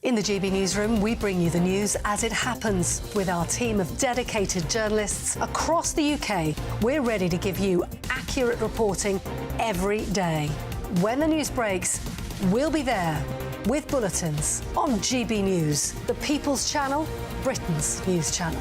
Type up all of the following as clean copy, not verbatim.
In the GB newsroom, we bring you the news as it happens. With our team of dedicated journalists across the UK, we're ready to give you accurate reporting every day. When the news breaks, we'll be there with bulletins on GB News, the People's Channel, Britain's news channel.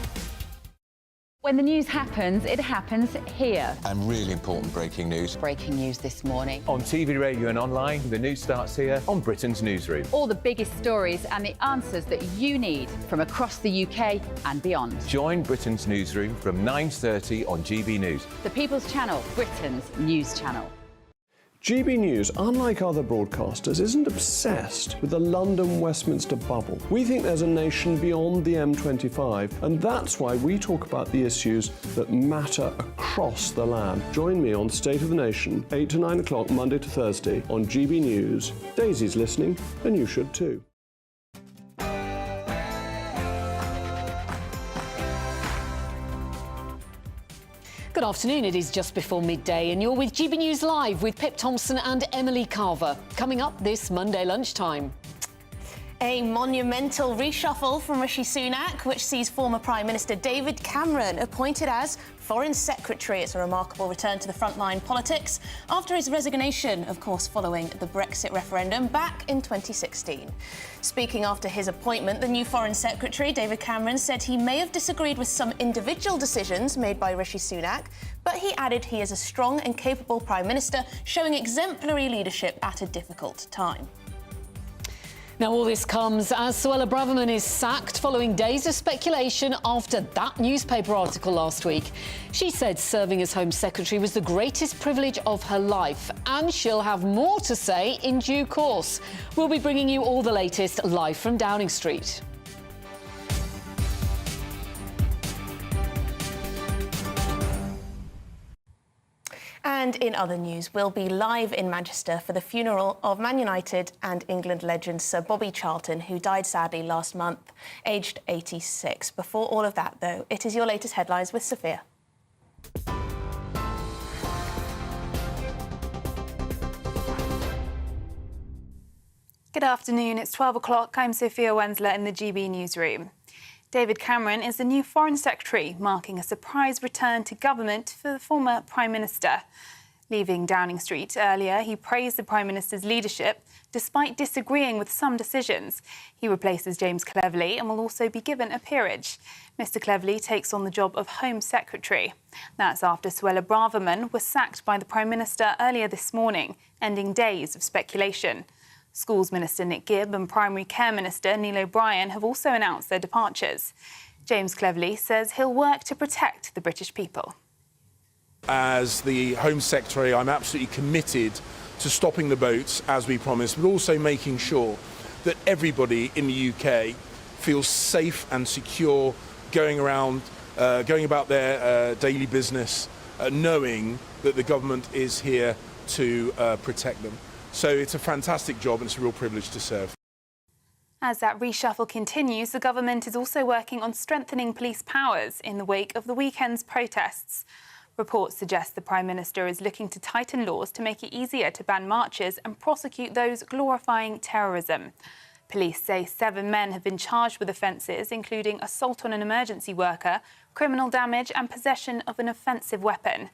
When the news happens, it happens here. And really important breaking news. Breaking news this morning. On TV, radio and online, the news starts here on Britain's newsroom. All the biggest stories and the answers that you need from across the UK and beyond. Join Britain's newsroom from 9:30 on GB News. The People's Channel, Britain's news channel. GB News, unlike other broadcasters, isn't obsessed with the London-Westminster bubble. We think there's a nation beyond the M25, and that's why we talk about the issues that matter across the land. Join me on State of the Nation, 8 to 9 o'clock, Monday to Thursday, on GB News. Daisy's listening, and you should too. Good afternoon, it is just before midday and you're with GB News Live with Pip Thompson and Emily Carver. Coming up this Monday lunchtime. A monumental reshuffle from Rishi Sunak, which sees former Prime Minister David Cameron appointed as Foreign Secretary. It's a remarkable return to the frontline politics after his resignation, of course, following the Brexit referendum back in 2016. Speaking after his appointment, the new Foreign Secretary, David Cameron, said he may have disagreed with some individual decisions made by Rishi Sunak, but he added he is a strong and capable Prime Minister, showing exemplary leadership at a difficult time. Now, all this comes as Suella Braverman is sacked following days of speculation after that newspaper article last week. She said serving as Home Secretary was the greatest privilege of her life, and she'll have more to say in due course. We'll be bringing you all the latest live from Downing Street. And in other news, we'll be live in Manchester for the funeral of Man United and England legend Sir Bobby Charlton, who died sadly last month, aged 86. Before all of that, though, it is your latest headlines with Sophia. Good afternoon, it's 12 o'clock. I'm Sophia Wensler in the GB newsroom. David Cameron is the new Foreign Secretary, marking a surprise return to government for the former Prime Minister. Leaving Downing Street earlier, he praised the Prime Minister's leadership, despite disagreeing with some decisions. He replaces James Cleverly and will also be given a peerage. Mr Cleverly takes on the job of Home Secretary. That's after Suella Braverman was sacked by the Prime Minister earlier this morning, ending days of speculation. Schools Minister Nick Gibb and Primary Care Minister Neil O'Brien have also announced their departures. James Cleverly says he'll work to protect the British people. As the Home Secretary, I'm absolutely committed to stopping the boats, as we promised, but also making sure that everybody in the UK feels safe and secure going about their daily business, knowing that the government is here to protect them. So it's a fantastic job and it's a real privilege to serve. As that reshuffle continues, the government is also working on strengthening police powers in the wake of the weekend's protests. Reports suggest the Prime Minister is looking to tighten laws to make it easier to ban marches and prosecute those glorifying terrorism. Police say 7 men have been charged with offences, including assault on an emergency worker, criminal damage and possession of an offensive weapon.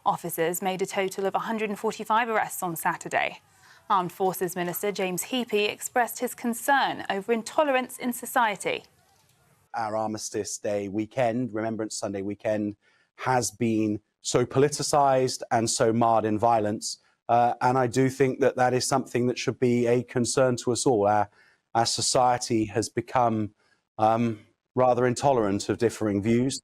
Officers made a total of 145 arrests on Saturday. Armed Forces Minister James Heappey expressed his concern over intolerance in society. Our Armistice Day weekend, Remembrance Sunday weekend, has been so politicised and so marred in violence. And I do think that that is something that should be a concern to us all. Our society has become rather intolerant of differing views.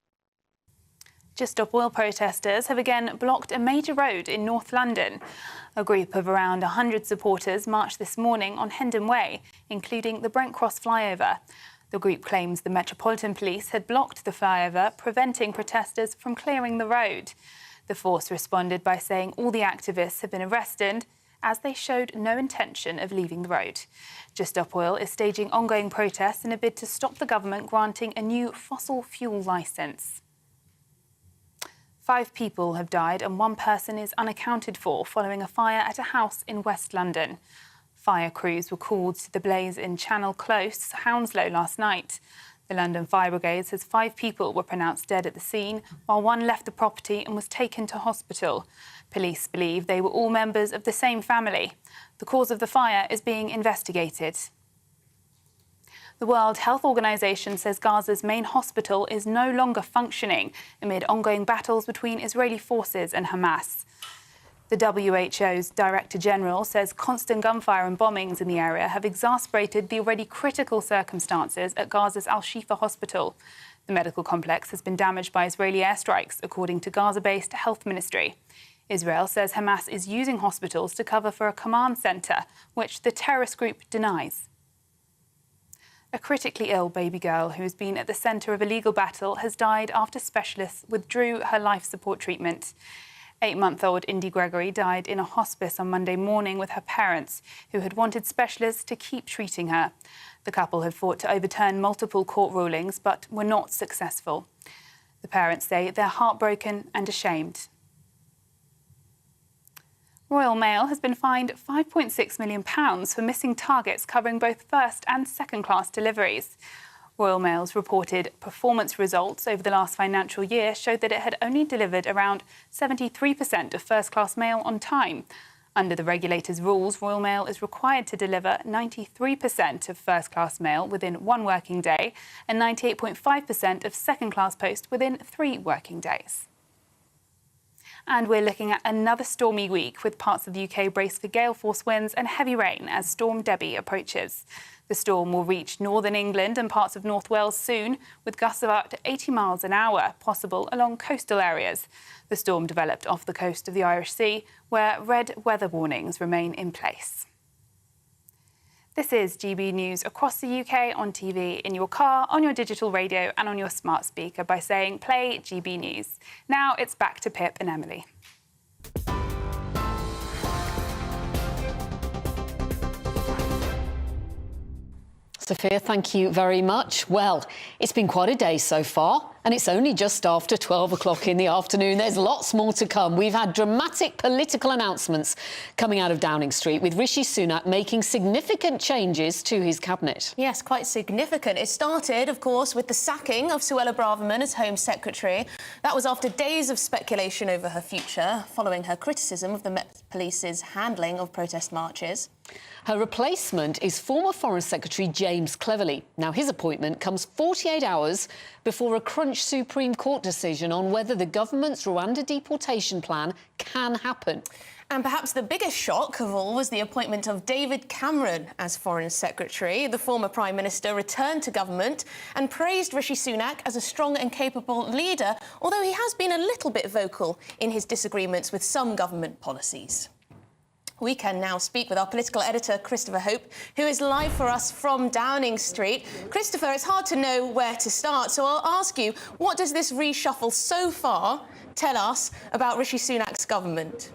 Just Stop Oil protesters have again blocked a major road in North London. A group of around 100 supporters marched this morning on Hendon Way, including the Brent Cross flyover. The group claims the Metropolitan Police had blocked the flyover, preventing protesters from clearing the road. The force responded by saying all the activists have been arrested as they showed no intention of leaving the road. Just Stop Oil is staging ongoing protests in a bid to stop the government granting a new fossil fuel licence. 5 people have died and 1 person is unaccounted for following a fire at a house in West London. Fire crews were called to the blaze in Channel Close, Hounslow, last night. The London Fire Brigade says 5 people were pronounced dead at the scene, while 1 left the property and was taken to hospital. Police believe they were all members of the same family. The cause of the fire is being investigated. The World Health Organization says Gaza's main hospital is no longer functioning amid ongoing battles between Israeli forces and Hamas. The WHO's Director General says constant gunfire and bombings in the area have exacerbated the already critical circumstances at Gaza's Al-Shifa hospital. The medical complex has been damaged by Israeli airstrikes, according to Gaza-based health ministry. Israel says Hamas is using hospitals to cover for a command centre, which the terrorist group denies. A critically ill baby girl who has been at the centre of a legal battle has died after specialists withdrew her life support treatment. 8-month-old Indy Gregory died in a hospice on Monday morning with her parents, who had wanted specialists to keep treating her. The couple had fought to overturn multiple court rulings, but were not successful. The parents say they're heartbroken and ashamed. Royal Mail has been fined £5.6 million for missing targets covering both first and second-class deliveries. Royal Mail's reported performance results over the last financial year showed that it had only delivered around 73% of first-class mail on time. Under the regulator's rules, Royal Mail is required to deliver 93% of first-class mail within 1 working day and 98.5% of second-class post within 3 working days. And we're looking at another stormy week, with parts of the UK braced for gale force winds and heavy rain as Storm Debbie approaches. The storm will reach northern England and parts of North Wales soon, with gusts of up to 80 miles an hour possible along coastal areas. The storm developed off the coast of the Irish Sea, where red weather warnings remain in place. This is GB News across the UK on TV, in your car, on your digital radio and on your smart speaker by saying play GB News. Now it's back to Pip and Emily. Sophia, thank you very much. Well, it's been quite a day so far, and it's only just after 12 o'clock in the afternoon. There's lots more to come. We've had dramatic political announcements coming out of Downing Street, with Rishi Sunak making significant changes to his cabinet. Yes, quite significant. It started, of course, with the sacking of Suella Braverman as Home Secretary. That was after days of speculation over her future, following her criticism of the Met Police's handling of protest marches. Her replacement is former Foreign Secretary James Cleverly. Now, his appointment comes 48 hours before a crunch Supreme Court decision on whether the government's Rwanda deportation plan can happen. And perhaps the biggest shock of all was the appointment of David Cameron as Foreign Secretary. The former Prime Minister returned to government and praised Rishi Sunak as a strong and capable leader, although he has been a little bit vocal in his disagreements with some government policies. We can now speak with our political editor, Christopher Hope, who is live for us from Downing Street. Christopher, it's hard to know where to start, so I'll ask you, what does this reshuffle so far tell us about Rishi Sunak's government?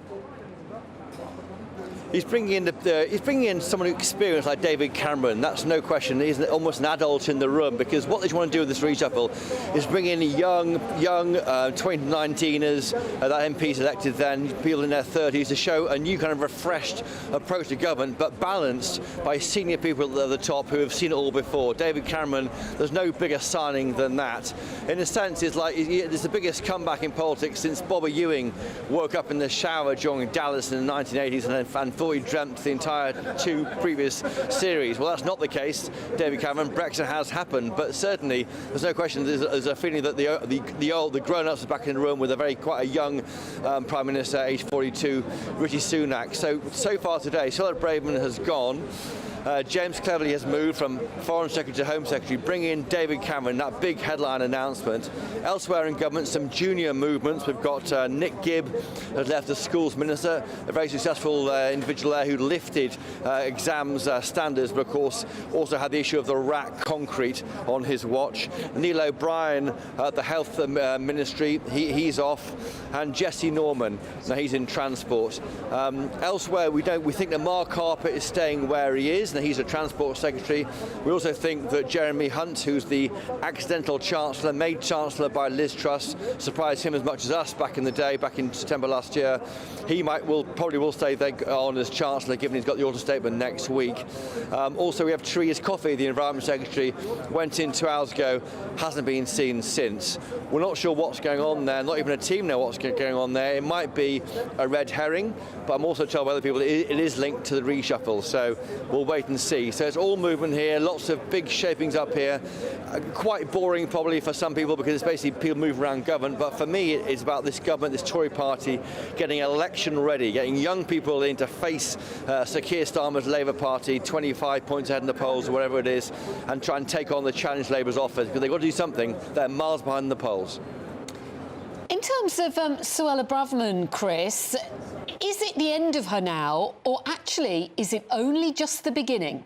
He's bringing in someone who's experienced like David Cameron. That's no question. He's almost an adult in the room, because what they want to do with this reshuffle is bring in young 2019ers, that MPs elected then, people in their 30s, to show a new kind of refreshed approach to government, but balanced by senior people at the top who have seen it all before. David Cameron, there's no bigger signing than that. In a sense, it's the biggest comeback in politics since Bobby Ewing woke up in the shower during Dallas in the 1980s and thought he dreamt the entire 2 previous series. Well, that's not the case, David Cameron. Brexit has happened, but certainly there's no question there's a feeling that the grown-ups are back in the room with quite a young Prime Minister, age 42, Rishi Sunak. So far today, Suella Braverman has gone. James Cleverly has moved from Foreign Secretary to Home Secretary, bringing in David Cameron, that big headline announcement. Elsewhere in government, some junior movements. We've got Nick Gibb has left as Schools Minister, a very successful individual there who lifted exams standards, but of course also had the issue of the rat concrete on his watch. Neil O'Brien at the Health Ministry, he's off, and Jesse Norman, now he's in Transport. Elsewhere, we think that Mark Harper is staying where he is. He's a Transport Secretary. We also think that Jeremy Hunt, who's the accidental Chancellor, made Chancellor by Liz Truss, surprised him as much as us back in the day, back in September last year. He will probably will stay on as Chancellor, given he's got the autumn statement next week. Also, we have Therese Coffey, the Environment Secretary, went in 2 hours ago, hasn't been seen since. We're not sure what's going on there, not even a team know what's going on there. It might be a red herring, but I'm also told by other people it is linked to the reshuffle, so we'll wait and see. So it's all movement here, lots of big shapings up here. Quite boring probably for some people because it's basically people move around government, but for me it's about this government, this Tory party, getting election ready, getting young people in to face Sir Keir Starmer's Labour Party, 25 points ahead in the polls or whatever it is, and try and take on the challenge Labour's offers, because they've got to do something. They're miles behind the polls. In terms of Suella Braverman, Chris, is it the end of her now, or actually is it only just the beginning?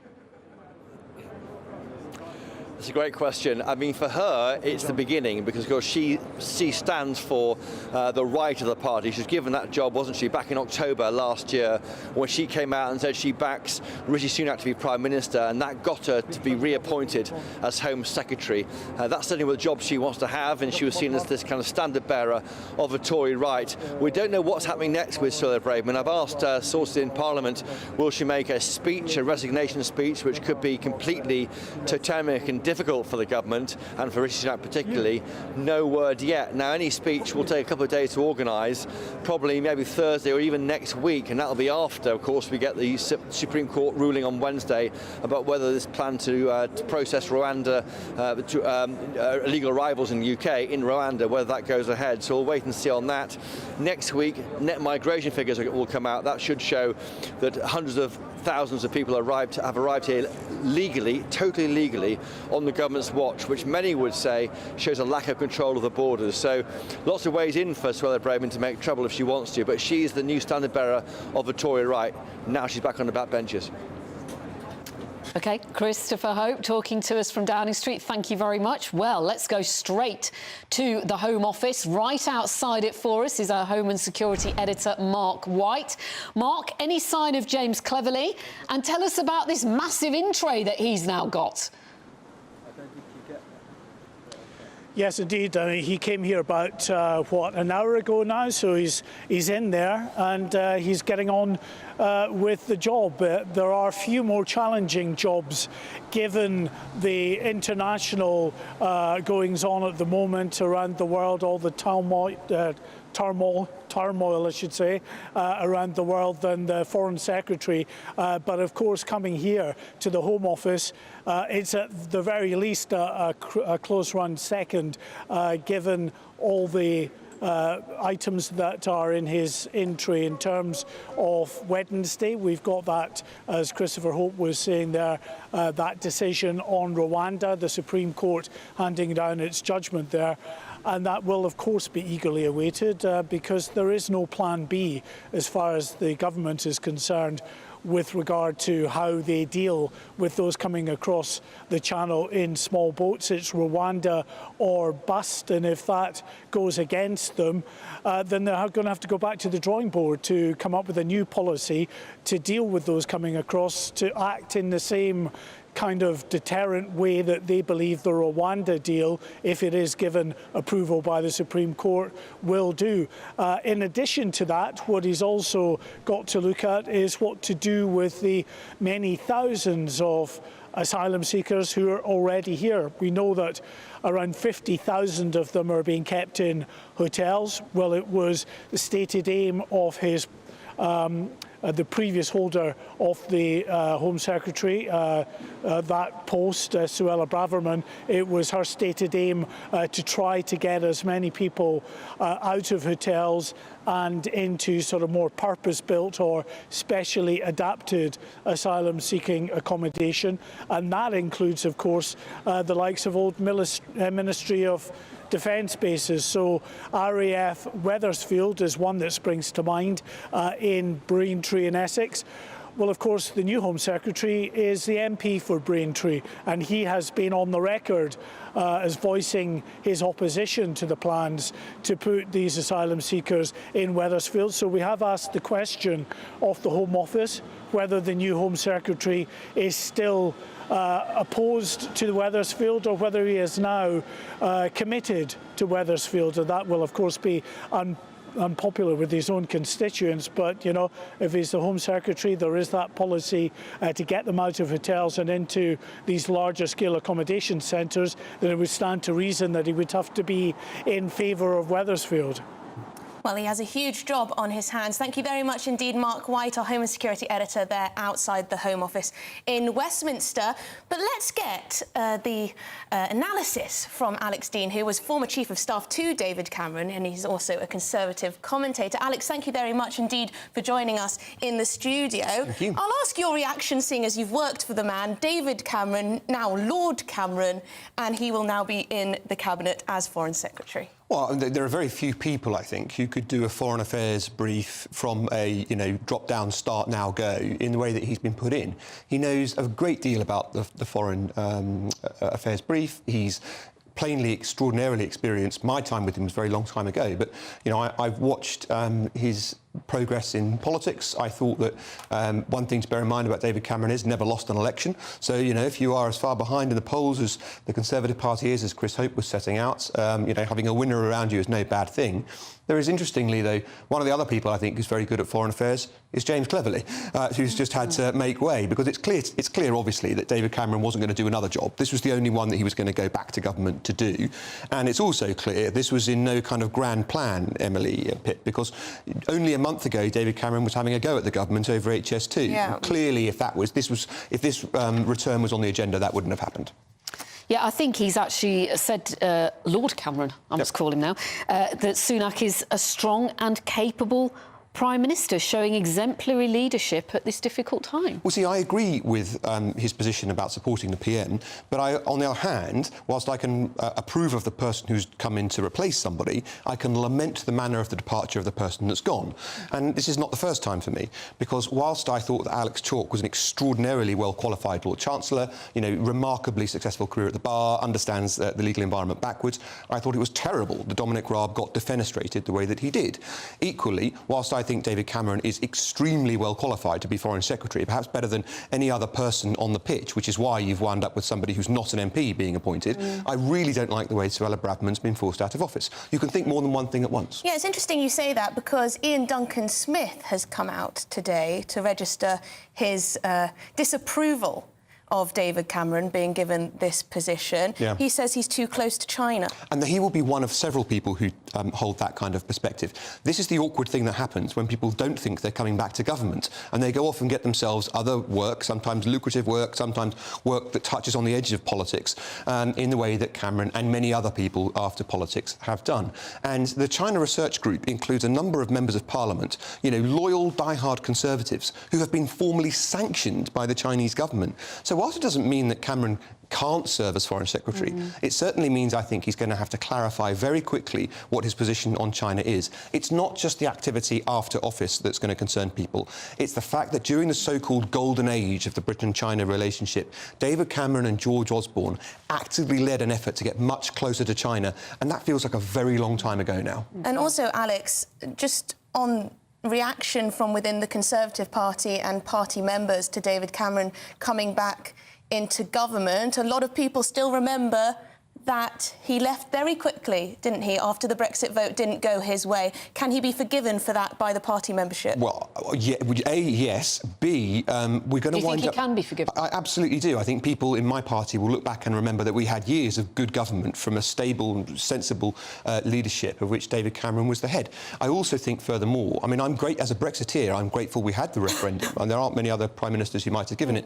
It's a great question. I mean, for her, it's the beginning because, of course, she stands for the right of the party. She was given that job, wasn't she, back in October last year when she came out and said she backs Rishi Sunak to be Prime Minister, and that got her to be reappointed as Home Secretary. That's certainly what the job she wants to have, and she was seen as this kind of standard bearer of a Tory right. We don't know what's happening next with Suella Braverman. I've asked sources in Parliament, will she make a speech, a resignation speech, which could be completely totemic and difficult for the government and for Rishi Sunak particularly. No word yet. Now, any speech will take a couple of days to organise, probably maybe Thursday or even next week, and that'll be after, of course, we get the Supreme Court ruling on Wednesday about whether this plan to process Rwanda, illegal arrivals in the UK in Rwanda, whether that goes ahead. So we'll wait and see on that. Next week, net migration figures will come out. That should show that hundreds of thousands of people have arrived here legally, totally legally, on the government's watch, which many would say shows a lack of control of the borders. So lots of ways in for Suella Braverman to make trouble if she wants to, but she's the new standard bearer of the Tory right. Now she's back on the backbenches. OK, Christopher Hope talking to us from Downing Street. Thank you very much. Well, let's go straight to the Home Office. Right outside it for us is our Home and Security Editor, Mark White. Mark, any sign of James Cleverly? And tell us about this massive in-tray that he's now got. Yes, indeed. I mean, he came here about, an hour ago now, so he's in there and he's getting on with the job. There are a few more challenging jobs given the international goings-on at the moment around the world, all the turmoil, I should say, around the world than the Foreign Secretary. But of course, coming here to the Home Office, it's at the very least a close run second, given all the items that are in his in-tray. In terms of Wednesday, we've got that, as Christopher Hope was saying there, that decision on Rwanda, the Supreme Court handing down its judgment there. And that will, of course, be eagerly awaited because there is no plan B as far as the government is concerned with regard to how they deal with those coming across the channel in small boats. It's Rwanda or bust, and if that goes against them, then they're going to have to go back to the drawing board to come up with a new policy to deal with those coming across, to act in the same kind of deterrent way that they believe the Rwanda deal, if it is given approval by the Supreme Court, will do. In addition to that, what he's also got to look at is what to do with the many thousands of asylum seekers who are already here. We know that around 50,000 of them are being kept in hotels. Well, it was the stated aim of his the previous holder of the Home Secretary, that post, Suella Braverman, it was her stated aim to try to get as many people out of hotels and into sort of more purpose-built or specially adapted asylum-seeking accommodation. And that includes, of course, the likes of old Ministry of Defence bases. So RAF Wethersfield is one that springs to mind in Braintree in Essex. Well, of course, the new Home Secretary is the MP for Braintree, and he has been on the record as voicing his opposition to the plans to put these asylum seekers in Wethersfield. So we have asked the question of the Home Office whether the new Home Secretary is still opposed to the Wethersfield or whether he is now committed to Wethersfield. And that will, of course, be unpopular with his own constituents, but, you know, if he's the Home Secretary, there is that policy to get them out of hotels and into these larger scale accommodation centres, then it would stand to reason that he would have to be in favour of Wethersfield. Well, he has a huge job on his hands. Thank you very much indeed, Mark White, our Home and Security Editor there outside the Home Office in Westminster. But let's get the analysis from Alex Dean, who was former Chief of Staff to David Cameron, and he's also a Conservative commentator. Alex, thank you very much indeed for joining us in the studio. Thank you. I'll ask your reaction, seeing as you've worked for the man, David Cameron, now Lord Cameron, and he will now be in the Cabinet as Foreign Secretary. Well, there are very few people, I think, who could do a foreign affairs brief from a, drop-down, start, now, go, in the way that he's been put in. He knows a great deal about the foreign affairs brief. He's plainly extraordinarily experienced. My time with him was a very long time ago, but, I've watched his progress in politics. I thought that one thing to bear in mind about David Cameron is never lost an election. So, if you are as far behind in the polls as the Conservative Party is, as Chris Hope was setting out, having a winner around you is no bad thing. There is, interestingly, though, one of the other people I think who's very good at foreign affairs is James Cleverly, who's just had to make way, because it's clear, obviously, that David Cameron wasn't going to do another job. This was the only one that he was going to go back to government to do. And it's also clear this was in no kind of grand plan, Emily Pitt, because only a month ago David Cameron was having a go at the government over HS2. Yeah. Clearly, if this return was on the agenda, that wouldn't have happened. Yeah, I think he's actually said, Lord Cameron, I must call him now, that Sunak is a strong and capable Prime Minister, showing exemplary leadership at this difficult time. Well, see, I agree with his position about supporting the PM, but on the other hand, whilst I can approve of the person who's come in to replace somebody, I can lament the manner of the departure of the person that's gone. And this is not the first time for me, because whilst I thought that Alex Chalk was an extraordinarily well-qualified Lord Chancellor, remarkably successful career at the bar, understands the legal environment backwards, I thought it was terrible that Dominic Raab got defenestrated the way that he did. Equally, whilst I think David Cameron is extremely well qualified to be Foreign Secretary, perhaps better than any other person on the pitch, which is why you've wound up with somebody who's not an MP being appointed. I really don't like the way Suella Braverman's been forced out of office. You can think more than one thing at once. Yeah, it's interesting you say that, because Ian Duncan Smith has come out today to register his disapproval of David Cameron being given this position. Yeah. He says he's too close to China. And he will be one of several people who hold that kind of perspective. This is the awkward thing that happens when people don't think they're coming back to government, and they go off and get themselves other work, sometimes lucrative work, sometimes work that touches on the edges of politics, in the way that Cameron and many other people after politics have done. And the China Research Group includes a number of members of Parliament, loyal, die-hard Conservatives who have been formally sanctioned by the Chinese government. So whilst it doesn't mean that Cameron can't serve as Foreign Secretary, it certainly means, I think, he's going to have to clarify very quickly what his position on China is. It's not just the activity after office that's going to concern people. It's the fact that during the so-called golden age of the Britain-China relationship, David Cameron and George Osborne actively led an effort to get much closer to China, and that feels like a very long time ago now. And also, Alex, just on reaction from within the Conservative Party and party members to David Cameron coming back into government, a lot of people still remember that he left very quickly, didn't he, after the Brexit vote didn't go his way. Can he be forgiven for that by the party membership? Well, yeah, A, yes. B, we're going to wind up... Do you think he can be forgiven? I absolutely do. I think people in my party will look back and remember that we had years of good government from a stable, sensible leadership of which David Cameron was the head. I also think, furthermore, I mean, as a Brexiteer, I'm grateful we had the referendum, and there aren't many other Prime Ministers who might have given it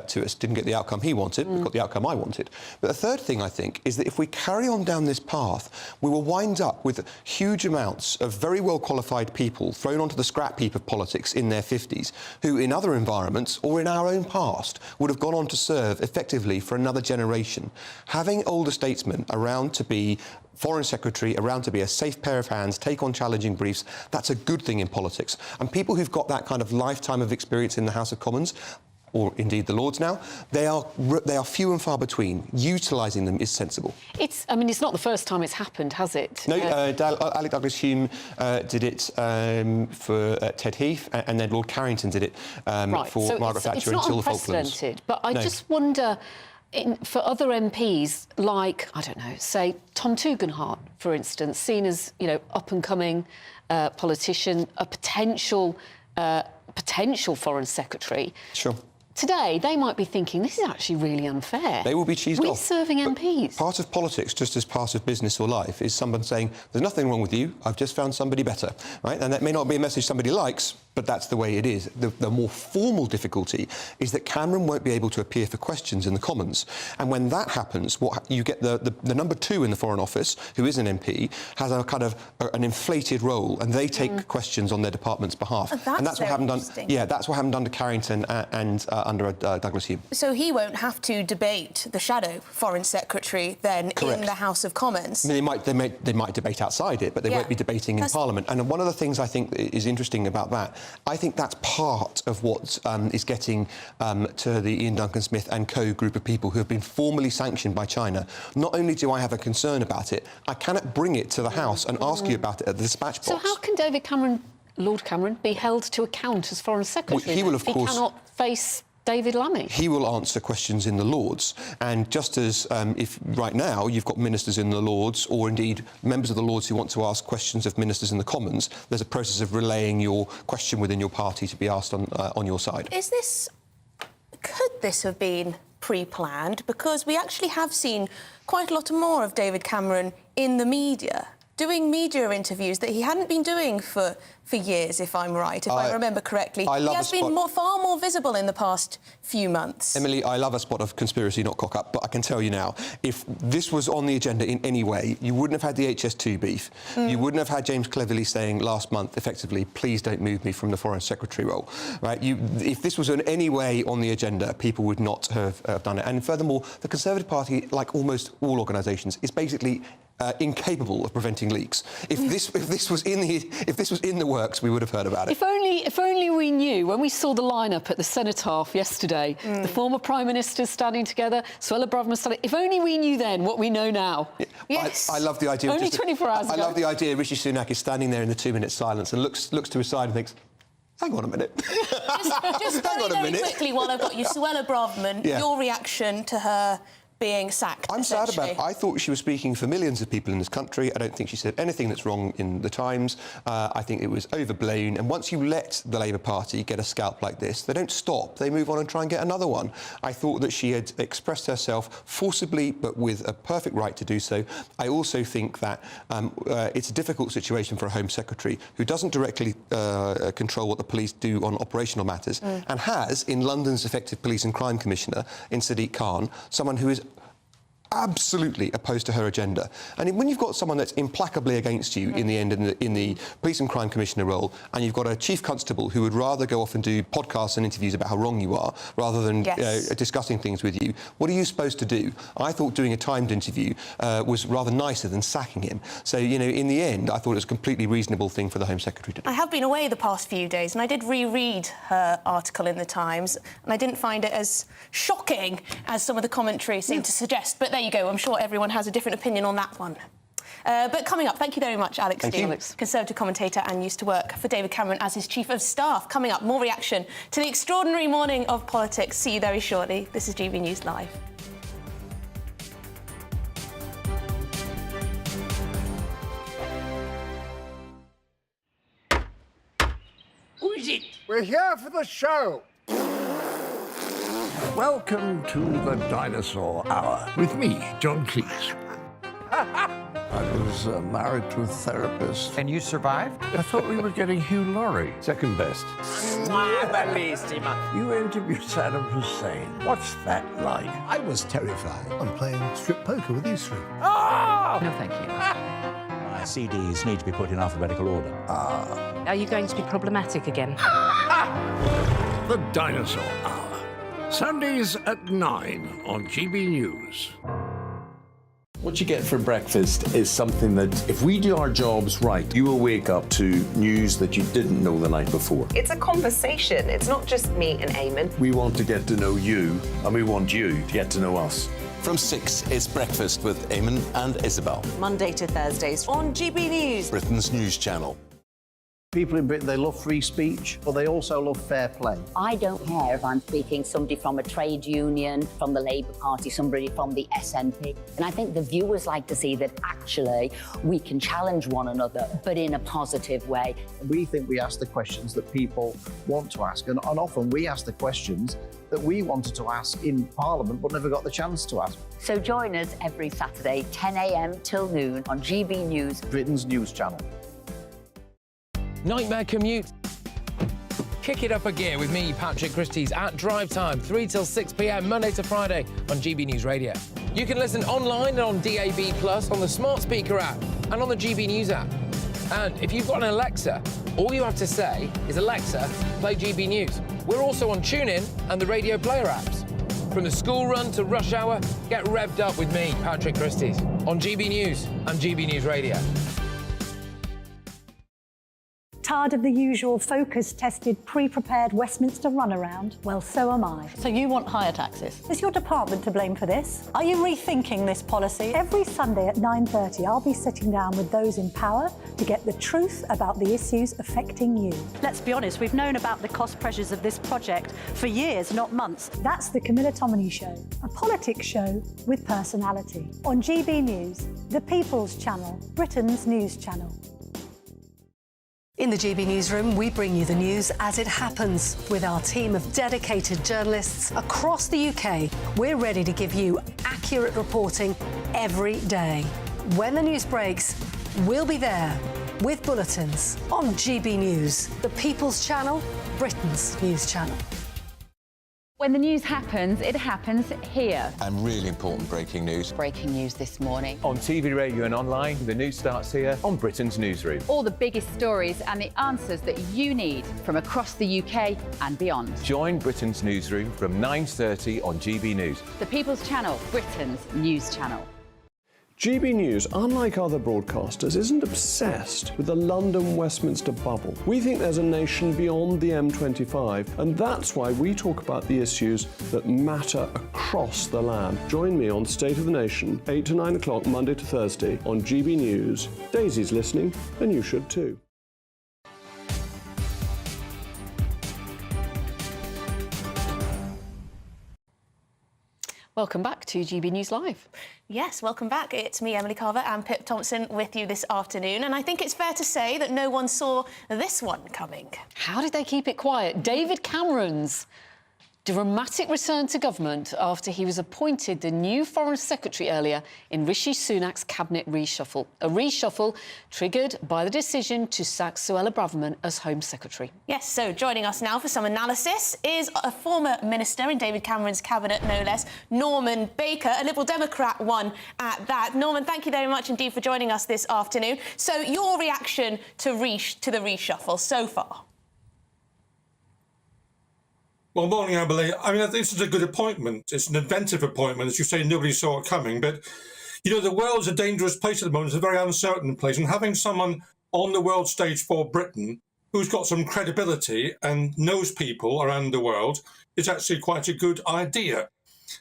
to us. Didn't get the outcome he wanted, but got the outcome I wanted. But the third thing, I think, is that if we carry on down this path, we will wind up with huge amounts of very well-qualified people thrown onto the scrap heap of politics in their 50s, who in other environments or in our own past would have gone on to serve effectively for another generation. Having older statesmen around to be Foreign Secretary, around to be a safe pair of hands, take on challenging briefs, that's a good thing in politics. And people who've got that kind of lifetime of experience in the House of Commons, or indeed the Lords now, they are few and far between. Utilising them is sensible. It's not the first time it's happened, has it? No, Alec Douglas-Hume did it for Ted Heath, and then Lord Carrington did it for Margaret Thatcher until the Falklands. Right, so it's not unprecedented, but I just wonder, for other MPs, like, I don't know, say Tom Tugendhat, for instance, seen as, you know, up-and-coming politician, a potential foreign secretary. Sure. Today, they might be thinking, this is actually really unfair. They will be cheesed We're off. serving MPs. Part of politics, just as part of business or life, is someone saying, there's nothing wrong with you, I've just found somebody better, right? And that may not be a message somebody likes, but that's the way it is. The more formal difficulty is that Cameron won't be able to appear for questions in the Commons. And when that happens, what you get the number 2 in the Foreign Office, who is an MP, has a kind of an inflated role, and they take questions on their department's behalf. And that's what happened that's what happened under Carrington and under Douglas Hume. So he won't have to debate the shadow Foreign Secretary then in the House of Commons? I mean, they might debate outside it, but they won't be debating in Parliament. And one of the things I think is interesting about that, I think that's part of what is getting to the Ian Duncan Smith and co group of people who have been formally sanctioned by China. Not only do I have a concern about it, I cannot bring it to the House and ask you about it at the dispatch box. So how can David Cameron, Lord Cameron, be held to account as Foreign Secretary? Well, he will, of course... He cannot face David Lammy. He will answer questions in the Lords, and just as if right now you've got ministers in the Lords, or indeed members of the Lords who want to ask questions of ministers in the Commons, there's a process of relaying your question within your party to be asked on your side. Could this have been pre-planned? Because we actually have seen quite a lot more of David Cameron in the media, doing media interviews that he hadn't been doing for years, if I'm right, if I remember correctly. He has been far more visible in the past few months. Emily, I love a spot of conspiracy, not cock-up, but I can tell you now, if this was on the agenda in any way, you wouldn't have had the HS2 beef. You wouldn't have had James Cleverly saying last month, effectively, please don't move me from the Foreign Secretary role, right? If this was in any way on the agenda, people would not have done it. And furthermore, the Conservative Party, like almost all organisations, is basically incapable of preventing leaks. If this was in the works, we would have heard about it. If only we knew, when we saw the lineup at the Cenotaph yesterday, the former Prime Ministers standing together, Suella Braverman standing... If only we knew then what we know now. Yes. I love the idea... Only 24 hours ago. I love the idea Rishi Sunak is standing there in the 2-minute silence and looks to his side and thinks, hang on a minute. Just very quickly, while I've got you, Suella Braverman, your reaction to her being sacked. I'm sad about it. I thought she was speaking for millions of people in this country. I don't think she said anything that's wrong in the Times. I think it was overblown. And once you let the Labour Party get a scalp like this, they don't stop. They move on and try and get another one. I thought that she had expressed herself forcibly, but with a perfect right to do so. I also think that it's a difficult situation for a Home Secretary who doesn't directly control what the police do on operational matters and has, in London's Effective Police and Crime Commissioner, in Sadiq Khan, someone who is absolutely opposed to her agenda. And when you've got someone that's implacably against you in the end in the Police and Crime Commissioner role, and you've got a Chief Constable who would rather go off and do podcasts and interviews about how wrong you are rather than discussing things with you, what are you supposed to do? I thought doing a timed interview was rather nicer than sacking him. So, you know, in the end, I thought it was a completely reasonable thing for the Home Secretary to do. I have been away the past few days, and I did reread her article in the Times, and I didn't find it as shocking as some of the commentary seemed to suggest. But there you go. I'm sure everyone has a different opinion on that one. But coming up, thank you very much, Alex Steele, Conservative commentator and used to work for David Cameron as his Chief of Staff. Coming up, more reaction to the extraordinary morning of politics. See you very shortly. This is GB News Live. Who is it? We're here for the show. Welcome to the Dinosaur Hour with me, John Cleese. I was married to a therapist. And you survived? I thought we were getting Hugh Laurie. Second best. You interviewed Saddam Hussein. What's that like? I was terrified. I'm playing strip poker with you three. Oh! No, thank you. My CDs need to be put in alphabetical order. Are you going to be problematic again? The Dinosaur Hour. Sundays at 9 on GB News. What you get for breakfast is something that, if we do our jobs right, you will wake up to news that you didn't know the night before. It's a conversation. It's not just me and Eamon. We want to get to know you, and we want you to get to know us. From 6, it's Breakfast with Eamon and Isabel. Monday to Thursdays on GB News, Britain's news channel. People in Britain, they love free speech, but they also love fair play. I don't care if I'm speaking somebody from a trade union, from the Labour Party, somebody from the SNP. And I think the viewers like to see that actually we can challenge one another, but in a positive way. We think we ask the questions that people want to ask, and often we ask the questions that we wanted to ask in Parliament but never got the chance to ask. So join us every Saturday, 10 a.m. till noon on GB News, Britain's news channel. Nightmare commute? Kick it up a gear with me, Patrick Christie's, at drive time, 3 till 6 p.m, Monday to Friday on GB News Radio. You can listen online and on DAB+, on the smart speaker app and on the GB News app. And if you've got an Alexa, all you have to say is, Alexa, play GB News. We're also on TuneIn and the Radio Player apps. From the school run to rush hour, get revved up with me, Patrick Christie's, on GB News and GB News Radio. Tired of the usual focus-tested, pre-prepared Westminster runaround? Well, so am I. So you want higher taxes? Is your department to blame for this? Are you rethinking this policy? Every Sunday at 9:30, I'll be sitting down with those in power to get the truth about the issues affecting you. Let's be honest, we've known about the cost pressures of this project for years, not months. That's the Camilla Tominey Show, a politics show with personality. On GB News, the People's Channel, Britain's news channel. In the GB Newsroom, we bring you the news as it happens. With our team of dedicated journalists across the UK, we're ready to give you accurate reporting every day. When the news breaks, we'll be there with bulletins on GB News, the People's Channel, Britain's news channel. When the news happens, it happens here. And really important breaking news. Breaking news this morning. On TV, radio and online, the news starts here on Britain's Newsroom. All the biggest stories and the answers that you need from across the UK and beyond. Join Britain's Newsroom from 9:30 on GB News. The People's Channel, Britain's news channel. GB News, unlike other broadcasters, isn't obsessed with the London-Westminster bubble. We think there's a nation beyond the M25, and that's why we talk about the issues that matter across the land. Join me on State of the Nation, 8 to 9 o'clock, Monday to Thursday, on GB News. Daisy's listening, and you should too. Welcome back to GB News Live. Yes, welcome back. It's me, Emily Carver, and Pip Thompson with you this afternoon. And I think it's fair to say that no one saw this one coming. How did they keep it quiet? David Cameron's dramatic return to government after he was appointed the new Foreign Secretary earlier in Rishi Sunak's cabinet reshuffle. A reshuffle triggered by the decision to sack Suella Braverman as Home Secretary. Yes, so joining us now for some analysis is a former minister in David Cameron's cabinet, no less, Norman Baker, a Liberal Democrat one at that. Norman, thank you very much indeed for joining us this afternoon. So your reaction to the reshuffle so far? Well, morning, Emily. I mean, I think this is a good appointment. It's an inventive appointment. As you say, nobody saw it coming. But, you know, the world's a dangerous place at the moment. It's a very uncertain place. And having someone on the world stage for Britain who's got some credibility and knows people around the world is actually quite a good idea.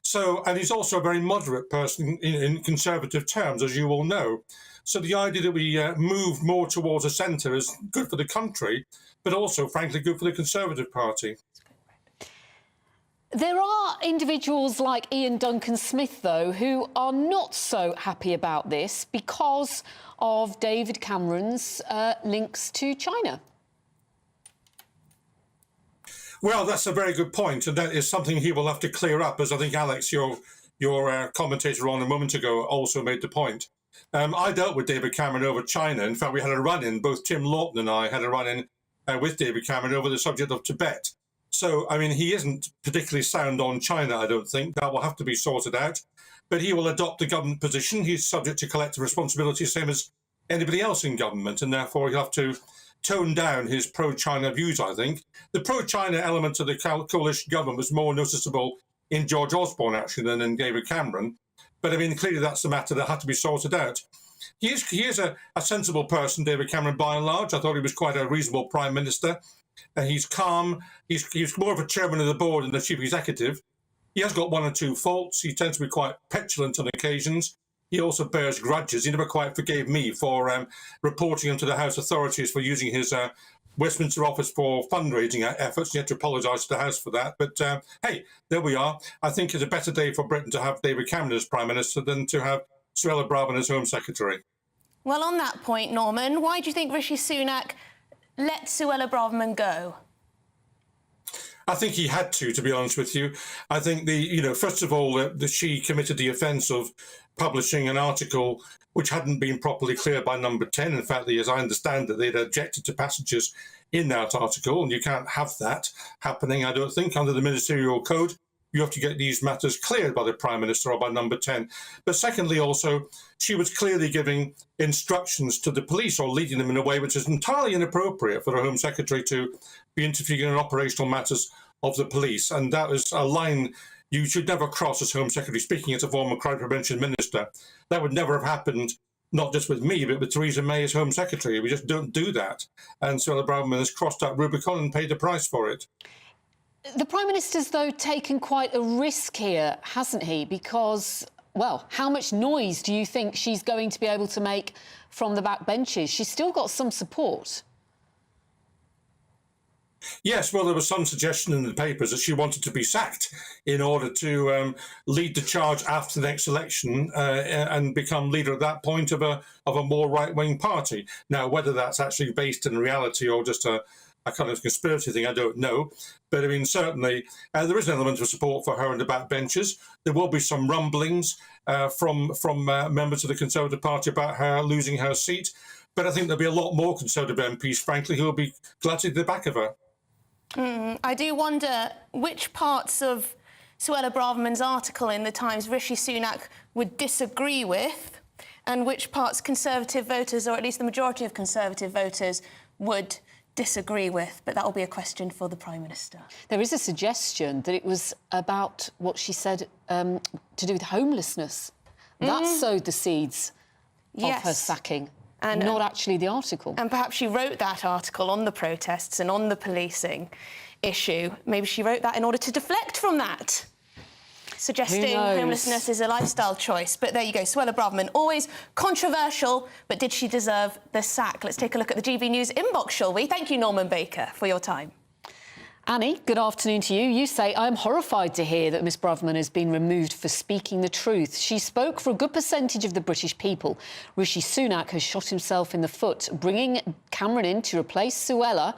So, and he's also a very moderate person in conservative terms, as you all know. So the idea that we move more towards the centre is good for the country, but also, frankly, good for the Conservative Party. There are individuals like Ian Duncan Smith, though, who are not so happy about this because of David Cameron's links to China. Well, that's a very good point, and that is something he will have to clear up, as I think Alex, your commentator on a moment ago, also made the point. I dealt with David Cameron over China. In fact, we had a run-in, both Tim Lawton and I had a run-in with David Cameron over the subject of Tibet. So, I mean, he isn't particularly sound on China, I don't think. That will have to be sorted out. But he will adopt the government position. He's subject to collective responsibility, same as anybody else in government, and therefore he'll have to tone down his pro-China views, I think. The pro-China element of the coalition government was more noticeable in George Osborne, actually, than in David Cameron. But, I mean, clearly that's the matter that had to be sorted out. He is a sensible person, David Cameron, by and large. I thought he was quite a reasonable Prime Minister. He's calm. He's more of a chairman of the board than the chief executive. He has got one or two faults. He tends to be quite petulant on occasions. He also bears grudges. He never quite forgave me for reporting him to the House authorities for using his Westminster office for fundraising efforts. You had to apologise to the House for that. But hey, there we are. I think it's a better day for Britain to have David Cameron as Prime Minister than to have Suella Braverman as Home Secretary. Well, on that point, Norman, why do you think Rishi Sunak let Suella Braverman go? I think he had to be honest with you. I think first of all, she committed the offence of publishing an article which hadn't been properly cleared by Number 10. In fact, as I understand it, they'd objected to passages in that article, and you can't have that happening, I don't think, under the Ministerial Code. You have to get these matters cleared by the Prime Minister or by Number 10. But secondly, also, she was clearly giving instructions to the police or leading them in a way which is entirely inappropriate for a Home Secretary to be interfering in operational matters of the police. And that was a line you should never cross as Home Secretary, speaking as a former crime prevention minister. That would never have happened, not just with me, but with Theresa May as Home Secretary. We just don't do that. And Suella Braverman has crossed that Rubicon and paid the price for it. The Prime Minister's, though, taken quite a risk here, hasn't he? Because, well, how much noise do you think she's going to be able to make from the backbenches? She's still got some support. Yes, well, there was some suggestion in the papers that she wanted to be sacked in order to lead the charge after the next election and become leader at that point of a more right-wing party. Now, whether that's actually based in reality or just a kind of conspiracy thing, I don't know. But, I mean, certainly there is an element of support for her in the backbenches. There will be some rumblings from members of the Conservative Party about her losing her seat. But I think there'll be a lot more Conservative MPs, frankly, who will be glad to be at the back of her. I do wonder which parts of Suella Braverman's article in the Times Rishi Sunak would disagree with and which parts Conservative voters, or at least the majority of Conservative voters, would disagree with. But that will be a question for the Prime Minister. There is a suggestion that it was about what she said to do with homelessness. That sowed the seeds of her sacking. And not actually the article. And perhaps she wrote that article on the protests and on the policing issue. Maybe she wrote that in order to deflect from that, suggesting homelessness is a lifestyle choice. But there you go, Suella Braverman, always controversial, but did she deserve the sack? Let's take a look at the GB News inbox, shall we? Thank you, Norman Baker, for your time. Annie, good afternoon to you. You say, I'm horrified to hear that Miss Braverman has been removed for speaking the truth. She spoke for a good percentage of the British people. Rishi Sunak has shot himself in the foot. Bringing Cameron in to replace Suella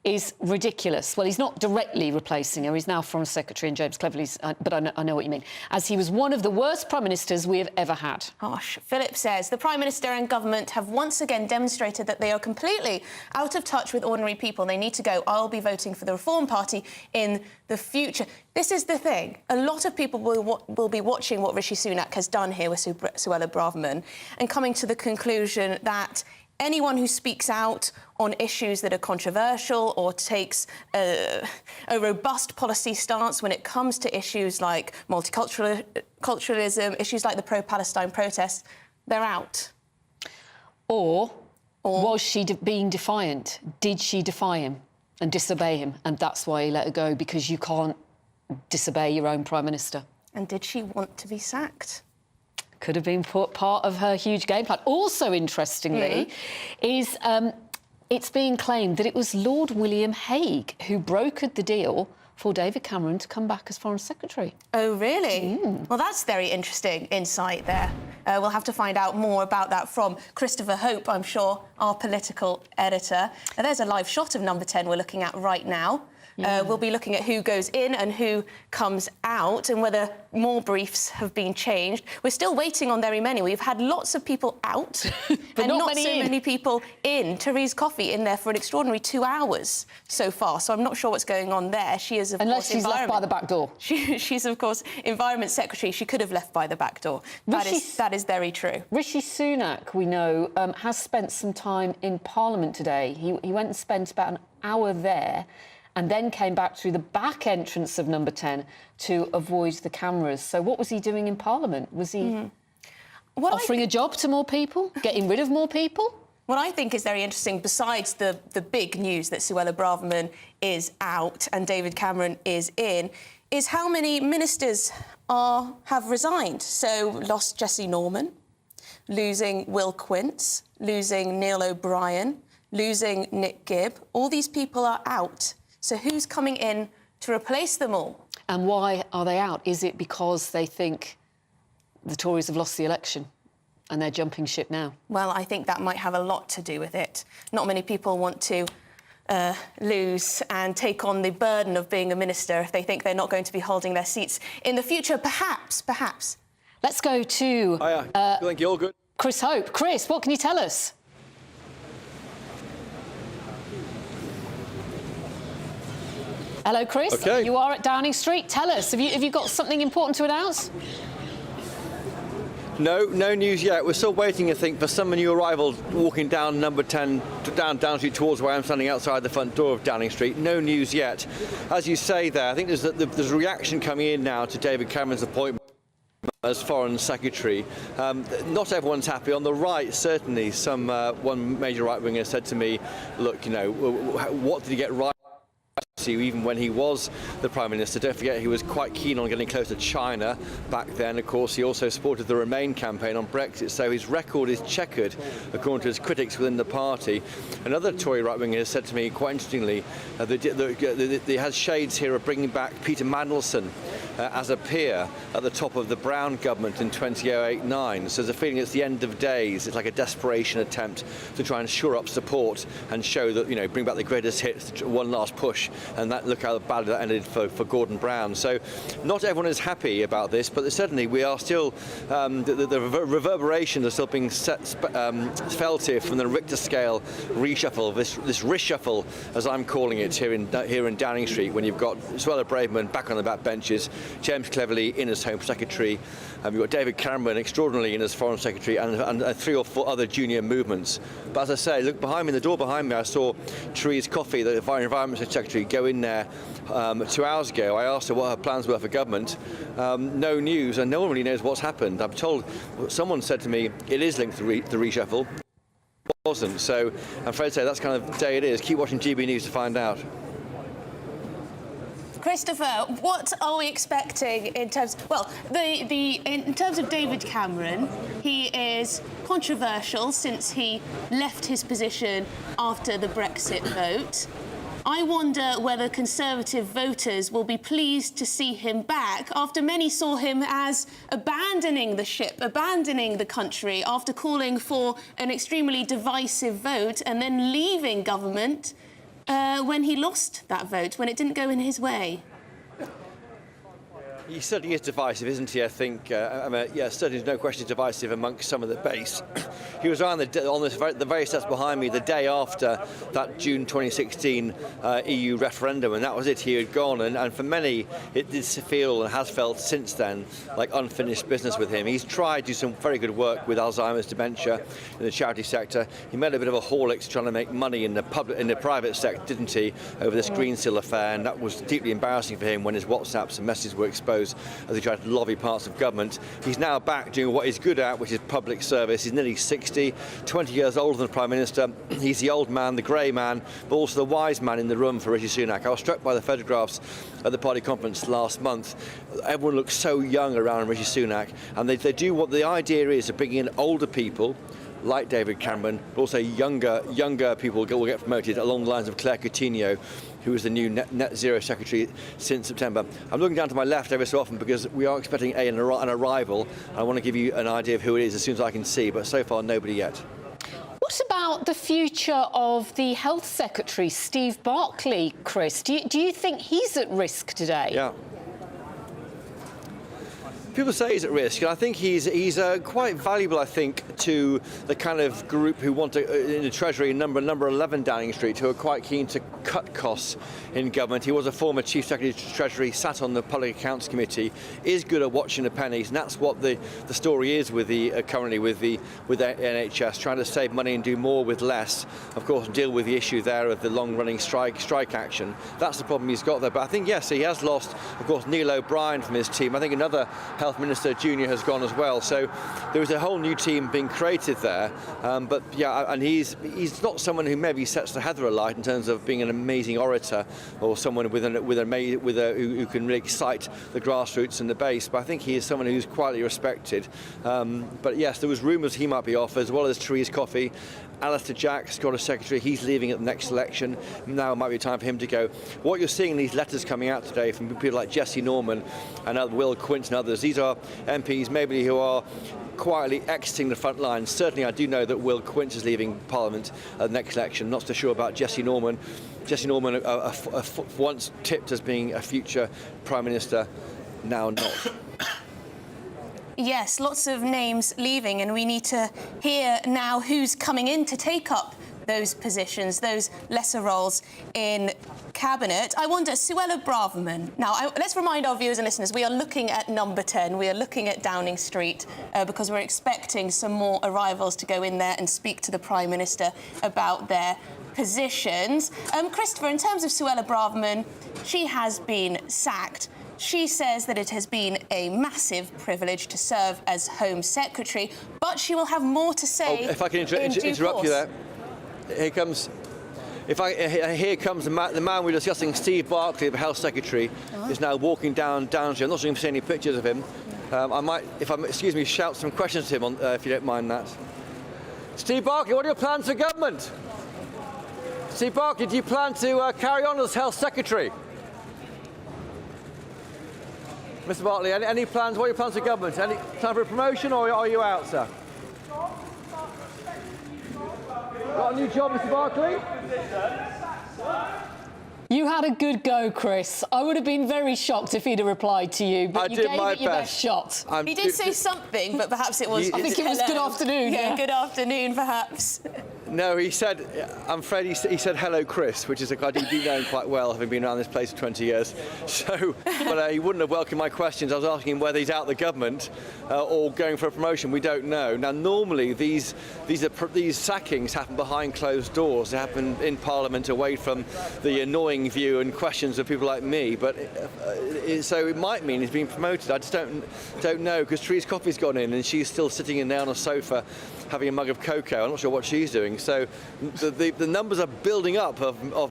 is ridiculous. Well, he's not directly replacing her. He's now Foreign Secretary and James Cleverly's, but I know what you mean, as he was one of the worst Prime Ministers we have ever had. Gosh, Philip says, the Prime Minister and government have once again demonstrated that they are completely out of touch with ordinary people. They need to go. I'll be voting for the Reform Party in the future. This is the thing. A lot of people will be watching what Rishi Sunak has done here with Suella Braverman and coming to the conclusion that anyone who speaks out on issues that are controversial or takes a robust policy stance when it comes to issues like multiculturalism, issues like the pro-Palestine protests, they're out. Or was she being defiant? Did she defy him and disobey him? And that's why he let her go, because you can't disobey your own Prime Minister. And did she want to be sacked? Could have been part of her huge game plan. Also, interestingly, is it's being claimed that it was Lord William Hague who brokered the deal for David Cameron to come back as Foreign Secretary. Oh, really? Well, that's very interesting insight there. We'll have to find out more about that from Christopher Hope, I'm sure, our political editor. Now, there's a live shot of Number 10 we're looking at right now. We'll be looking at who goes in and who comes out and whether more briefs have been changed. We're still waiting on very many. We've had lots of people out and not so many people in. Therese Coffey in there for an extraordinary 2 hours so far, so I'm not sure what's going on there. She is, of course, unless she's left by the back door. She's, of course, Environment Secretary. She could have left by the back door. That is very true. Rishi Sunak, we know, has spent some time in Parliament today. He went and spent about an hour there and then came back through the back entrance of Number 10 to avoid the cameras. So what was he doing in Parliament? Was he offering a job to more people? Getting rid of more people? What I think is very interesting, besides the big news that Suella Braverman is out and David Cameron is in, is how many ministers have resigned. So lost Jessie Norman, losing Will Quince, losing Neil O'Brien, losing Nick Gibb. All these people are out. So who's coming in to replace them all? And why are they out? Is it because they think the Tories have lost the election and they're jumping ship now? Well, I think that might have a lot to do with it. Not many people want to lose and take on the burden of being a minister if they think they're not going to be holding their seats in the future. Perhaps. Let's go to... Hiya. Thank you. All good. Chris Hope. Chris, what can you tell us? Hello, Chris. Okay. You are at Downing Street. Tell us, have you got something important to announce? No news yet. We're still waiting, I think, for some new arrivals walking down number 10, down Street towards where I'm standing outside the front door of Downing Street. No news yet. As you say there, I think there's a reaction coming in now to David Cameron's appointment as Foreign Secretary. Not everyone's happy. On the right, certainly, one major right-winger said to me, look, what did he get right? Even when he was the Prime Minister, don't forget he was quite keen on getting close to China back then. Of course, he also supported the Remain campaign on Brexit, so his record is checkered, according to his critics within the party. Another Tory right-winger has said to me, quite interestingly, he has shades here of bringing back Peter Mandelson as a peer at the top of the Brown government in 2008-9. So there's a feeling it's the end of days. It's like a desperation attempt to try and shore up support and show that, bring back the greatest hits, one last push. And look how bad that ended for Gordon Brown. So not everyone is happy about this, but certainly we are still, the reverberations are still being felt here from the Richter scale reshuffle, this reshuffle, as I'm calling it, here in Downing Street, when you've got Suella Braverman back on the back benches, James Cleverly in as Home Secretary, you've got David Cameron extraordinarily in as Foreign Secretary, and 3 or 4 other junior movements. But as I say, look behind me, in the door behind me, I saw Therese Coffey, the Environment Secretary, go in there 2 hours ago. I asked her what her plans were for government. No news, and no one really knows what's happened. I'm told, someone said to me, it is linked to the reshuffle. It wasn't, so I'm afraid to say that's kind of the day it is. Keep watching GB News to find out. Christopher, what are we expecting in terms... Well, in terms of David Cameron, he is controversial since he left his position after the Brexit vote. I wonder whether Conservative voters will be pleased to see him back after many saw him as abandoning the ship, abandoning the country after calling for an extremely divisive vote and then leaving government when he lost that vote, when it didn't go in his way. He certainly is divisive, isn't he? I think, certainly no question divisive amongst some of the base. He was around the very steps behind me the day after that June 2016 EU referendum, and that was it. He had gone, and for many, it did feel and has felt since then like unfinished business with him. He's tried to do some very good work with Alzheimer's dementia in the charity sector. He made a bit of a Horlicks trying to make money in the private sector, didn't he, over this Green Seal affair, and that was deeply embarrassing for him when his WhatsApps and messages were exposed as he tried to lobby parts of government. He's now back doing what he's good at, which is public service. He's nearly 60, 20 years older than the Prime Minister. He's the old man, the grey man, but also the wise man in the room for Rishi Sunak. I was struck by the photographs at the party conference last month. Everyone looks so young around Rishi Sunak, and they do what the idea is of bringing in older people like David Cameron, but also younger people will get promoted along the lines of Claire Coutinho, who is the new Net Zero Secretary since September. I'm looking down to my left every so often because we are expecting an arrival. I want to give you an idea of who it is as soon as I can see, but so far nobody yet. What about the future of the Health Secretary, Steve Barclay, Chris? Do you think he's at risk today? Yeah. People say he's at risk, and I think he's quite valuable, I think, to the kind of group who want to, in the Treasury, number 11 Downing Street, who are quite keen to cut costs in government. He was a former Chief Secretary of Treasury, sat on the Public Accounts Committee, is good at watching the pennies, and that's what the story is with currently with the NHS, trying to save money and do more with less. Of course, deal with the issue there of the long-running strike action. That's the problem he's got there. But I think, yes, he has lost, of course, Neil O'Brien from his team. I think another Health Minister Junior has gone as well, so there is a whole new team being created there. But yeah, and he's not someone who maybe sets the heather alight in terms of being an amazing orator or someone who can really excite the grassroots and the base. But I think he is someone who's quietly respected. But yes, there was rumours he might be off, as well as Therese Coffey. Alistair Jack, Scottish Secretary, he's leaving at the next election. Now might be time for him to go. What you're seeing in these letters coming out today from people like Jesse Norman and Will Quint and others, these are MPs maybe who are quietly exiting the front line. Certainly I do know that Will Quint is leaving Parliament at the next election. Not so sure about Jesse Norman. Jesse Norman, once tipped as being a future Prime Minister, now not. Yes, lots of names leaving, and we need to hear now who's coming in to take up those positions, those lesser roles in Cabinet. I wonder, Suella Braverman. Now, let's remind our viewers and listeners, we are looking at number 10. We are looking at Downing Street because we're expecting some more arrivals to go in there and speak to the Prime Minister about their positions. Christopher, in terms of Suella Braverman, she has been sacked. She says that it has been a massive privilege to serve as Home Secretary, but she will have more to say. If I can interrupt you there. Here comes the man we were discussing, Steve Barclay, the Health Secretary, is now walking down Downing Street. I'm not sure you can see any pictures of him. I might, excuse me, shout some questions to him, if you don't mind that. Steve Barclay, what are your plans for government? Steve Barclay, do you plan to carry on as Health Secretary? Mr. Bartley, any plans? What are your plans for government? Any plan for a promotion, or are you out, sir? Got a new job, Mr. Barclay? You had a good go, Chris. I would have been very shocked if he'd have replied to you, but you gave it your best shot. He did say something, but perhaps it was... I think it was good afternoon. Yeah, good afternoon, perhaps. No, he said, I'm afraid he said hello, Chris, which is a guy I do know him quite well, having been around this place for 20 years. So, but he wouldn't have welcomed my questions. I was asking him whether he's out of the government or going for a promotion. We don't know. Now, normally these sackings happen behind closed doors. They happen in Parliament, away from the annoying view and questions of people like me. But so it might mean he's been promoted. I just don't know, because Therese Coffey's gone in and she's still sitting in there on a sofa having a mug of cocoa. I'm not sure what she's doing. So the numbers are building up of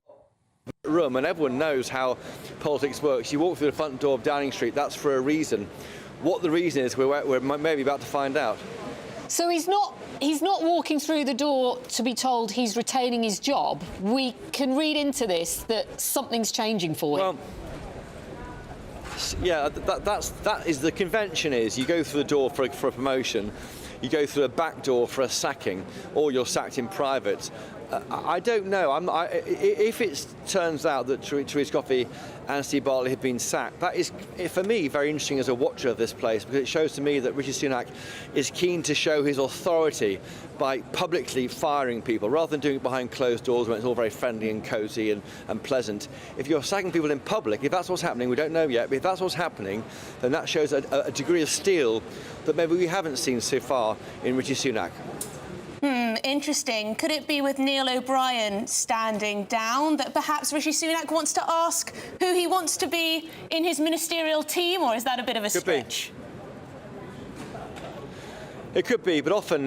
room, and everyone knows how politics works. You walk through the front door of Downing Street, that's for a reason. What the reason is, we're maybe about to find out. So he's not walking through the door to be told he's retaining his job. We can read into this that something's changing for him. Well, yeah, that is the convention. Is you go through the door for a promotion, you go through a back door for a sacking, or you're sacked in private. I don't know. If it turns out that Therese Coffey and Steve Bartley have been sacked, that is, for me, very interesting as a watcher of this place, because it shows to me that Rishi Sunak is keen to show his authority by publicly firing people, rather than doing it behind closed doors when it's all very friendly and cosy and pleasant. If you're sacking people in public, if that's what's happening, we don't know yet, but if that's what's happening, then that shows a degree of steel that maybe we haven't seen so far in Rishi Sunak. Interesting. Could it be with Neil O'Brien standing down that perhaps Rishi Sunak wants to ask who he wants to be in his ministerial team, or is that a bit of a stretch? It could be, but often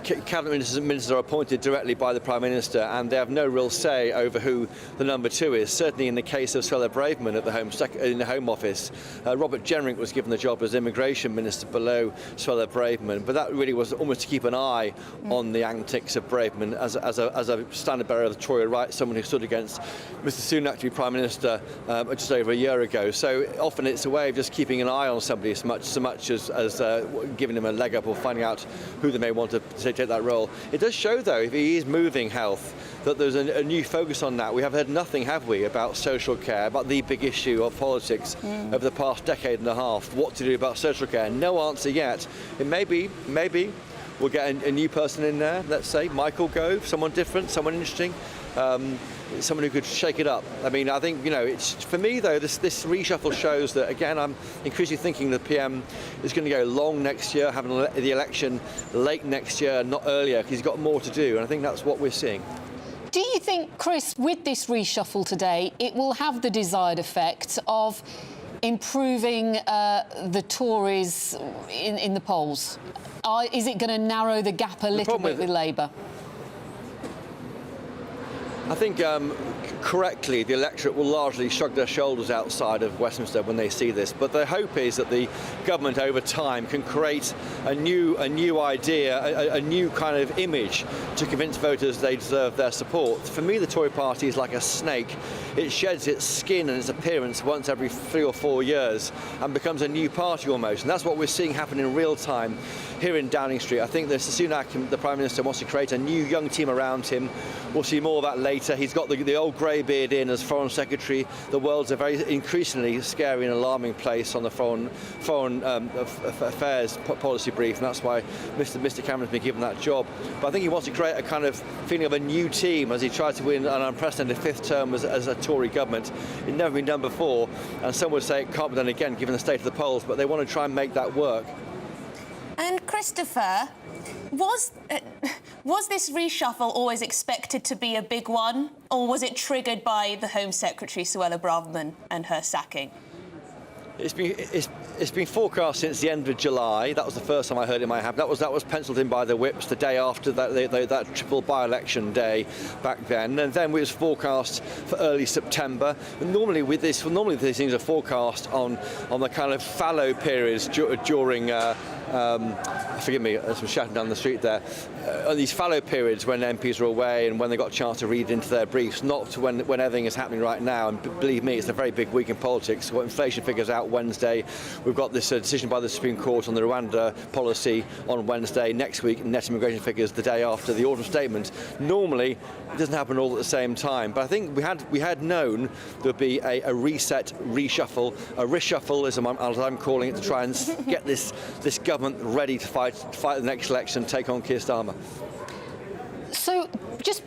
cabinet ministers are appointed directly by the Prime Minister, and they have no real say over who the number two is. Certainly in the case of Suella Braverman at in the Home Office, Robert Jenrick was given the job as Immigration Minister below Suella Braverman, but that really was almost to keep an eye on the antics of Braverman as a standard bearer of the Tory right, someone who stood against Mr Sunak to be Prime Minister just over a year ago. So often it's a way of just keeping an eye on somebody so much as giving him a leg up or finding out who they may want to take that role. It does show, though, if he is moving health, that there's a new focus on that. We have heard nothing, have we, about social care, about the big issue of politics over the past decade and a half. What to do about social care? No answer yet. It maybe we'll get a new person in there, let's say, Michael Gove, someone different, someone interesting. Someone who could shake it up. I mean, I think, it's, for me, though, this reshuffle shows that, again, I'm increasingly thinking the PM is going to go long next year, having the election late next year, not earlier, because he's got more to do, and I think that's what we're seeing. Do you think, Chris, with this reshuffle today, it will have the desired effect of improving the Tories in the polls? Is it going to narrow the gap a little bit with Labour? I think correctly, the electorate will largely shrug their shoulders outside of Westminster when they see this. But the hope is that the government over time can create a new idea, a new kind of image to convince voters they deserve their support. For me, the Tory party is like a snake. It sheds its skin and its appearance once every 3 or 4 years and becomes a new party almost. And that's what we're seeing happen in real time here in Downing Street. I think that Sunak, the Prime Minister, wants to create a new young team around him. We'll see more of that later. He's got the old grey beard in as Foreign Secretary. The world's a very increasingly scary and alarming place on the foreign affairs policy brief, and that's why Mr Cameron's been given that job. But I think he wants to create a kind of feeling of a new team as he tries to win an unprecedented 5th term as a Tory government. It's never been done before, and some would say it can't be done again given the state of the polls, but they want to try and make that work. And Christopher, was this reshuffle always expected to be a big one, or was it triggered by the Home Secretary, Suella Braverman, and her sacking? It's been forecast since the end of July. That was the first time I heard it might happen. That was penciled in by the whips the day after that triple by-election day back then, and then it was forecast for early September. And normally these things are forecast on the kind of fallow periods during. Forgive me, there's some shouting down the street there. These fallow periods when MPs are away and when they got a chance to read into their briefs, not when everything is happening right now. And believe me, it's a very big week in politics. We've got inflation figures out Wednesday. We've got this decision by the Supreme Court on the Rwanda policy on Wednesday. Next week, net immigration figures the day after the autumn statement. Normally, it doesn't happen all at the same time. But I think we had known there would be a reset, reshuffle, a reshuffle, as I'm calling it, to try and get this government ready to fight the next election, take on Keir Starmer. So just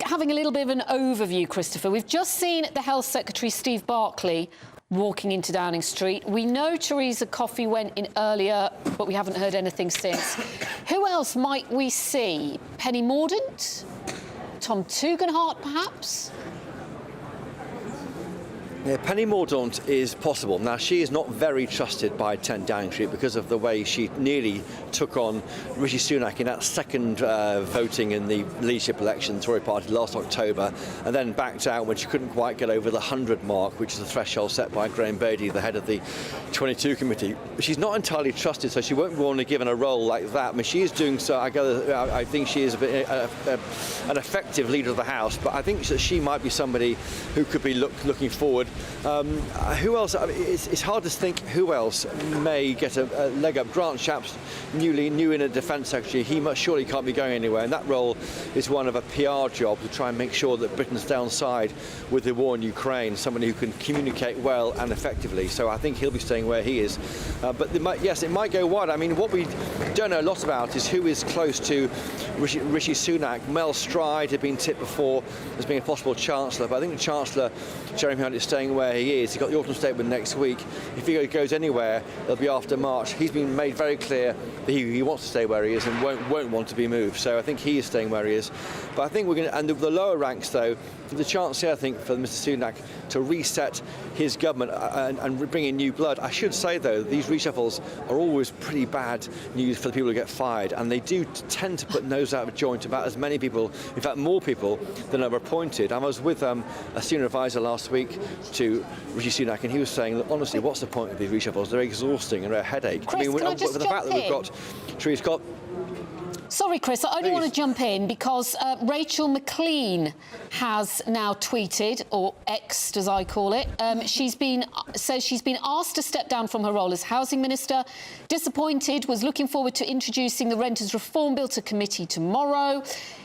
having a little bit of an overview, Christopher, we've just seen the Health Secretary Steve Barclay walking into Downing Street. We know Theresa Coffey went in earlier, but we haven't heard anything since. Who else might we see? Penny Mordaunt? Tom Tugendhat, perhaps? Yeah, Penny Mordaunt is possible. Now, she is not very trusted by 10 Downing Street because of the way she nearly took on Rishi Sunak in that second voting in the leadership election, the Tory party, last October, and then backed out when she couldn't quite get over the 100 mark, which is the threshold set by Graham Beatty, the head of the 22 committee. She's not entirely trusted, so she won't want to given a role like that. I mean, she is doing so. I think she is an effective leader of the House, but I think that she might be somebody who could be looking forward. Who else? I mean, it's hard to think who else may get a leg up. Grant Shapps, new in a defence secretary, he surely can't be going anywhere, and that role is one of a PR job to try and make sure that Britain's downside with the war in Ukraine, somebody who can communicate well and effectively. So I think he'll be staying where he is. But it might go wide. I mean, what we don't know a lot about is who is close to Rishi Sunak. Mel Stride had been tipped before as being a possible Chancellor, but I think the Chancellor, Jeremy Hunt, is staying where he is. He's got the autumn statement next week. If he goes anywhere, it'll be after March. He's been made very clear that he wants to stay where he is and won't want to be moved. So I think he is staying where he is. But I think we're going to, and the lower ranks though, the chance here, I think, for Mr Sunak to reset his government and bring in new blood. I should say though, these reshuffles are always pretty bad news for the people who get fired, and they do tend to put nose out of joint about as many people, in fact more people than are appointed. I was with a senior advisor last week to Rishi Sunak, and he was saying, look, honestly, what's the point of these reshuffles? They're exhausting and they're a headache. Chris, with the fact that we've got Theresa Coffey. Sorry, Chris, I only want to jump in because Rachel McLean has now tweeted, or X'd as I call it. Says she's been asked to step down from her role as Housing Minister. Disappointed, was looking forward to introducing the Renters Reform Bill to committee tomorrow.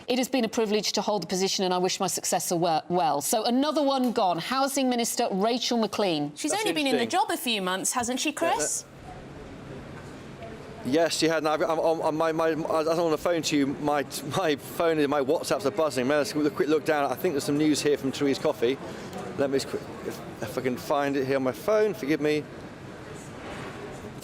It has been a privilege to hold the position and I wish my successor well. So another one gone. Housing Minister Rachel McLean. She's only been in the job a few months, hasn't she, Chris? Yes, she had. I've, on my, I was on the phone to you. My phone and my WhatsApps are buzzing. Let's have a quick look down. I think there's some news here from Theresa Coffey. Let me just if I can find it here on my phone. Forgive me.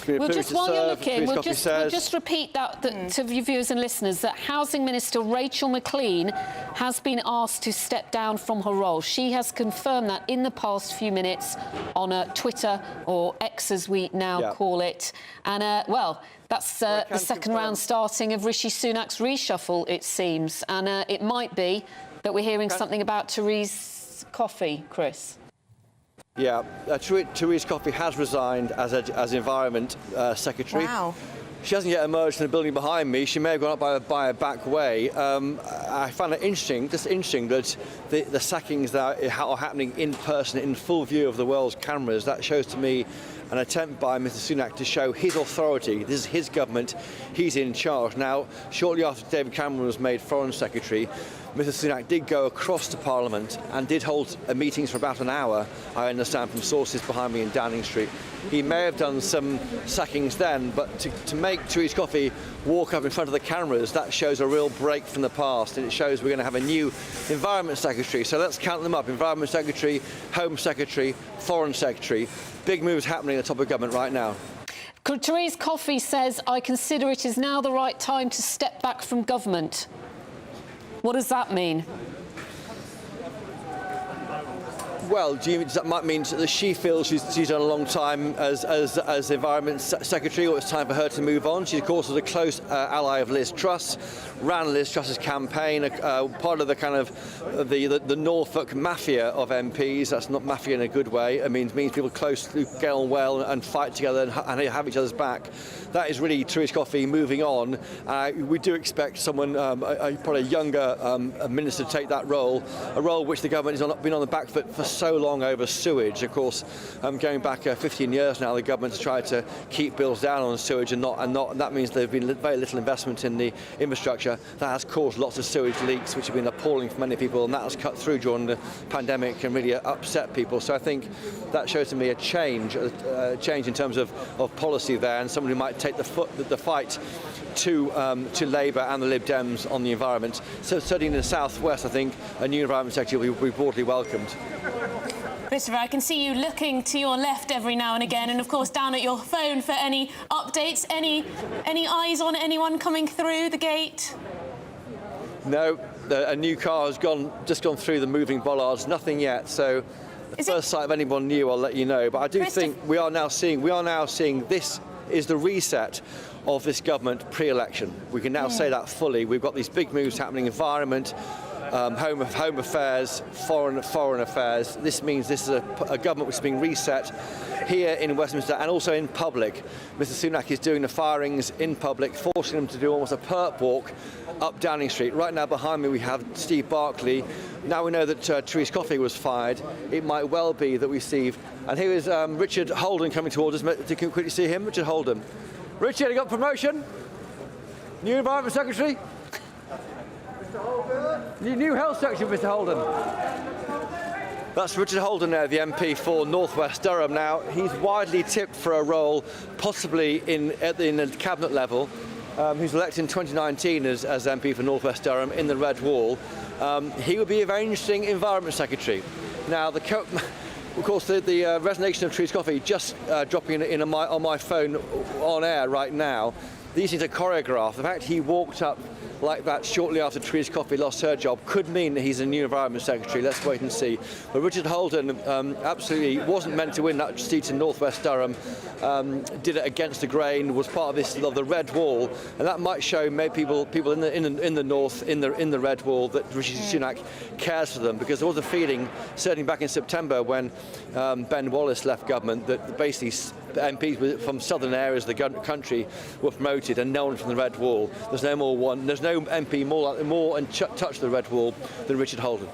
Well, just while you're looking, we'll just repeat that to your viewers and listeners, that Housing Minister Rachel McLean has been asked to step down from her role. She has confirmed that in the past few minutes on Twitter, or X as we now call it. And, well, that's the second round starting of Rishi Sunak's reshuffle, it seems. And it might be that we're hearing something about Therese Coffey, Chris. Yeah, Therese Coffey has resigned as Environment Secretary. Wow. She hasn't yet emerged from the building behind me. She may have gone up by a back way. I found it interesting that the sackings that are happening in person, in full view of the world's cameras. That shows to me an attempt by Mr Sunak to show his authority. This is his government. He's in charge. Now, shortly after David Cameron was made Foreign Secretary, Mr Sunak did go across to Parliament and did hold meetings for about an hour, I understand from sources behind me in Downing Street. He may have done some sackings then, but to make Therese Coffey walk up in front of the cameras, that shows a real break from the past, and it shows we're going to have a new Environment Secretary. So let's count them up. Environment Secretary, Home Secretary, Foreign Secretary. Big moves happening at the top of government right now. Therese Coffey says, I consider it is now the right time to step back from government. What does that mean? Well, that might mean that she feels she's done a long time as Environment Secretary, or it's time for her to move on. She, of course, was a close ally of Liz Truss, ran Liz Truss's campaign, part of the kind of the Norfolk mafia of MPs. That's not mafia in a good way. It means people close who get on well and fight together and have each other's back. That is really Therese Coffey moving on. We do expect someone, probably a younger minister, to take that role, a role which the government has been on the back foot for so long over sewage. Of course, going back 15 years now, the government has tried to keep bills down on sewage, and that means there's been very little investment in the infrastructure. That has caused lots of sewage leaks, which have been appalling for many people, and that has cut through during the pandemic and really upset people. So I think that shows to me a change in terms of policy there, and someone who might take the fight to Labour and the Lib Dems on the environment. So certainly in the southwest, I think a new Environment Secretary will be broadly welcomed. Christopher, I can see you looking to your left every now and again, and of course down at your phone for any updates. Any eyes on anyone coming through the gate? No, a new car has just gone through the moving bollards. Nothing yet. So the first sight of anyone new, I'll let you know. But I do think we are now seeing this is the reset of this government pre-election. We can now say that fully. We've got these big moves happening: environment, home affairs, foreign affairs. This means this is a government which is being reset here in Westminster and also in public. Mr Sunak is doing the firings in public, forcing them to do almost a perp walk up Downing Street. Right now behind me we have Steve Barclay. Now we know that Therese Coffey was fired. It might well be that we see... And here is Richard Holden coming towards us. Can you quickly see him? Richard Holden. Richard, you got promotion? New Environment Secretary? New Health Secretary, Mr Holden. That's Richard Holden there, the MP for North West Durham. Now, he's widely tipped for a role possibly in the cabinet level. He was elected in 2019 as MP for North West Durham in the Red Wall. He would be a very interesting Environment Secretary. Now, of course, the resignation of Therese Coffey just dropping on my phone on air right now. These things are choreographed. The fact he walked up like that shortly after Therese Coffey lost her job could mean that he's a new Environment Secretary. Let's wait and see. But Richard Holden absolutely wasn't meant to win that seat in North West Durham. Did it against the grain. Was part of the Red Wall, and that might show people in the north in the Red Wall that Rishi Sunak cares for them, because there was a feeling certainly back in September when Ben Wallace left government that basically MPs from southern areas of the country were promoted, and no one from the Red Wall. There's no MP more in touch with the Red Wall than Richard Holden.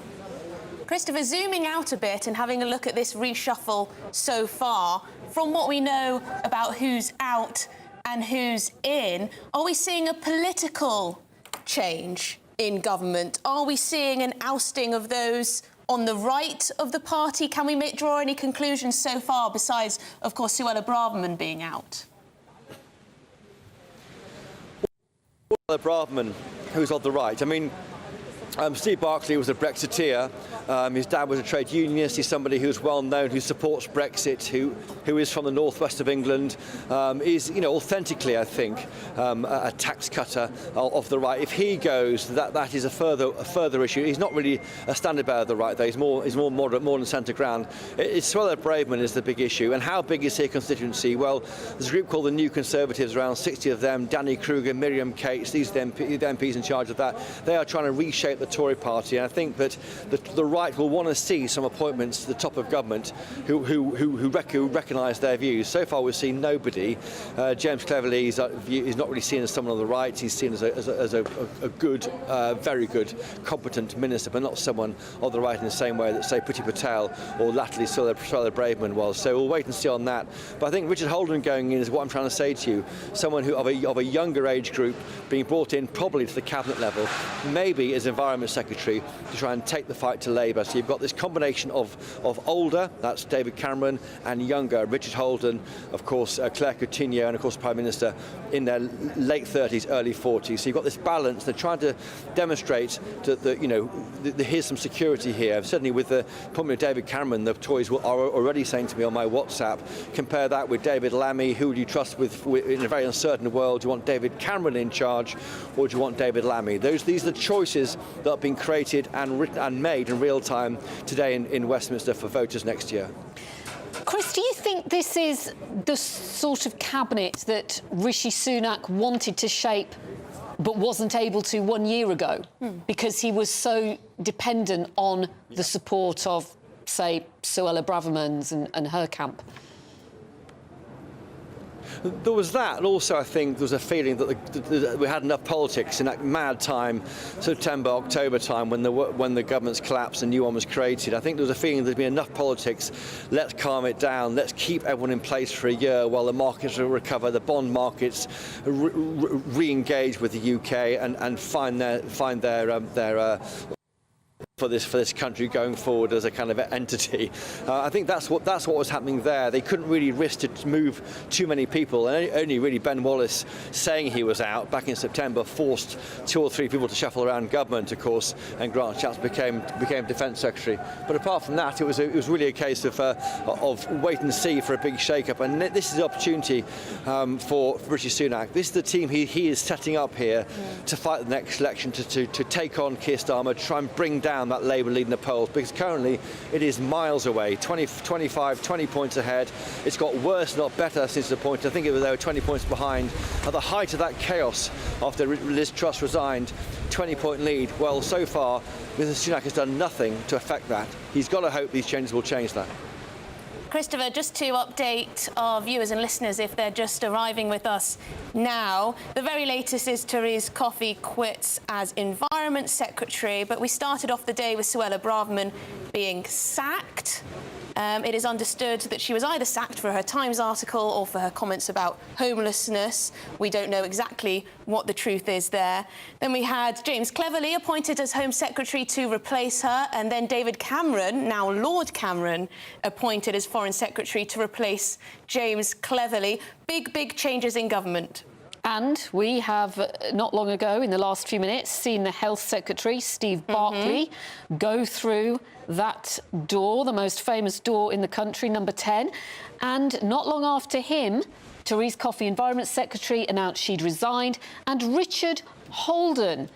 Christopher, zooming out a bit and having a look at this reshuffle so far, from what we know about who's out and who's in, are we seeing a political change in government? Are we seeing an ousting of those on the right of the party? Can we draw any conclusions so far, besides, of course, Suella Braverman being out? Suella Braverman, who's on the right? I mean, Steve Barclay was a Brexiteer. His dad was a trade unionist. He's somebody who's well known, who supports Brexit, who is from the northwest of England, is, authentically, I think, a tax cutter of the right. If he goes, that is a further issue. He's not really a standard bearer of the right, though. He's more moderate, more than centre ground. It's Suella Braverman is the big issue. And how big is her constituency? Well, there's a group called the New Conservatives, around 60 of them. Danny Kruger, Miriam Cates, these are the MPs in charge of that. They are trying to reshape the Tory party. And I think that the right will want to see some appointments to the top of government who recognise their views. So far, we've seen nobody. James Cleverly is not really seen as someone on the right. He's seen as a good, very good, competent minister, but not someone on the right in the same way that, say, Priti Patel or latterly Suella Braverman was. So we'll wait and see on that. But I think Richard Holden going in is what I'm trying to say to you. Someone of a younger age group being brought in probably to the cabinet level, maybe as Environment Secretary, to try and take the fight to Labour. So you've got this combination of older, that's David Cameron, and younger, Richard Holden, of course, Claire Coutinho, and of course Prime Minister in their late 30s, early 40s. So you've got this balance. They're trying to demonstrate that here's some security here. Certainly with the appointment of David Cameron, the Tories are already saying to me on my WhatsApp, compare that with David Lammy. Who would you trust with in a very uncertain world? Do you want David Cameron in charge, or do you want David Lammy? These are the choices that have been created and made in real time today in Westminster for voters next year. Chris, do you think this is the sort of cabinet that Rishi Sunak wanted to shape but wasn't able to 1 year ago because he was so dependent on the support of, say, Suella Braverman's and her camp? There was that, and also I think there was a feeling that we had enough politics in that mad time, September, October time, when the government's collapsed and a new one was created. I think there was a feeling there'd been enough politics. Let's calm it down. Let's keep everyone in place for a year while the markets will recover, the bond markets re-engage with the UK and find their for this country going forward as a kind of entity. I think that's what was happening there. They couldn't really risk to move too many people, and only really Ben Wallace saying he was out back in September forced 2 or 3 people to shuffle around government, of course, and Grant Shapps became Defence Secretary. But apart from that, it was really a case of wait and see for a big shake-up, and this is the opportunity for Rishi Sunak. This is the team he is setting up here to fight the next election, to take on Keir Starmer, to try and bring down that Labour lead in the polls, because currently it is miles away, 20 points ahead. It's got worse, not better since the point. I think they were 20 points behind at the height of that chaos after Liz Truss resigned. 20-point lead. Well, so far, Mr. Sunak has done nothing to affect that. He's got to hope these changes will change that. Christopher, just to update our viewers and listeners if they're just arriving with us now, the very latest is Therese Coffey quits as Environment Secretary, but we started off the day with Suella Braverman being sacked. It is understood that she was either sacked for her Times article or for her comments about homelessness. We don't know exactly what the truth is there. Then we had James Cleverly appointed as Home Secretary to replace her, and then David Cameron, now Lord Cameron, appointed as Foreign Secretary to replace James Cleverly. Big changes in government. And we have, not long ago, in the last few minutes, seen the Health Secretary, Steve Barclay, go through that door, the most famous door in the country, number 10. And not long after him, Therese Coffey, Environment Secretary, announced she'd resigned. And Richard Holden,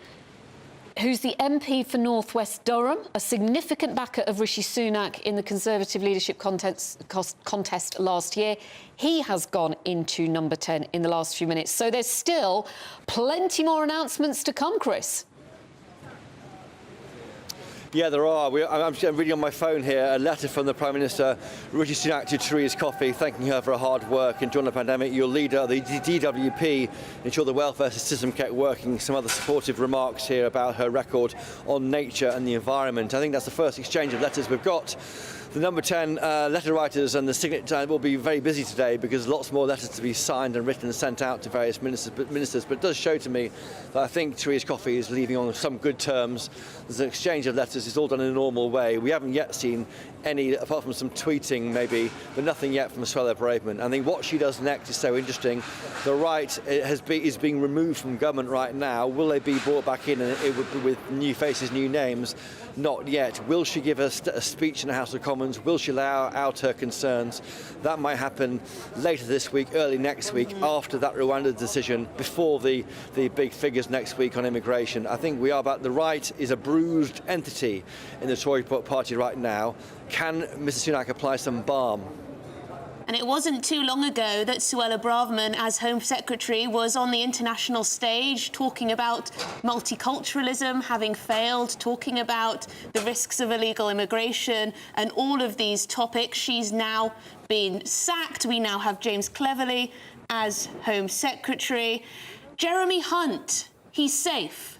who's the MP for North West Durham, a significant backer of Rishi Sunak in the Conservative leadership contest last year. He has gone into number 10 in the last few minutes. So there's still plenty more announcements to come, Chris. Yeah, there are. I'm reading on my phone here a letter from the Prime Minister, Rishi Sunak, to Therese Coffey, thanking her for her hard work. And during the pandemic, your leader, the DWP, ensured the welfare system kept working. Some other supportive remarks here about her record on nature and the environment. I think that's the first exchange of letters we've got. the number 10 letter writers and the signature will be very busy today because lots more letters to be signed and written and sent out to various ministers. But it does show to me that I think Theresa Coffey is leaving on some good terms. There's an exchange of letters. It's all done in a normal way. We haven't yet seen any, apart from some tweeting maybe, but nothing yet from Suella Braverman. I think what she does next is so interesting. The right is being removed from government right now. Will they be brought back in with new faces, new names? Not yet. Will she give a speech in the House of Commons? Will she lay out her concerns? That might happen later this week, early next week, after that Rwanda decision, before the big figures next week on immigration. I think we are about the right is a bruised entity in the Tory party right now. Can Mr Sunak apply some balm? And it wasn't too long ago that Suella Braverman, as Home Secretary, was on the international stage talking about multiculturalism having failed, talking about the risks of illegal immigration and all of these topics. She's now been sacked. We now have James Cleverly as Home Secretary. Jeremy Hunt, he's safe.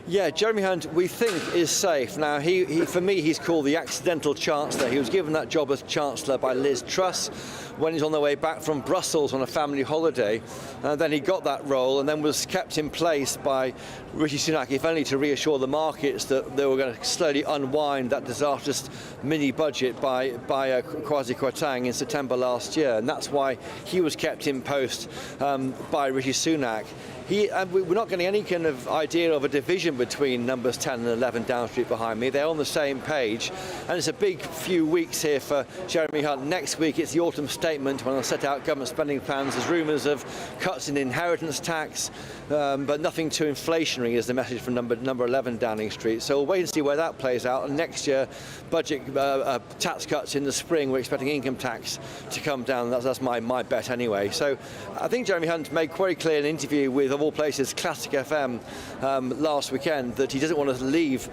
Yeah, Jeremy Hunt, we think, is safe. Now, for me, he's called the accidental Chancellor. He was given that job as Chancellor by Liz Truss when he's on their way back from Brussels on a family holiday. Then he got that role and then was kept in place by Rishi Sunak, if only to reassure the markets that they were going to slowly unwind that disastrous mini-budget by Kwasi Kwarteng in September last year. And that's why he was kept in post by Rishi Sunak. We're not getting any kind of idea of a division between numbers 10 and 11 Downing Street behind me. They're on the same page, and it's a big few weeks here for Jeremy Hunt. Next week it's the autumn statement when they'll set out government spending plans. There's rumours of cuts in inheritance tax, but nothing too inflationary is the message from number 11 Downing Street. So we'll wait and see where that plays out. And next year, budget tax cuts in the spring. We're expecting income tax to come down. That's my bet anyway. So I think Jeremy Hunt made quite clear in an interview with, of all places, Classic FM last weekend, that he doesn't want to leave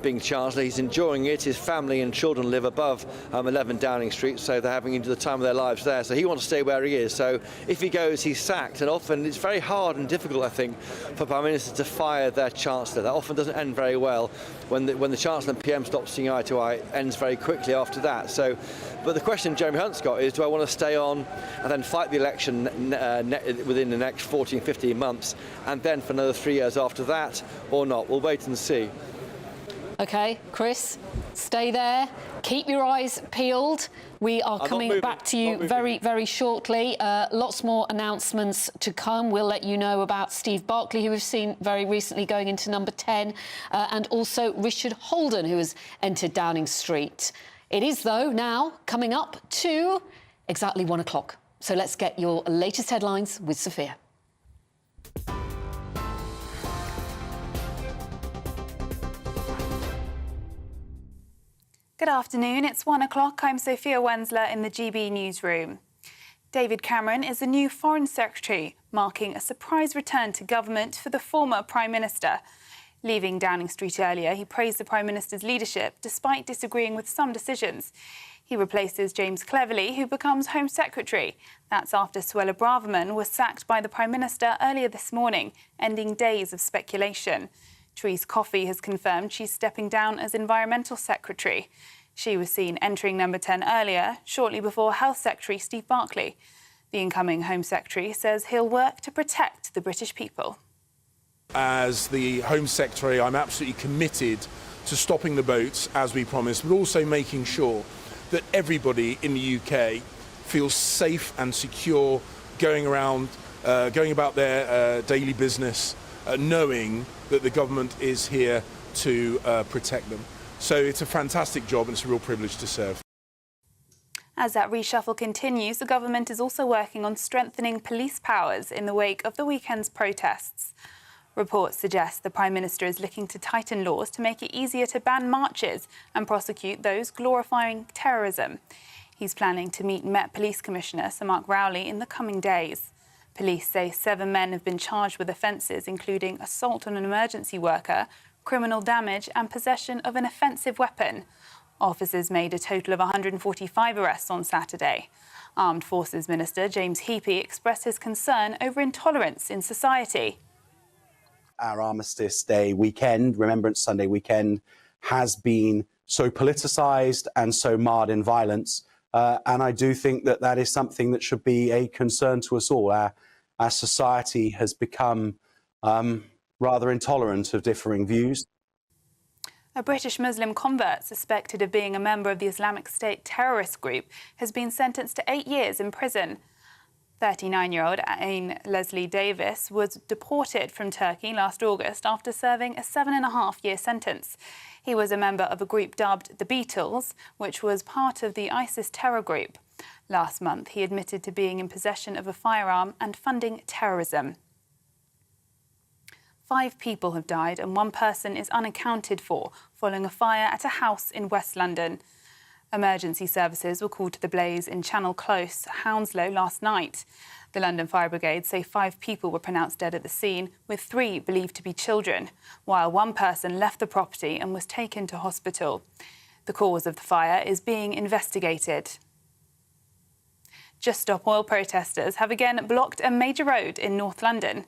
being Chancellor. He's enjoying it. His family and children live above 11 Downing Street, so they're having the time of their lives there. So he wants to stay where he is. So if he goes, he's sacked. And often it's very hard and difficult, I think, for Prime Ministers to fire their Chancellor. That often doesn't end very well. When the Chancellor and PM stop seeing eye to eye, it ends very quickly after that. So, but the question Jeremy Hunt's got is, do I want to stay on and then fight the election within the next 14, 15 months, and then for another 3 years after that, or not? We'll wait and see. OK, Chris, stay there. Keep your eyes peeled. We are coming back to you very, very shortly. Lots more announcements to come. We'll let you know about Steve Barclay, who we've seen very recently going into number 10, and also Richard Holden, who has entered Downing Street. It is, though, now coming up to exactly 1 o'clock. So let's get your latest headlines with Sophia. Good afternoon, it's 1 o'clock. I'm Sophia Wensler in the GB newsroom. David Cameron is the new Foreign Secretary, marking a surprise return to government for the former Prime Minister. Leaving Downing Street earlier, he praised the Prime Minister's leadership, despite disagreeing with some decisions. He replaces James Cleverly, who becomes Home Secretary. That's after Suella Braverman was sacked by the Prime Minister earlier this morning, ending days of speculation. Theresa Coffey has confirmed she's stepping down as Environmental Secretary. She was seen entering number 10 earlier, shortly before Health Secretary Steve Barclay. The incoming Home Secretary says he'll work to protect the British people. As the Home Secretary, I'm absolutely committed to stopping the boats, as we promised, but also making sure that everybody in the UK feels safe and secure going about their daily business, knowing that the government is here to protect them. So it's a fantastic job and it's a real privilege to serve. As that reshuffle continues, the government is also working on strengthening police powers in the wake of the weekend's protests. Reports suggest the Prime Minister is looking to tighten laws to make it easier to ban marches and prosecute those glorifying terrorism. He's planning to meet Met Police Commissioner Sir Mark Rowley in the coming days. Police say 7 men have been charged with offences including assault on an emergency worker, criminal damage and possession of an offensive weapon. Officers made a total of 145 arrests on Saturday. Armed Forces Minister James Heappey expressed his concern over intolerance in society. Our Armistice Day weekend, Remembrance Sunday weekend, has been so politicised and so marred in violence. And I do think that that is something that should be a concern to us all. Our society has become rather intolerant of differing views. A British Muslim convert suspected of being a member of the Islamic State terrorist group has been sentenced to 8 years in prison. 39-year-old Ain Leslie Davis was deported from Turkey last August after serving a 7.5-year sentence. He was a member of a group dubbed the Beatles, which was part of the ISIS terror group. Last month, he admitted to being in possession of a firearm and funding terrorism. 5 people have died and 1 person is unaccounted for following a fire at a house in West London. Emergency services were called to the blaze in Channel Close, Hounslow, last night. The London Fire Brigade say 5 people were pronounced dead at the scene, with 3 believed to be children, while 1 person left the property and was taken to hospital. The cause of the fire is being investigated. Just Stop Oil protesters have again blocked a major road in North London.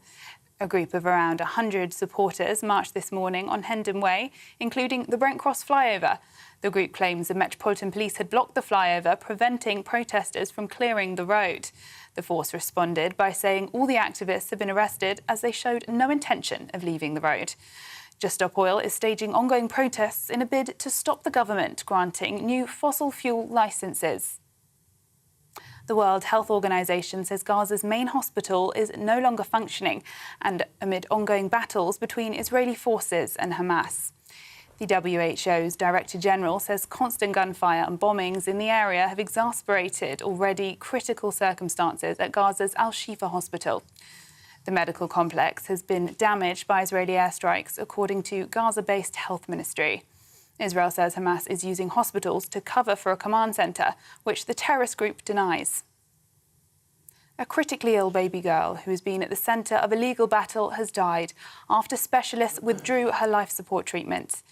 A group of around 100 supporters marched this morning on Hendon Way, including the Brent Cross flyover. The group claims the Metropolitan Police had blocked the flyover, preventing protesters from clearing the road. The force responded by saying all the activists have been arrested as they showed no intention of leaving the road. Just Stop Oil is staging ongoing protests in a bid to stop the government granting new fossil fuel licences. The World Health Organization says Gaza's main hospital is no longer functioning, and amid ongoing battles between Israeli forces and Hamas. The WHO's Director General says constant gunfire and bombings in the area have exacerbated already critical circumstances at Gaza's Al-Shifa hospital. The medical complex has been damaged by Israeli airstrikes, according to Gaza-based health ministry. Israel says Hamas is using hospitals to cover for a command centre, which the terrorist group denies. A critically ill baby girl who has been at the centre of a legal battle has died after specialists withdrew her life support treatment.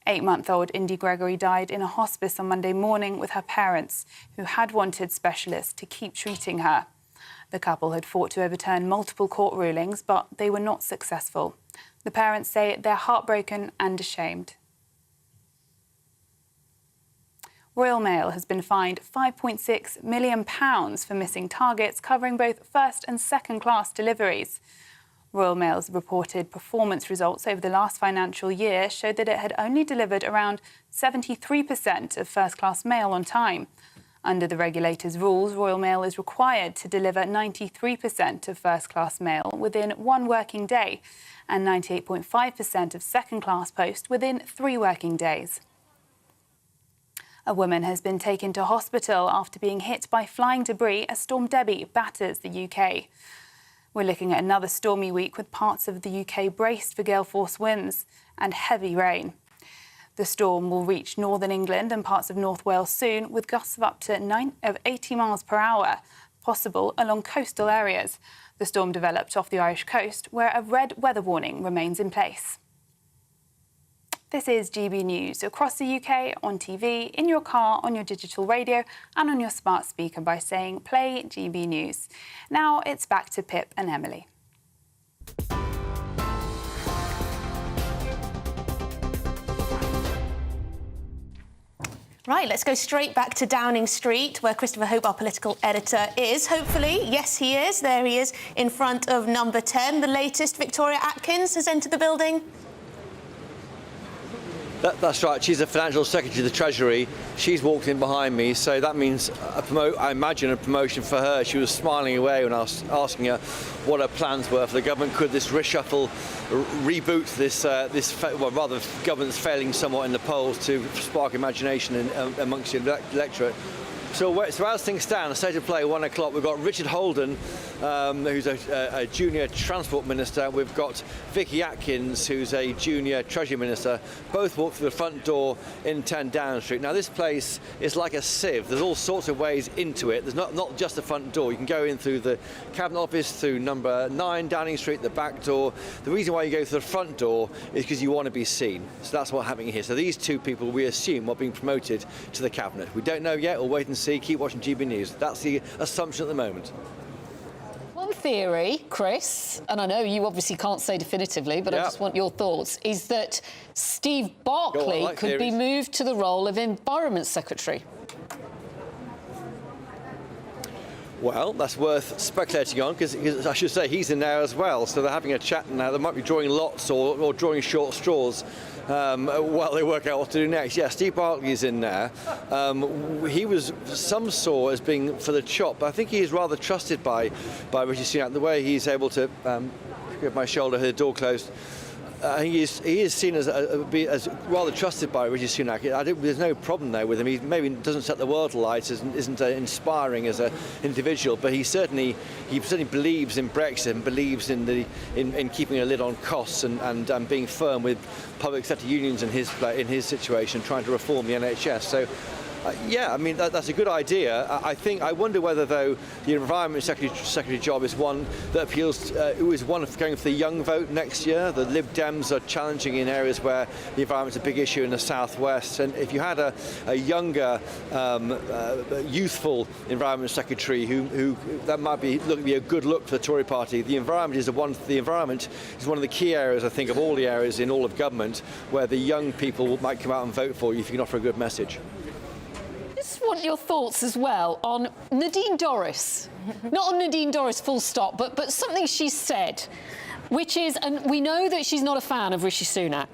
8-month-old Indy Gregory died in a hospice on Monday morning with her parents, who had wanted specialists to keep treating her. The couple had fought to overturn multiple court rulings, but they were not successful. The parents say they're heartbroken and ashamed. Royal Mail has been fined £5.6 million for missing targets covering both first and second class deliveries. Royal Mail's reported performance results over the last financial year showed that it had only delivered around 73% of first class mail on time. Under the regulator's rules, Royal Mail is required to deliver 93% of first class mail within 1 working day and 98.5% of second class post within 3 working days. A woman has been taken to hospital after being hit by flying debris as Storm Debbie batters the UK. We're looking at another stormy week with parts of the UK braced for gale force winds and heavy rain. The storm will reach northern England and parts of North Wales soon, with gusts of up to 80 miles per hour possible along coastal areas. The storm developed off the Irish coast, where a red weather warning remains in place. This is GB News across the UK, on TV, in your car, on your digital radio and on your smart speaker by saying play GB News. Now it's back to Pip and Emily. Right, let's go straight back to Downing Street, where Christopher Hope, our political editor, is. Hopefully, yes, he is. There he is in front of number 10. The latest, Victoria Atkins, has entered the building. That's right. She's the Financial Secretary of the Treasury. She's walked in behind me, so that means, I imagine, a promotion for her. She was smiling away when I was asking her what her plans were for the government. Could this reshuffle reboot well, rather, the government's failing somewhat in the polls to spark imagination amongst the electorate? So as things stand, state of play, 1 o'clock, we've got Richard Holden, who's a junior transport minister. We've got Vicky Atkins, who's a junior treasury minister. Both walk through the front door in 10 Downing Street. Now, this place is like a sieve. There's all sorts of ways into it. There's not just the front door. You can go in through the Cabinet Office, through number 9 Downing Street, the back door. The reason why you go through the front door is because you want to be seen. So that's what's happening here. So these 2 people, we assume, are being promoted to the Cabinet. We don't know yet. We'll wait and see. Keep watching GB News. That's the assumption at the moment. Well, theory, Chris, and I know you obviously can't say definitively, but I just want your thoughts, is that Steve Barclay could be moved to the role of Environment Secretary. Well, that's worth speculating on, because I should say he's in there as well, so they're having a chat now. They might be drawing lots or drawing short straws while they work out what to do next. Yeah, Steve Barclay is in there. He was, some saw as being for the chop, but I think he is rather trusted by Rishi Sunak. The way he's able to get my shoulder, the door closed. He is seen as rather trusted by Rishi Sunak. There's no problem there with him. He maybe doesn't set the world alight, isn't inspiring as an individual, but he certainly believes in Brexit and believes in keeping a lid on costs and being firm with public sector unions in his situation, trying to reform the NHS. So. Yeah, I mean, that's a good idea. I wonder whether, though, the Environment Secretary job is one that appeals, is one of going for the young vote next year. The Lib Dems are challenging in areas where the environment's a big issue in the southwest. And if you had a younger, youthful Environment Secretary who that might be a good look for the Tory party. The environment is one of the key areas, I think, of all the areas in all of government where the young people might come out and vote for you if you can offer a good message. Just want your thoughts as well on Nadine Dorries. Not on Nadine Dorries full stop, but something she said, which is, and we know that she's not a fan of Rishi Sunak,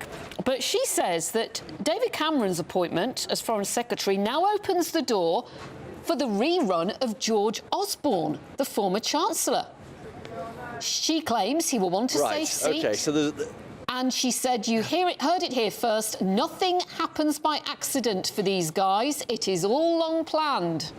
but she says that David Cameron's appointment as Foreign Secretary now opens the door for the rerun of George Osborne, the former Chancellor. She claims he will want a safe seat. Okay, so and she said, you heard it here first, nothing happens by accident for these guys. It is all long planned.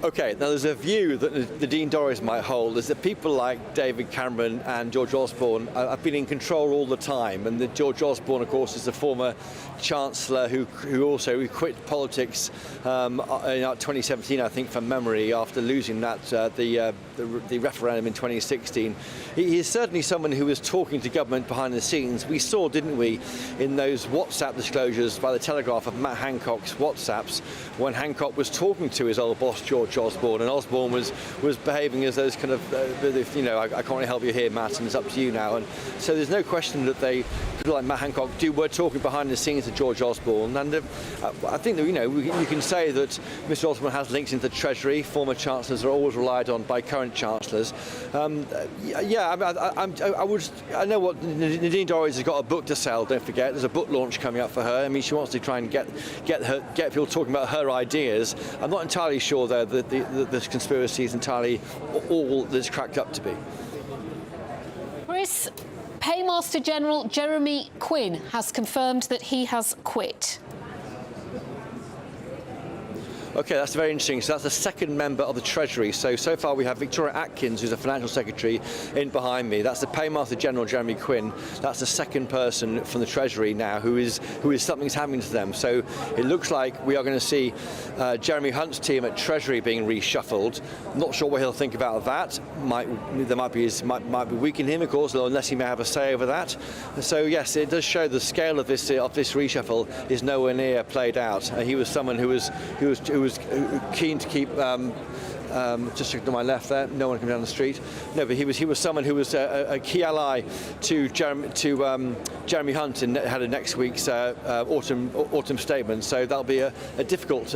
OK, now there's a view that Nadine Dorries might hold is that people like David Cameron and George Osborne have been in control all the time, and that George Osborne, of course, is the former Chancellor who quit politics in 2017, I think, from memory, after losing that the referendum in 2016. He is certainly someone who was talking to government behind the scenes. We saw, didn't we, in those WhatsApp disclosures by the Telegraph of Matt Hancock's WhatsApps, when Hancock was talking to his old boss George Osborne, and Osborne was behaving as those kind of, I can't really help you here, Matt, and it's up to you now. And so there's no question that people like Matt Hancock were talking behind the scenes to George Osborne. And I think that, you can say that Mr. Osborne has links into the Treasury. Former Chancellors are always relied on by current Chancellors. I know what Nadine Dorries has got a book to sell. Don't forget, there's a book launch coming up for her. I mean, she wants to try and get people talking about her ideas. I'm not entirely sure, though, that this conspiracy is entirely all that it's cracked up to be. Chris, Paymaster General Jeremy Quinn has confirmed that he has quit. OK, that's very interesting. So that's the second member of the Treasury. So far we have Victoria Atkins, who's a financial secretary, in behind me. That's the Paymaster General, Jeremy Quinn. That's the second person from the Treasury now who is something's happening to them. So it looks like we are going to see Jeremy Hunt's team at Treasury being reshuffled. Not sure what he'll think about that. Might be weak in him, of course, unless he may have a say over that. So yes, it does show the scale of this reshuffle is nowhere near played out. He was someone who was keen to keep just to my left there, no one coming down the street. No, but he was someone who was a key ally to Jeremy Hunt and had a next week's autumn statement. So that'll be a difficult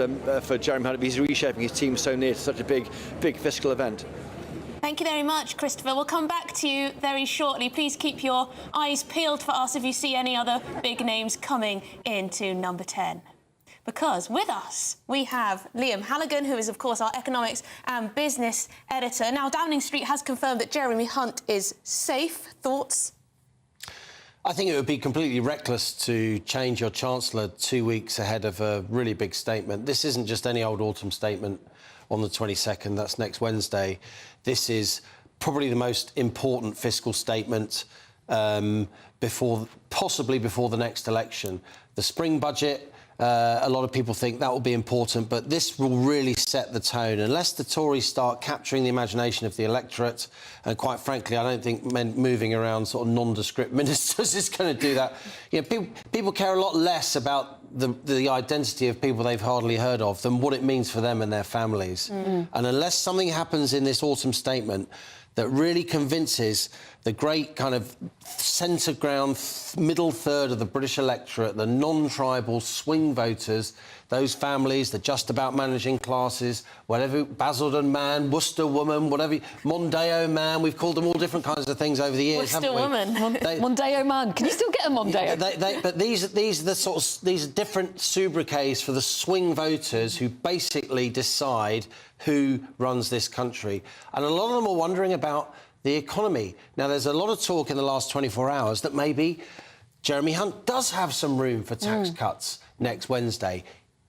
for Jeremy Hunt if he's reshaping his team so near to such a big fiscal event. Thank you very much, Christopher. We'll come back to you very shortly. Please keep your eyes peeled for us if you see any other big names coming into number 10. Because with us, we have Liam Halligan, who is, of course, our economics and business editor. Now, Downing Street has confirmed that Jeremy Hunt is safe. Thoughts? I think it would be completely reckless to change your Chancellor 2 weeks ahead of a really big statement. This isn't just any old autumn statement on the 22nd. That's next Wednesday. This is probably the most important fiscal statement possibly before the next election. The spring budget, a lot of people think that will be important, but this will really set the tone. Unless the Tories start capturing the imagination of the electorate, and quite frankly, I don't think moving around sort of nondescript ministers is going to do that. People care a lot less about the identity of people they've hardly heard of than what it means for them and their families. And unless something happens in this autumn statement that really convinces the great kind of centre ground, middle third of the British electorate, the non-tribal swing voters, those families, the just about managing classes, whatever, Basildon man, Worcester woman, whatever, Mondeo man, we've called them all different kinds of things over the years, Worcester woman. Mondeo man, can you still get a Mondeo? But these are the these are different sobriquets for the swing voters who basically decide who runs this country. And a lot of them are wondering about the economy. Now, there's a lot of talk in the last 24 hours that maybe Jeremy Hunt does have some room for tax cuts next Wednesday.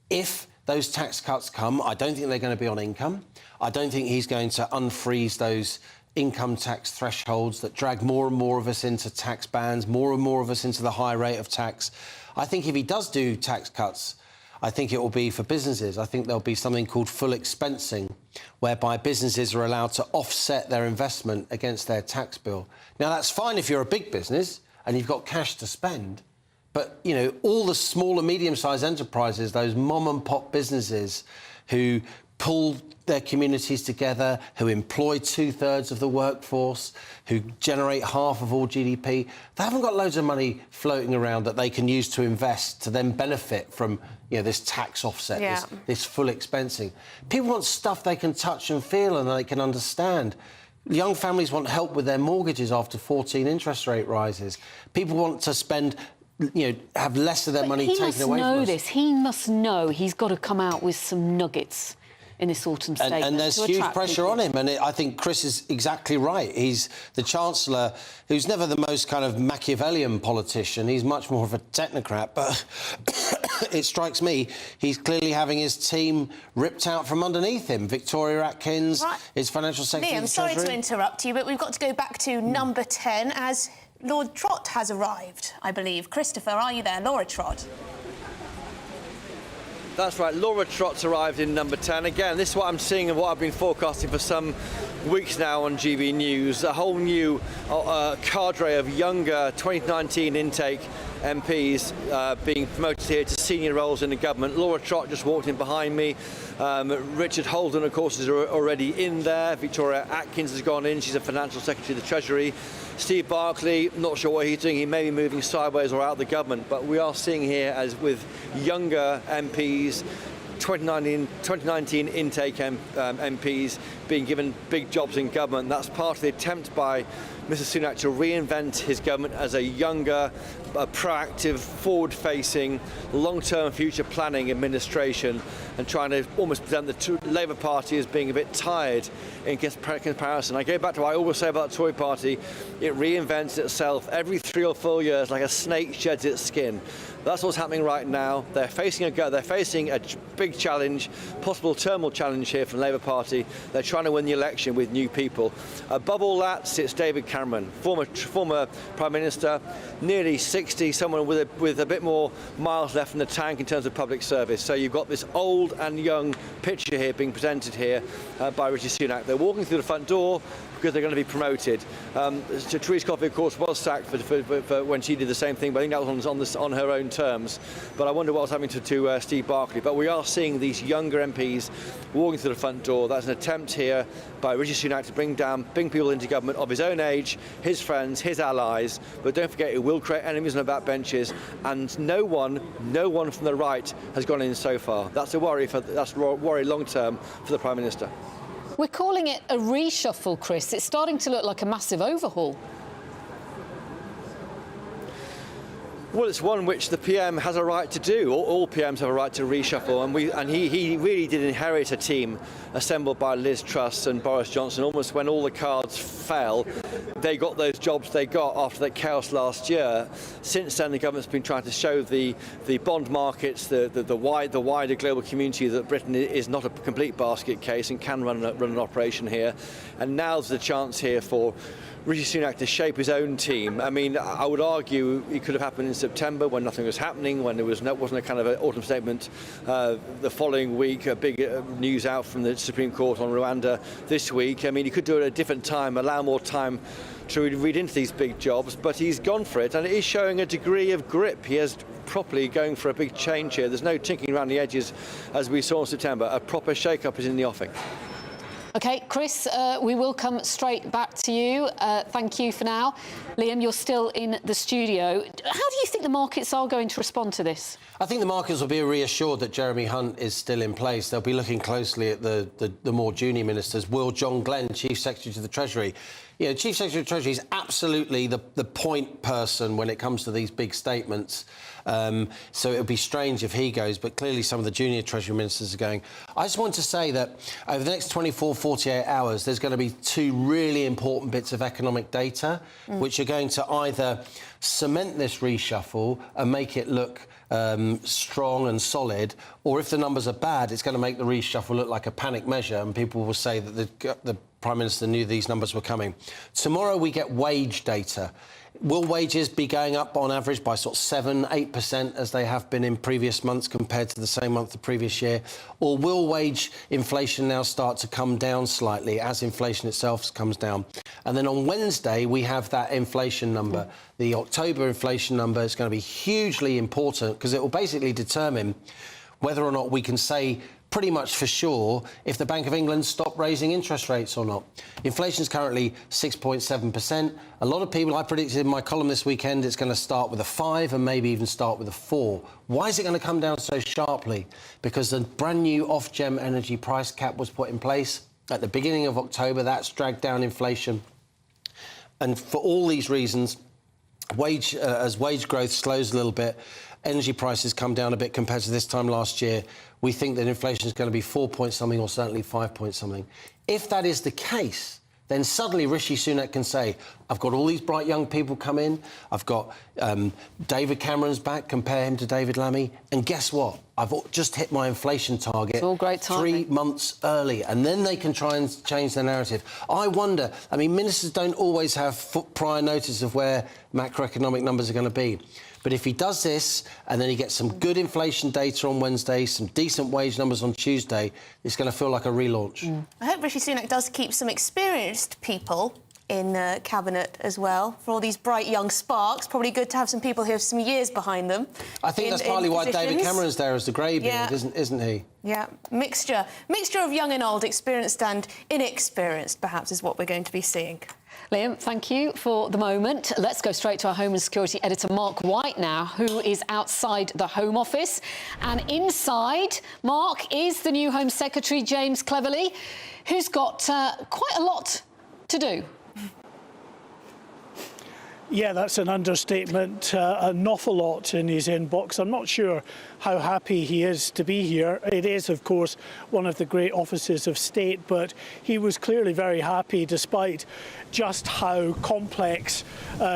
If those tax cuts come, I don't think they're going to be on income. I don't think he's going to unfreeze those income tax thresholds that drag more and more of us into tax bans, more and more of us into the high rate of tax. I think if he does do tax cuts, I think it will be for businesses. I think there'll be something called full expensing, whereby businesses are allowed to offset their investment against their tax bill. Now, that's fine if you're a big business and you've got cash to spend. But, you know, all the small and medium-sized enterprises, those mom-and-pop businesses who pull their communities together, who employ 2/3 of the workforce, who generate half of all GDP, they haven't got loads of money floating around that they can use to invest to then benefit from, you know, this tax offset, this full expensing. People want stuff they can touch and feel and they can understand. Young families want help with their mortgages after 14 interest rate rises. People want to spend, you know, have less of their money taken away from us. He must know this. He must know he's got to come out with some nuggets in this autumn statement. And there's huge pressure on him, and I think Chris is exactly right. He's the Chancellor, who's never the most kind of Machiavellian politician. He's much more of a technocrat, but it strikes me he's clearly having his team ripped out from underneath him. Victoria Atkins, his Financial Secretary. Liam, I'm sorry to interrupt you, but we've got to go back to number 10 as Lord Trott has arrived, I believe. Christopher, are you there? Laura Trott. That's right, Laura Trott's arrived in number 10. Again, this is what I'm seeing and what I've been forecasting for some weeks now on GB News. A whole new cadre of younger 2019 intake MPs being promoted here to senior roles in the government. Laura Trott just walked in behind me. Richard Holden, of course, is already in there. Victoria Atkins has gone in. She's a Financial Secretary of the Treasury. Steve Barclay, not sure what he's doing. He may be moving sideways or out of the government. But we are seeing here, as with younger MPs, 2019 intake MPs being given big jobs in government. That's part of the attempt by Mr Sunak to reinvent his government as a younger, proactive, forward-facing, long-term future planning administration, and trying to almost present the Labour Party as being a bit tired in comparison. I go back to what I always say about the Tory Party: it reinvents itself every 3 or 4 years, like a snake sheds its skin. That's what's happening right now. They're facing a big challenge, possible terminal challenge here from the Labour Party. They're trying to win the election with new people. Above all that sits David Cameron, former Prime Minister, nearly 60, someone with a bit more miles left in the tank in terms of public service. So you've got this old and young picture here being presented here by Rishi Sunak. They're walking through the front door because they're going to be promoted. Therese Coffey, of course, was sacked for when she did the same thing, but I think that was on her own terms. But I wonder what was happening to Steve Barclay. But we are seeing these younger MPs walking through the front door. That's an attempt here by Rishi Sunak to bring people into government of his own age, his friends, his allies. But don't forget, it will create enemies on the backbenches, and no one from the right has gone in so far. That's a worry long term for the Prime Minister. We're calling it a reshuffle, Chris. It's starting to look like a massive overhaul. Well, it's one which the PM has a right to do. All PMs have a right to reshuffle, and he really did inherit a team assembled by Liz Truss and Boris Johnson. Almost when all the cards fell, they got those jobs they got after that chaos last year. Since then, the government's been trying to show the bond markets, the wider global community, that Britain is not a complete basket case and can run an operation here. And now's the chance here for Rishi Sunak to shape his own team. I mean, I would argue it could have happened in September when nothing was happening, when there wasn't a kind of an autumn statement. The following week, a big news out from the Supreme Court on Rwanda this week. I mean, he could do it at a different time, allow more time to read into these big jobs, but he's gone for it, and it is showing a degree of grip. He has properly going for a big change here. There's no tinkering around the edges as we saw in September. A proper shake-up is in the offing. OK, Chris, we will come straight back to you. Thank you for now. Liam, you're still in the studio. How do you think the markets are going to respond to this? I think the markets will be reassured that Jeremy Hunt is still in place. They'll be looking closely at the more junior ministers. Will John Glenn, Chief Secretary to the Treasury. You know, Chief Secretary of the Treasury is absolutely the point person when it comes to these big statements. So it would be strange if he goes, but clearly some of the junior Treasury ministers are going. I just want to say that over the next 24, 48 hours, there's going to be two really important bits of economic data, which are going to either cement this reshuffle and make it look strong and solid, or if the numbers are bad, it's going to make the reshuffle look like a panic measure, and people will say that the Prime Minister knew these numbers were coming. Tomorrow we get wage data. Will wages be going up on average by sort of 7-8% as they have been in previous months compared to the same month the previous year? Or will wage inflation now start to come down slightly as inflation itself comes down? And then on Wednesday, we have that inflation number. The October inflation number is going to be hugely important because it will basically determine whether or not we can say pretty much for sure if the Bank of England stopped raising interest rates or not. Inflation is currently 6.7%. A lot of people, I predicted in my column this weekend, it's going to start with a 5 and maybe even start with a 4. Why is it going to come down so sharply? Because the brand new Ofgem energy price cap was put in place at the beginning of October. That's dragged down inflation. And for all these reasons, as wage growth slows a little bit, energy prices come down a bit compared to this time last year, we think that inflation is going to be 4 point something or certainly 5 point something. If that is the case, then suddenly Rishi Sunak can say, I've got all these bright young people come in, I've got David Cameron's back, compare him to David Lammy, and guess what? I've just hit my inflation target 3 months early, and then they can try and change their narrative. I wonder, I mean, ministers don't always have prior notice of where macroeconomic numbers are going to be. But if he does this and then he gets some good inflation data on Wednesday, some decent wage numbers on Tuesday, it's going to feel like a relaunch. I hope Rishi Sunak does keep some experienced people in Cabinet as well. For all these bright young sparks, probably good to have some people who have some years behind them. I think that's partly why David Cameron's there as the greybeard, isn't he? Yeah, mixture of young and old, experienced and inexperienced, perhaps, is what we're going to be seeing. Liam, thank you for the moment. Let's go straight to our Home and Security editor, Mark White, now, who is outside the Home Office. And inside, Mark, is the new Home Secretary, James Cleverly, who's got quite a lot to do. Yeah, that's an understatement. An awful lot in his inbox. I'm not sure how happy he is to be here. It is, of course, one of the great offices of state, but he was clearly very happy despite just how complex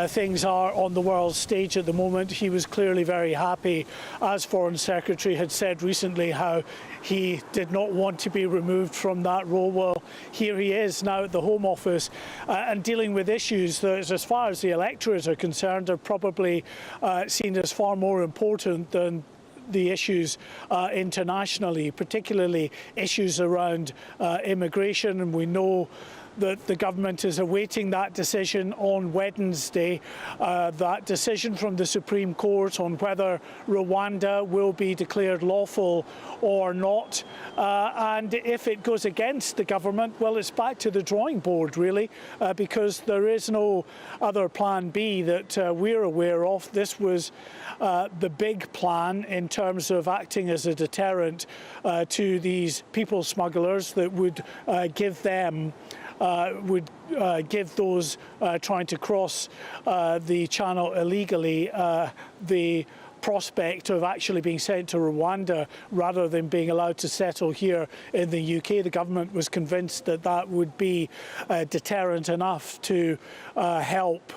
things are on the world stage at the moment. He was clearly very happy, as Foreign Secretary had said recently, how he did not want to be removed from that role. Well, here he is now at the Home Office and dealing with issues that, as far as the electorate are concerned, are probably seen as far more important than the issues internationally, particularly issues around immigration. And we know that the government is awaiting that decision on Wednesday, that decision from the Supreme Court on whether Rwanda will be declared lawful or not. And if it goes against the government, well, it's back to the drawing board, really, because there is no other plan B that we're aware of. This was the big plan in terms of acting as a deterrent to these people smugglers that would give them give those trying to cross the channel illegally the prospect of actually being sent to Rwanda rather than being allowed to settle here in the UK. The government was convinced that that would be deterrent enough to help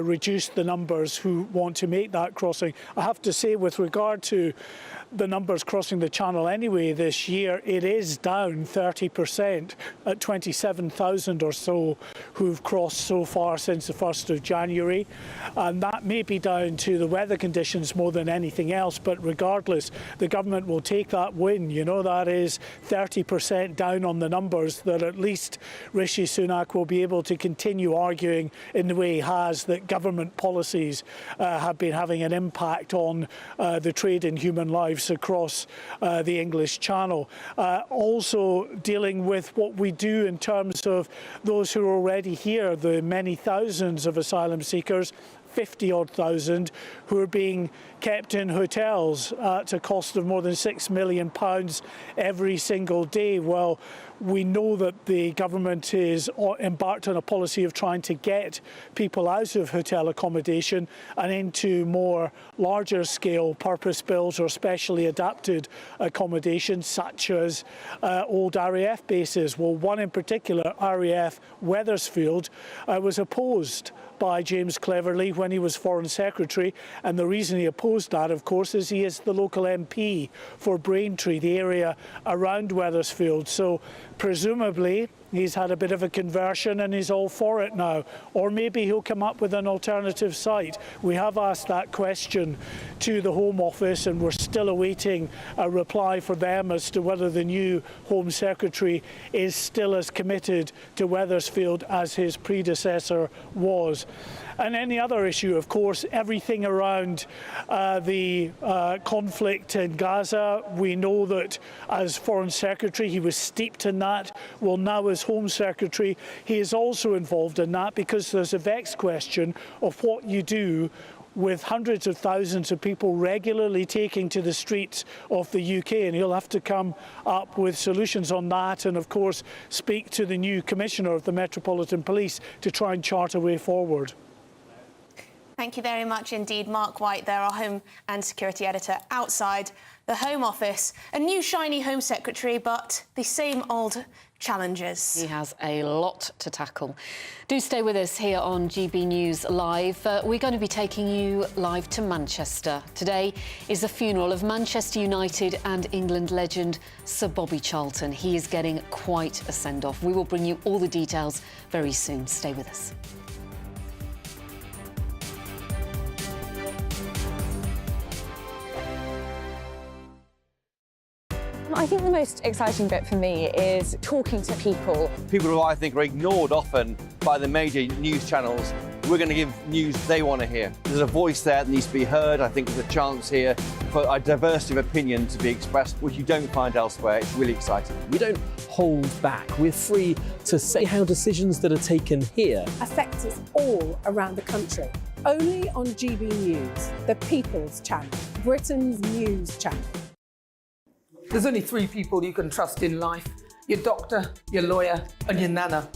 reduce the numbers who want to make that crossing. I have to say, with regard to the numbers crossing the channel anyway this year, it is down 30% at 27,000 or so who've crossed so far since the 1st of January. And that may be down to the weather conditions more than anything else, but regardless, the government will take that win. You know, that is 30% down on the numbers that at least Rishi Sunak will be able to continue arguing in the way he has says that government policies have been having an impact on the trade in human lives across the English Channel. Also dealing with what we do in terms of those who are already here, the many thousands of asylum seekers, 50-odd thousand, who are being kept in hotels at a cost of more than £6 million every single day. Well, we know that the government is embarked on a policy of trying to get people out of hotel accommodation and into more larger scale purpose-built or specially adapted accommodation, such as old RAF bases. Well, one in particular, RAF Wethersfield, was opposed by James Cleverly when he was Foreign Secretary, and the reason he opposed that, of course, is he is the local MP for Braintree, the area around Wethersfield. So presumably he's had a bit of a conversion and he's all for it now. Or maybe he'll come up with an alternative site. We have asked that question to the Home Office and we're still awaiting a reply for them as to whether the new Home Secretary is still as committed to Wethersfield as his predecessor was. And any other issue, of course, everything around the conflict in Gaza. We know that as Foreign Secretary he was steeped in that. Well, now as Home Secretary he is also involved in that, because there's a vexed question of what you do with hundreds of thousands of people regularly taking to the streets of the UK, and he'll have to come up with solutions on that and, of course, speak to the new Commissioner of the Metropolitan Police to try and chart a way forward. Thank you very much indeed, Mark White there, our Home and Security Editor outside the Home Office. A new shiny Home Secretary, but the same old challenges. He has a lot to tackle. Do stay with us here on GB News Live. We're going to be taking you live to Manchester. Today is the funeral of Manchester United and England legend Sir Bobby Charlton. He is getting quite a send-off. We will bring you all the details very soon. Stay with us. I think the most exciting bit for me is talking to people. People who I think are ignored often by the major news channels. We're going to give news they want to hear. There's a voice there that needs to be heard. I think there's a chance here for a diversity of opinion to be expressed, which you don't find elsewhere. It's really exciting. We don't hold back. We're free to say how decisions that are taken here affect us all around the country. Only on GB News, the People's Channel, Britain's news channel. There's only three people you can trust in life: your doctor, your lawyer, and your nana.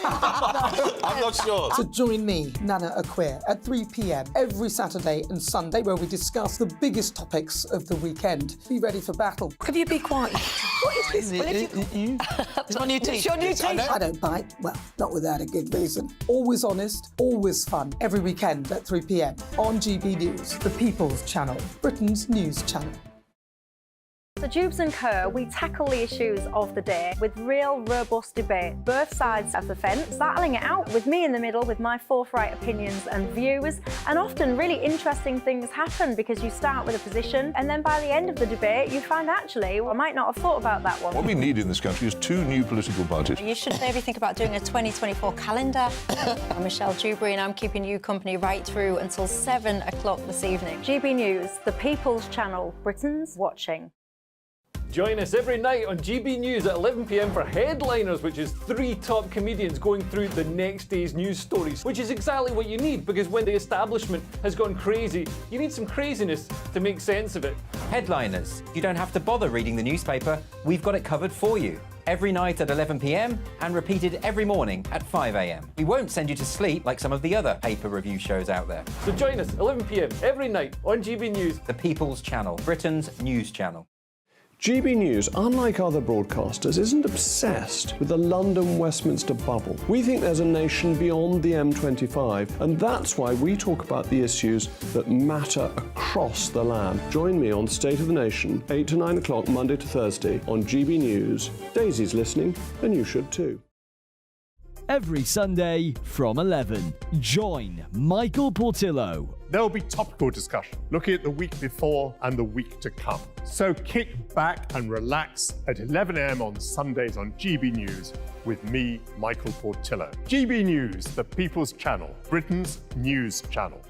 I'm not sure. So join me, Nana Acquare, at 3 p.m. every Saturday and Sunday, where we discuss the biggest topics of the weekend. Be ready for battle. Could you be quiet? What is this? It's my new teeth. It's your new teeth. I don't bite. Well, not without a good reason. Always honest, always fun. Every weekend at 3 p.m. on GB News, the People's Channel, Britain's news channel. So Jubes and Kerr, we tackle the issues of the day with real, robust debate, both sides of the fence, battling it out with me in the middle with my forthright opinions and views. And often really interesting things happen because you start with a position and then by the end of the debate you find actually, well, I might not have thought about that one. What we need in this country is two new political parties. You should maybe think about doing a 2024 calendar. I'm Michelle Dewberry and I'm keeping you company right through until 7 o'clock this evening. GB News, the People's Channel, Britain's watching. Join us every night on GB News at 11 p.m. for Headliners, which is 3 top comedians going through the next day's news stories, which is exactly what you need, because when the establishment has gone crazy, you need some craziness to make sense of it. Headliners. You don't have to bother reading the newspaper. We've got it covered for you. Every night at 11 p.m. and repeated every morning at 5 a.m. We won't send you to sleep like some of the other paper review shows out there. So join us 11 p.m. every night on GB News. The People's Channel, Britain's news channel. GB News, unlike other broadcasters, isn't obsessed with the London-Westminster bubble. We think there's a nation beyond the M25, and that's why we talk about the issues that matter across the land. Join me on State of the Nation, 8 to 9 o'clock, Monday to Thursday, on GB News. Daisy's listening, and you should too. every Sunday from 11. Join Michael Portillo. There will be topical discussion, looking at the week before and the week to come. So kick back and relax at 11 a.m. on Sundays on GB News with me, Michael Portillo. GB News, the People's Channel, Britain's news channel.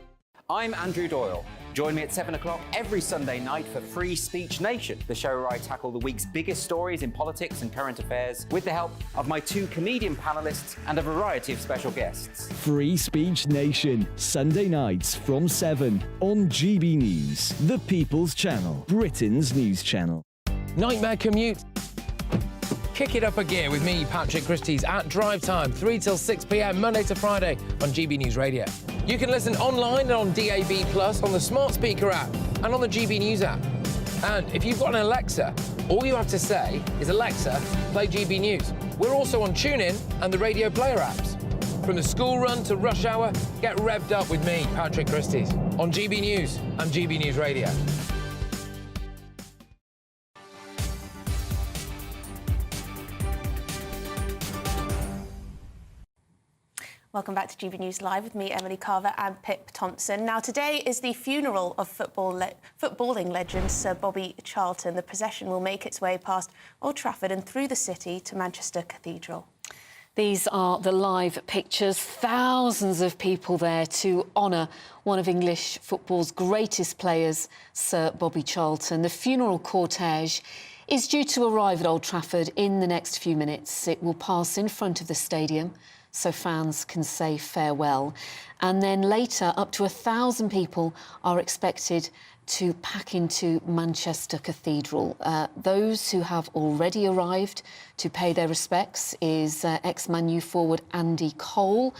I'm Andrew Doyle. Join me at 7 o'clock every Sunday night for Free Speech Nation, the show where I tackle the week's biggest stories in politics and current affairs with the help of my 2 comedian panellists and a variety of special guests. Free Speech Nation, Sunday nights from 7 on GB News, the People's Channel, Britain's news channel. Nightmare commute? Kick it up a gear with me, Patrick Christie's, at Drive Time, 3 till 6 p.m, Monday to Friday on GB News Radio. You can listen online and on DAB+, on the smart speaker app, and on the GB News app. And if you've got an Alexa, all you have to say is, Alexa, play GB News. We're also on TuneIn and the Radio Player apps. From the school run to rush hour, get revved up with me, Patrick Christie's, on GB News and GB News Radio. Welcome back to GB News Live with me, Emily Carver and Pip Thompson. Now, today is the funeral of footballing legend Sir Bobby Charlton. The procession will make its way past Old Trafford and through the city to Manchester Cathedral. These are the live pictures. Thousands of people there to honour one of English football's greatest players, Sir Bobby Charlton. The funeral cortege is due to arrive at Old Trafford in the next few minutes. It will pass in front of the stadium so fans can say farewell. And then later, up to 1,000 people are expected to pack into Manchester Cathedral. Those who have already arrived to pay their respects is ex-Man U forward Andy Cole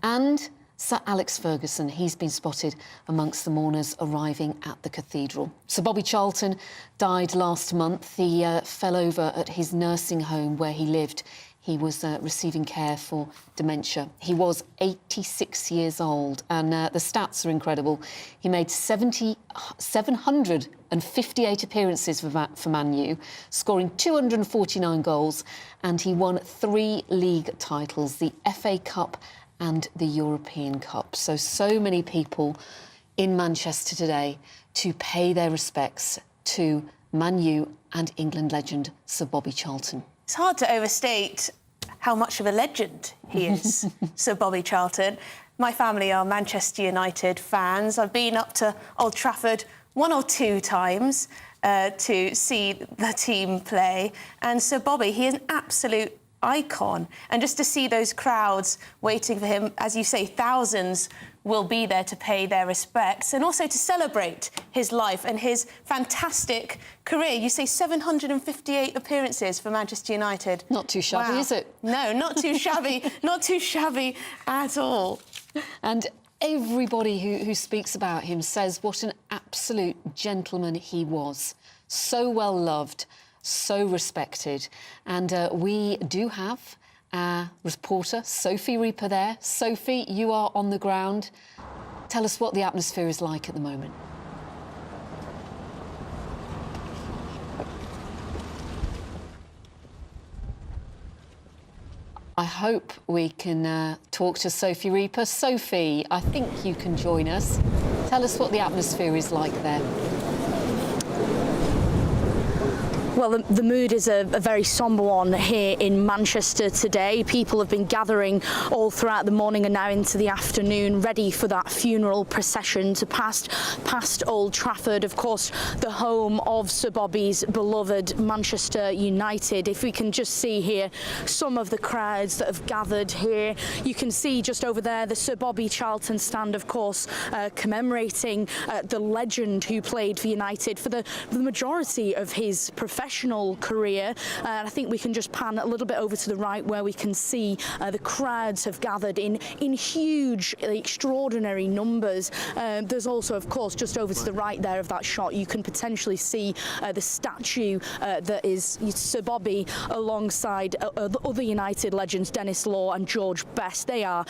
and Sir Alex Ferguson. He's been spotted amongst the mourners arriving at the cathedral. Sir Bobby Charlton died last month. He fell over at his nursing home where he lived. He was receiving care for dementia. He was 86 years old, and the stats are incredible. He made 758 appearances for Man U, scoring 249 goals, and he won 3 league titles, the FA Cup and the European Cup. So many people in Manchester today to pay their respects to Man U and England legend Sir Bobby Charlton. It's hard to overstate how much of a legend he is, Sir Bobby Charlton. My family are Manchester United fans. I've been up to Old Trafford 1 or 2 times to see the team play. And Sir Bobby, he is an absolute icon. And just to see those crowds waiting for him, as you say, thousands will be there to pay their respects and also to celebrate his life and his fantastic career. You say 758 appearances for Manchester United. Not too shabby, wow. Is it? No, not too shabby. Not too shabby at all. And everybody who speaks about him says what an absolute gentleman he was. So well loved, so respected. And we do have our reporter, Sophie Reaper, there. Sophie, you are on the ground. Tell us what the atmosphere is like at the moment. I hope we can talk to Sophie Reaper. Sophie, I think you can join us. Tell us what the atmosphere is like there. Well, the mood is a very sombre one here in Manchester today. People have been gathering all throughout the morning and now into the afternoon, ready for that funeral procession to pass past Old Trafford, of course, the home of Sir Bobby's beloved Manchester United. If we can just see here some of the crowds that have gathered here. You can see just over there the Sir Bobby Charlton stand, of course, commemorating the legend who played for United for the majority of his professional career. And I think we can just pan a little bit over to the right where we can see the crowds have gathered in huge, extraordinary numbers. There's also, of course, just over to the right there of that shot, you can potentially see the statue that is Sir Bobby alongside other United legends, Dennis Law and George Best. They are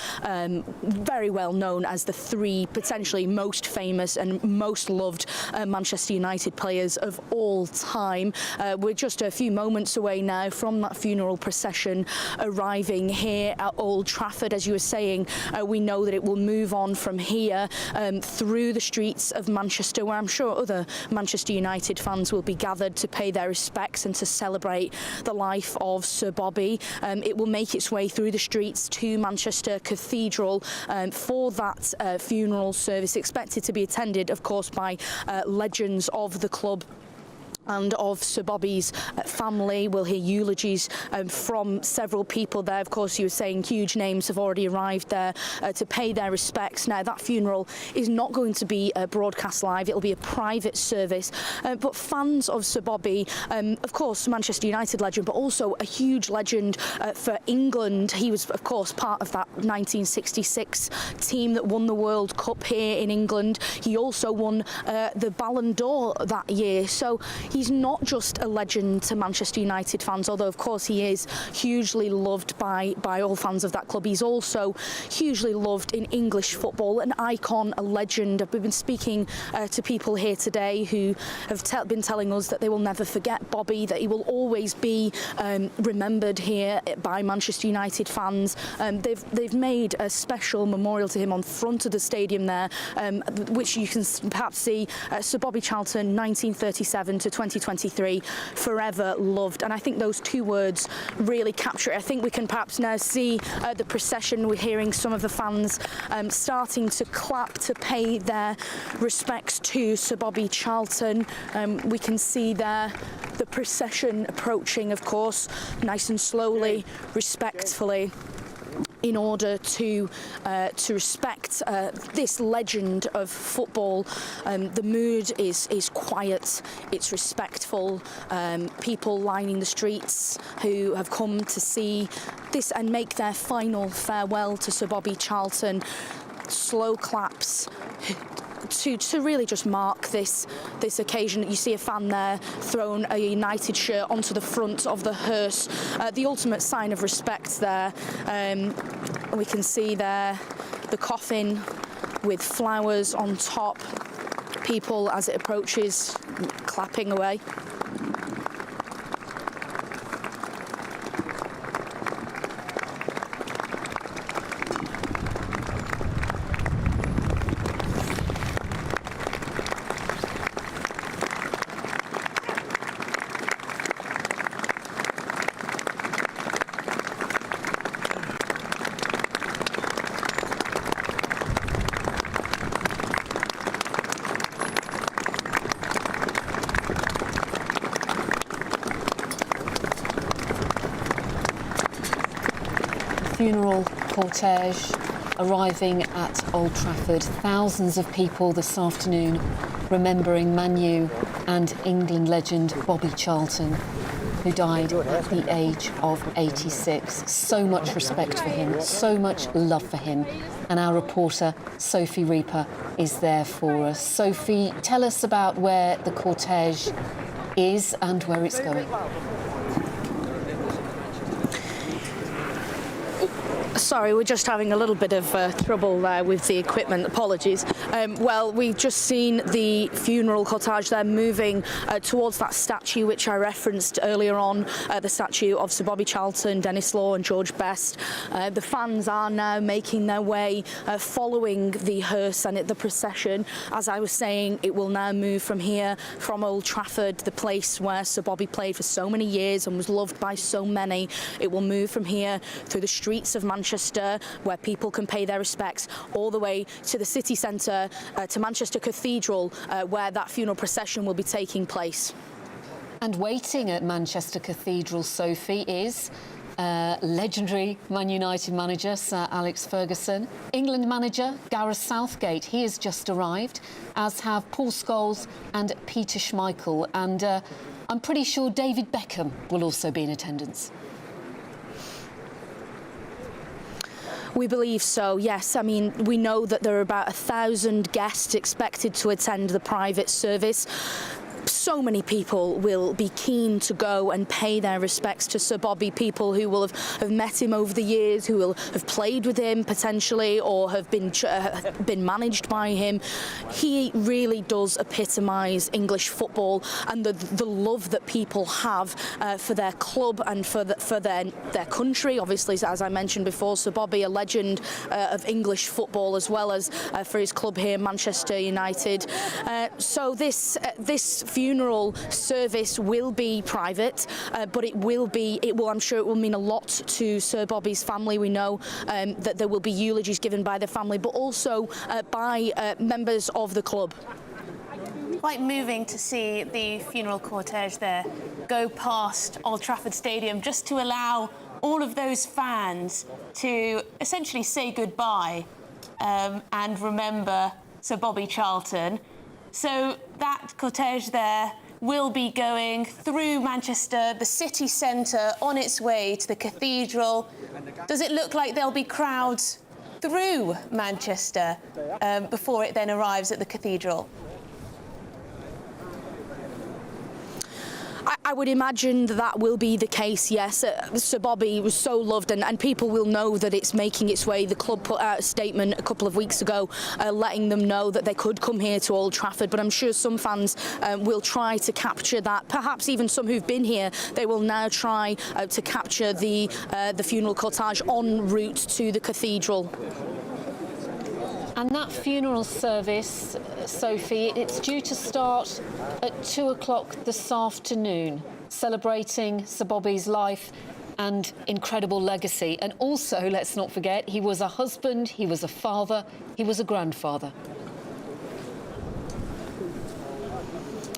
very well known as the 3 potentially most famous and most loved Manchester United players of all time. We're just a few moments away now from that funeral procession arriving here at Old Trafford. As you were saying, we know that it will move on from here through the streets of Manchester, where I'm sure other Manchester United fans will be gathered to pay their respects and to celebrate the life of Sir Bobby. It will make its way through the streets to Manchester Cathedral for that funeral service, expected to be attended, of course, by legends of the club and of Sir Bobby's family. We'll hear eulogies from several people there. Of course, you were saying huge names have already arrived there to pay their respects. Now, that funeral is not going to be broadcast live. It'll be a private service. But fans of Sir Bobby, of course, Manchester United legend, but also a huge legend for England. He was, of course, part of that 1966 team that won the World Cup here in England. He also won the Ballon d'Or that year. So he's not just a legend to Manchester United fans, although of course he is hugely loved by all fans of that club. He's also hugely loved in English football, an icon, a legend. We've been speaking to people here today who have been telling us that they will never forget Bobby, that he will always be remembered here by Manchester United fans. They've made a special memorial to him on front of the stadium there, which you can perhaps see Sir Bobby Charlton, 1937 to 2023, forever loved. And I think those two words really capture it. I think we can perhaps now see the procession. We're hearing some of the fans starting to clap to pay their respects to Sir Bobby Charlton. We can see there the procession approaching, of course, nice and slowly, respectfully, in order to respect this legend of football. The mood is quiet, it's respectful. People lining the streets who have come to see this and make their final farewell to Sir Bobby Charlton. Slow claps to really just mark this occasion. You see a fan there thrown a United shirt onto the front of the hearse, the ultimate sign of respect there. We can see there the coffin with flowers on top, people as it approaches clapping away. Funeral cortege arriving at Old Trafford. Thousands of people this afternoon remembering Man U and England legend Bobby Charlton, who died at the age of 86. So much respect for him, so much love for him. And our reporter, Sophie Reaper, is there for us. Sophie, tell us about where the cortege is and where it's going. Sorry, we're just having a little bit of trouble there with the equipment. Apologies. Well, we've just seen the funeral cortege there moving towards that statue which I referenced earlier on, the statue of Sir Bobby Charlton, Dennis Law and George Best. The fans are now making their way following the hearse and the procession. As I was saying, it will now move from here, from Old Trafford, the place where Sir Bobby played for so many years and was loved by so many. It will move from here through the streets of Manchester, where people can pay their respects, all the way to the city centre, to Manchester Cathedral, where that funeral procession will be taking place. And waiting at Manchester Cathedral, Sophie, is legendary Man United manager Sir Alex Ferguson, England manager Gareth Southgate. He has just arrived, as have Paul Scholes and Peter Schmeichel, and I'm pretty sure David Beckham will also be in attendance. We believe so, yes. I mean, we know that there are about 1,000 guests expected to attend the private service. so many people will be keen to go and pay their respects to Sir Bobby, people who will have met him over the years, who will have played with him potentially, or have been managed by him. He really does epitomise English football and the love that people have for their club and for their country. Obviously, as I mentioned before, Sir Bobby, a legend of English football, as well as for his club here, Manchester United. So this funeral service will be private, but I'm sure it will mean a lot to Sir Bobby's family. We know that there will be eulogies given by the family, but also by members of the club. Quite moving to see the funeral cortege there go past Old Trafford Stadium, just to allow all of those fans to essentially say goodbye and remember Sir Bobby Charlton. So that cortege there will be going through Manchester, the city centre, on its way to the cathedral. Does it look like there'll be crowds through Manchester before it then arrives at the cathedral? I would imagine that will be the case, yes. Sir Bobby was so loved, and people will know that it's making its way. The club put out a statement a couple of weeks ago letting them know that they could come here to Old Trafford, but I'm sure some fans will try to capture that. Perhaps even some who've been here, they will now try to capture the funeral cortege en route to the cathedral. And that funeral service, Sophie, it's due to start at 2 o'clock this afternoon, celebrating Sir Bobby's life and incredible legacy. And also, let's not forget, he was a husband, he was a father, he was a grandfather.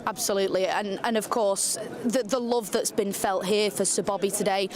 Absolutely, and of course the love that's been felt here for Sir Bobby today,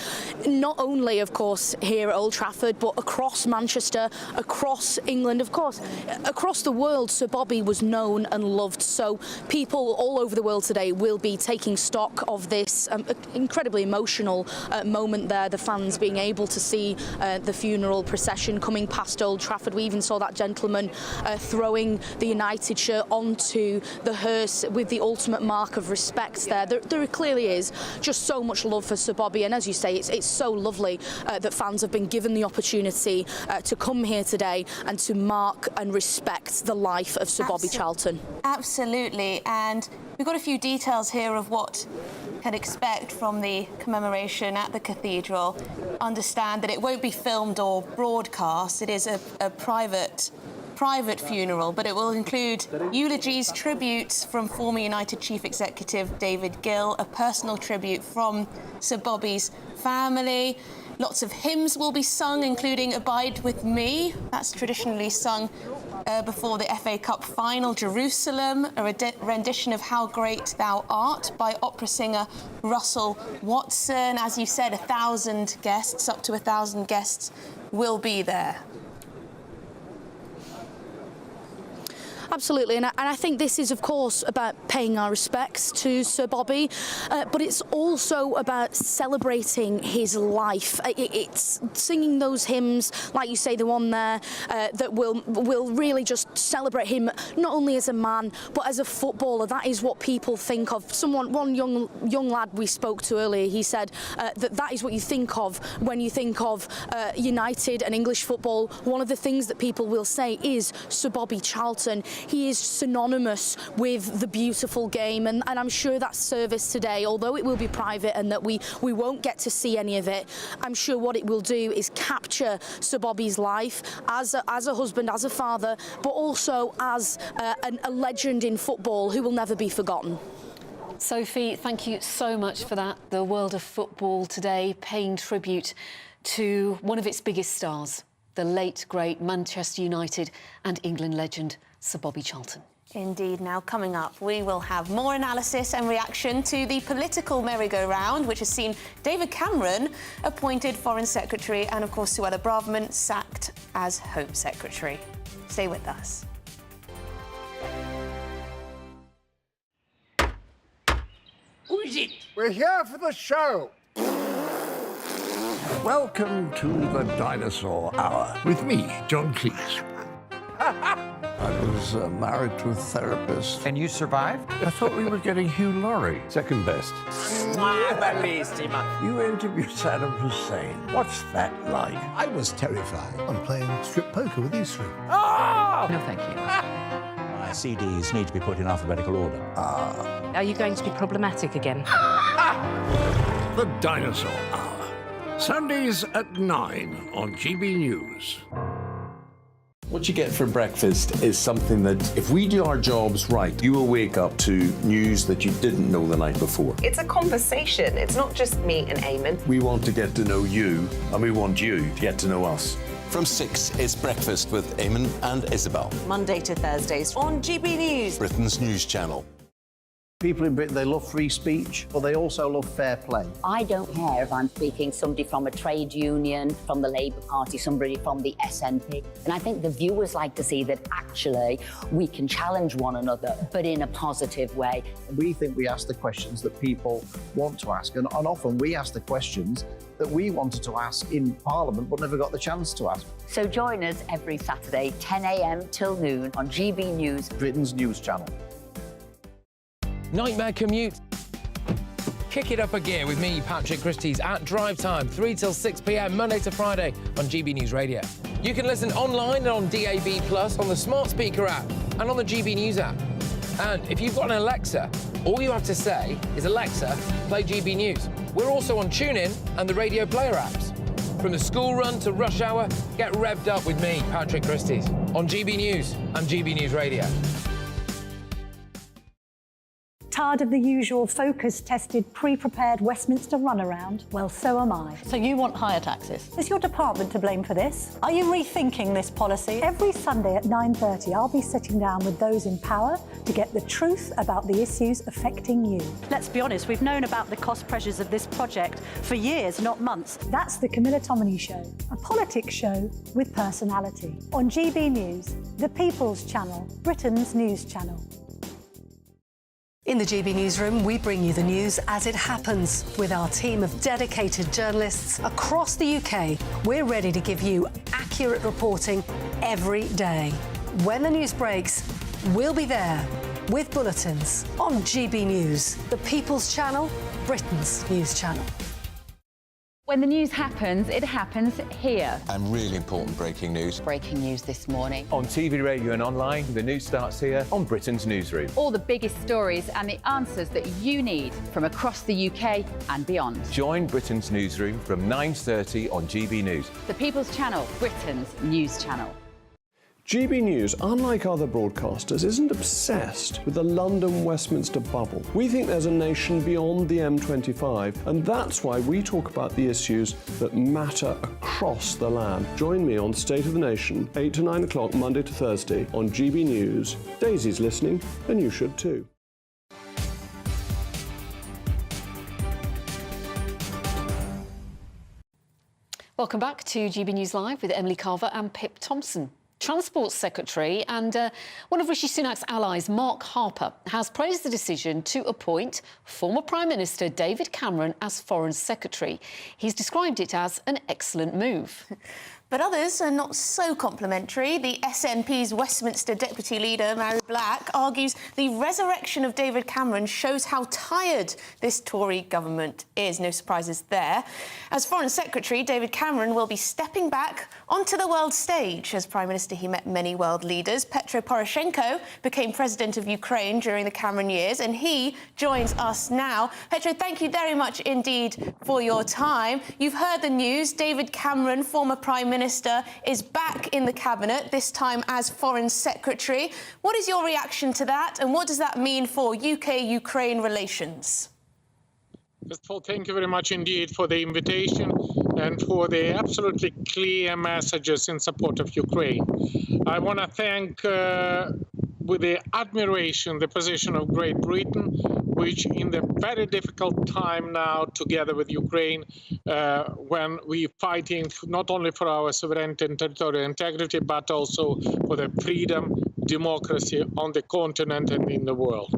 not only of course here at Old Trafford, but across Manchester, across England, of course, across the world. Sir Bobby was known and loved, so people all over the world today will be taking stock of this incredibly emotional moment there, the fans being able to see the funeral procession coming past Old Trafford. We even saw that gentleman throwing the United shirt onto the hearse with the ultimate mark of respect there. There clearly is just so much love for Sir Bobby, and as you say, it's so lovely that fans have been given the opportunity to come here today and to mark and respect the life of Sir Bobby Charlton. Absolutely, and we've got a few details here of what you can expect from the commemoration at the cathedral. Understand that it won't be filmed or broadcast. It is a private funeral, but it will include eulogies, tributes from former United Chief Executive David Gill, a personal tribute from Sir Bobby's family. Lots of hymns will be sung, including Abide With Me. That's traditionally sung before the FA Cup final. Jerusalem, a rendition of How Great Thou Art by opera singer Russell Watson. As you said, 1,000 guests, up to 1,000 guests will be there. Absolutely, and I think this is, of course, about paying our respects to Sir Bobby, but it's also about celebrating his life. It's singing those hymns, like you say, the one there, that will really just celebrate him, not only as a man, but as a footballer. That is what people think of. One young lad we spoke to earlier, he said that is what you think of when you think of United and English football. One of the things that people will say is Sir Bobby Charlton. He is synonymous with the beautiful game, and I'm sure that service today, although it will be private and that we won't get to see any of it, I'm sure what it will do is capture Sir Bobby's life as a husband, as a father, but also as a legend in football who will never be forgotten. Sophie, thank you so much for that. The world of football today paying tribute to one of its biggest stars, the late, great Manchester United and England legend, Sir Bobby Charlton. Indeed. Now, coming up, we will have more analysis and reaction to the political merry-go-round, which has seen David Cameron appointed Foreign Secretary and, of course, Suella Braverman sacked as Home Secretary. Stay with us. Who is it? We're here for the show. Welcome to the Dinosaur Hour with me, John Cleese. I was married to a therapist. And you survived? I thought we were getting Hugh Laurie. Second best. You interviewed Saddam Hussein. What's that like? I was terrified. I'm playing strip poker with these three. Ah! No, thank you. My CDs need to be put in alphabetical order. Are you going to be problematic again? The Dinosaur Hour. Sundays at 9 on GB News. What you get for breakfast is something that, if we do our jobs right, you will wake up to news that you didn't know the night before. It's a conversation. It's not just me and Eamon. We want to get to know you, and we want you to get to know us. From 6, it's Breakfast with Eamon and Isabel. Monday to Thursdays on GB News. Britain's news channel. People in Britain, they love free speech, but they also love fair play. I don't care if I'm speaking somebody from a trade union, from the Labour Party, somebody from the SNP. And I think the viewers like to see that actually we can challenge one another, but in a positive way. We think we ask the questions that people want to ask, and often we ask the questions that we wanted to ask in Parliament but never got the chance to ask. So join us every Saturday, 10 a.m. till noon on GB News, Britain's news channel. Nightmare commute. Kick it up a gear with me, Patrick Christie's, at drive time, 3 till 6 p.m, Monday to Friday on GB News Radio. You can listen online and on DAB+, on the smart speaker app and on the GB News app. And if you've got an Alexa, all you have to say is, Alexa, play GB News. We're also on TuneIn and the Radio Player apps. From the school run to rush hour, get revved up with me, Patrick Christie's, on GB News and GB News Radio. Tired of the usual focus-tested, pre-prepared Westminster runaround? Well, so am I. So you want higher taxes? Is your department to blame for this? Are you rethinking this policy? Every Sunday at 9:30, I'll be sitting down with those in power to get the truth about the issues affecting you. Let's be honest, we've known about the cost pressures of this project for years, not months. That's the Camilla Tominey Show, a politics show with personality. On GB News, the People's Channel, Britain's news channel. In the GB Newsroom, we bring you the news as it happens. With our team of dedicated journalists across the UK, we're ready to give you accurate reporting every day. When the news breaks, we'll be there with bulletins on GB News, the People's Channel, Britain's news channel. When the news happens, it happens here. And really important breaking news. Breaking news this morning. On TV, radio and online, the news starts here on Britain's Newsroom. All the biggest stories and the answers that you need from across the UK and beyond. Join Britain's Newsroom from 9:30 on GB News. The People's Channel, Britain's news channel. GB News, unlike other broadcasters, isn't obsessed with the London-Westminster bubble. We think there's a nation beyond the M25, and that's why we talk about the issues that matter across the land. Join me on State of the Nation, 8 to 9 o'clock, Monday to Thursday, on GB News. Daisy's listening, and you should too. Welcome back to GB News Live with Emily Carver and Pip Thompson. Transport Secretary and one of Rishi Sunak's allies, Mark Harper, has praised the decision to appoint former Prime Minister David Cameron as Foreign Secretary. He's described it as an excellent move. But others are not so complimentary. The SNP's Westminster Deputy Leader, Mary Black, argues the resurrection of David Cameron shows how tired this Tory government is. No surprises there. As Foreign Secretary, David Cameron will be stepping back onto the world stage. As Prime Minister, he met many world leaders. Petro Poroshenko became President of Ukraine during the Cameron years, and he joins us now. Petro, thank you very much indeed for your time. You've heard the news. David Cameron, former Prime Minister, is back in the Cabinet, this time as Foreign Secretary. What is your reaction to that, and what does that mean for UK-Ukraine relations? First of all, thank you very much indeed for the invitation and for the absolutely clear messages in support of Ukraine. I want to thank with the admiration the position of Great Britain, which in the very difficult time now, together with Ukraine, when we're fighting not only for our sovereignty and territorial integrity, but also for the freedom, democracy on the continent and in the world.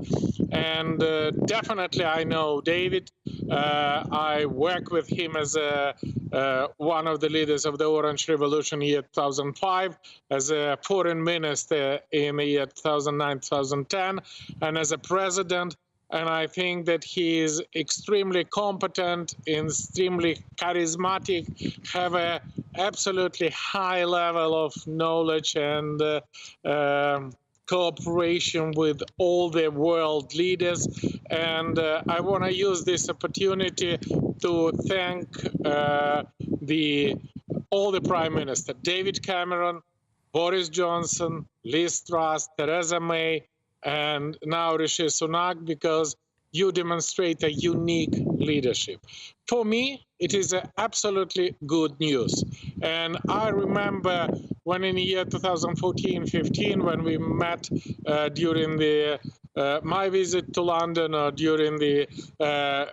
And definitely I know David I worked with him as one of the leaders of the Orange Revolution in year 2005, as a foreign minister in the year 2009-2010, and as a president. And I think that he is extremely competent, extremely charismatic, have a absolutely high level of knowledge and cooperation with all the world leaders. And I want to use this opportunity to thank all the Prime Minister, David Cameron, Boris Johnson, Liz Truss, Theresa May, and now Rishi Sunak, because you demonstrate a unique leadership. For me, it is absolutely good news. And I remember when in the year 2014-15, when we met during my visit to London or during the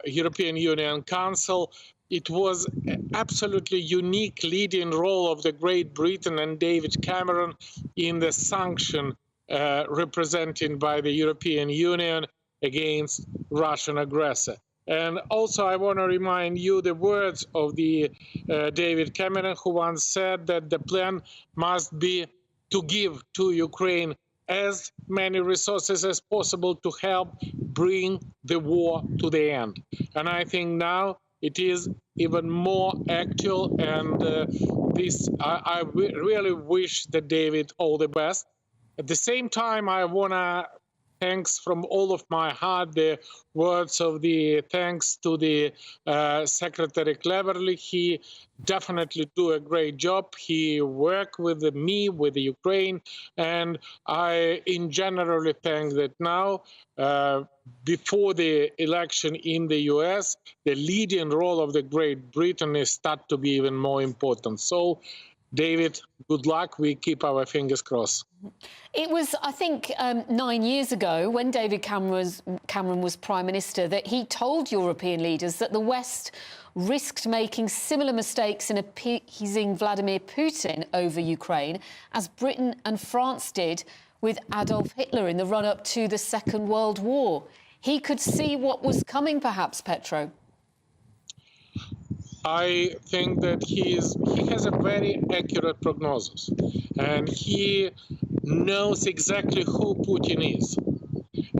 European Union Council, it was an absolutely unique leading role of the Great Britain and David Cameron in the sanction represented by the European Union against Russian aggressor. And also I want to remind you the words of the David Cameron, who once said that the plan must be to give to Ukraine as many resources as possible to help bring the war to the end. And I think now it is even more actual, and I really wish that David all the best. At the same time, I want to thanks from all of my heart the words of the thanks to the Secretary Cleverly. He definitely do a great job. He worked with me, with the Ukraine, and I in general think that now, before the election in the US, the leading role of the Great Britain is start to be even more important. So, David, good luck. We keep our fingers crossed. It was, I think, 9 years ago when David Cameron was Prime Minister that he told European leaders that the West risked making similar mistakes in appeasing Vladimir Putin over Ukraine as Britain and France did with Adolf Hitler in the run-up to the Second World War. He could see what was coming, perhaps, Petro. I think that he has a very accurate prognosis, and he knows exactly who Putin is.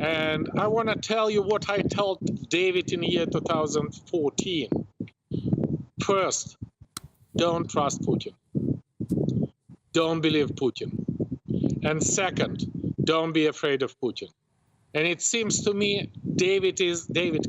And I want to tell you what I told David in the year 2014. First, don't trust Putin. Don't believe Putin. And second, don't be afraid of Putin. And it seems to me David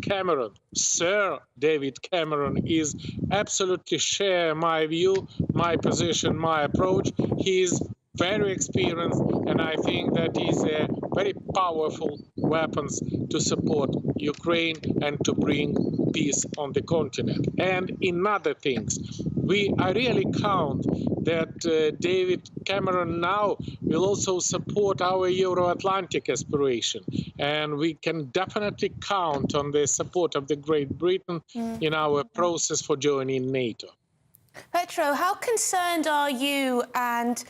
Cameron, Sir David Cameron, is absolutely share my view, my position, my approach. He is very experienced, and I think that is a very powerful weapons to support Ukraine and to bring peace on the continent. And in other things, I really count that David Cameron now will also support our Euro-Atlantic aspiration. And we can definitely count on the support of the Great Britain in our process for joining NATO. Petro, how concerned are you and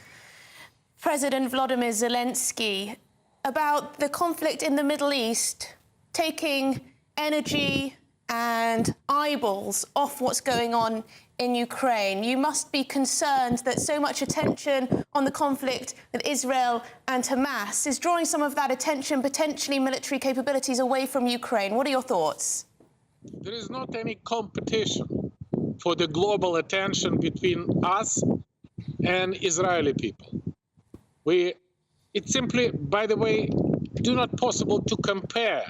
President Volodymyr Zelensky about the conflict in the Middle East taking energy and eyeballs off what's going on in Ukraine? You must be concerned that so much attention on the conflict with Israel and Hamas is drawing some of that attention, potentially military capabilities, away from Ukraine. What are your thoughts? There is not any competition for the global attention between us and Israeli people. It's simply, by the way, not possible to compare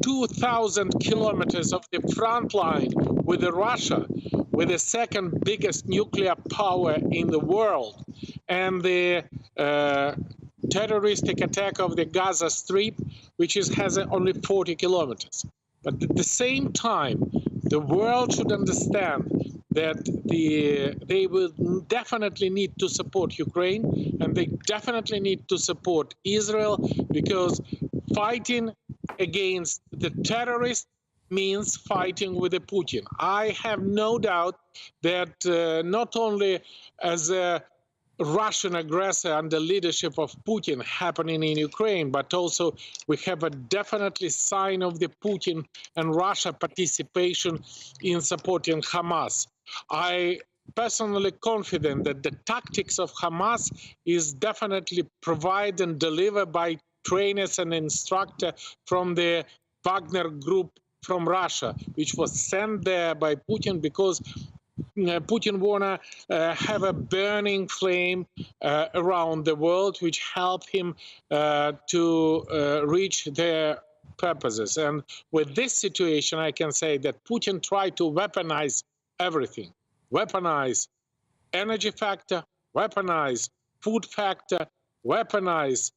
2,000 kilometers of the front line with Russia, with the second biggest nuclear power in the world, and the terroristic attack of the Gaza Strip, which has only 40 kilometers. But at the same time, the world should understand that they will definitely need to support Ukraine, and they definitely need to support Israel, because fighting against the terrorists means fighting with the Putin. I have no doubt that not only as a Russian aggressor under leadership of Putin happening in Ukraine, but also we have a definitely sign of the Putin and Russia participation in supporting Hamas. I personally confident that the tactics of Hamas is definitely provided and delivered by trainers and instructors from the Wagner group from Russia, which was sent there by Putin because Putin wanna have a burning flame around the world, which help him to reach their purposes. And with this situation, I can say that Putin tried to weaponize everything. Weaponize energy factor, weaponize food factor, weaponize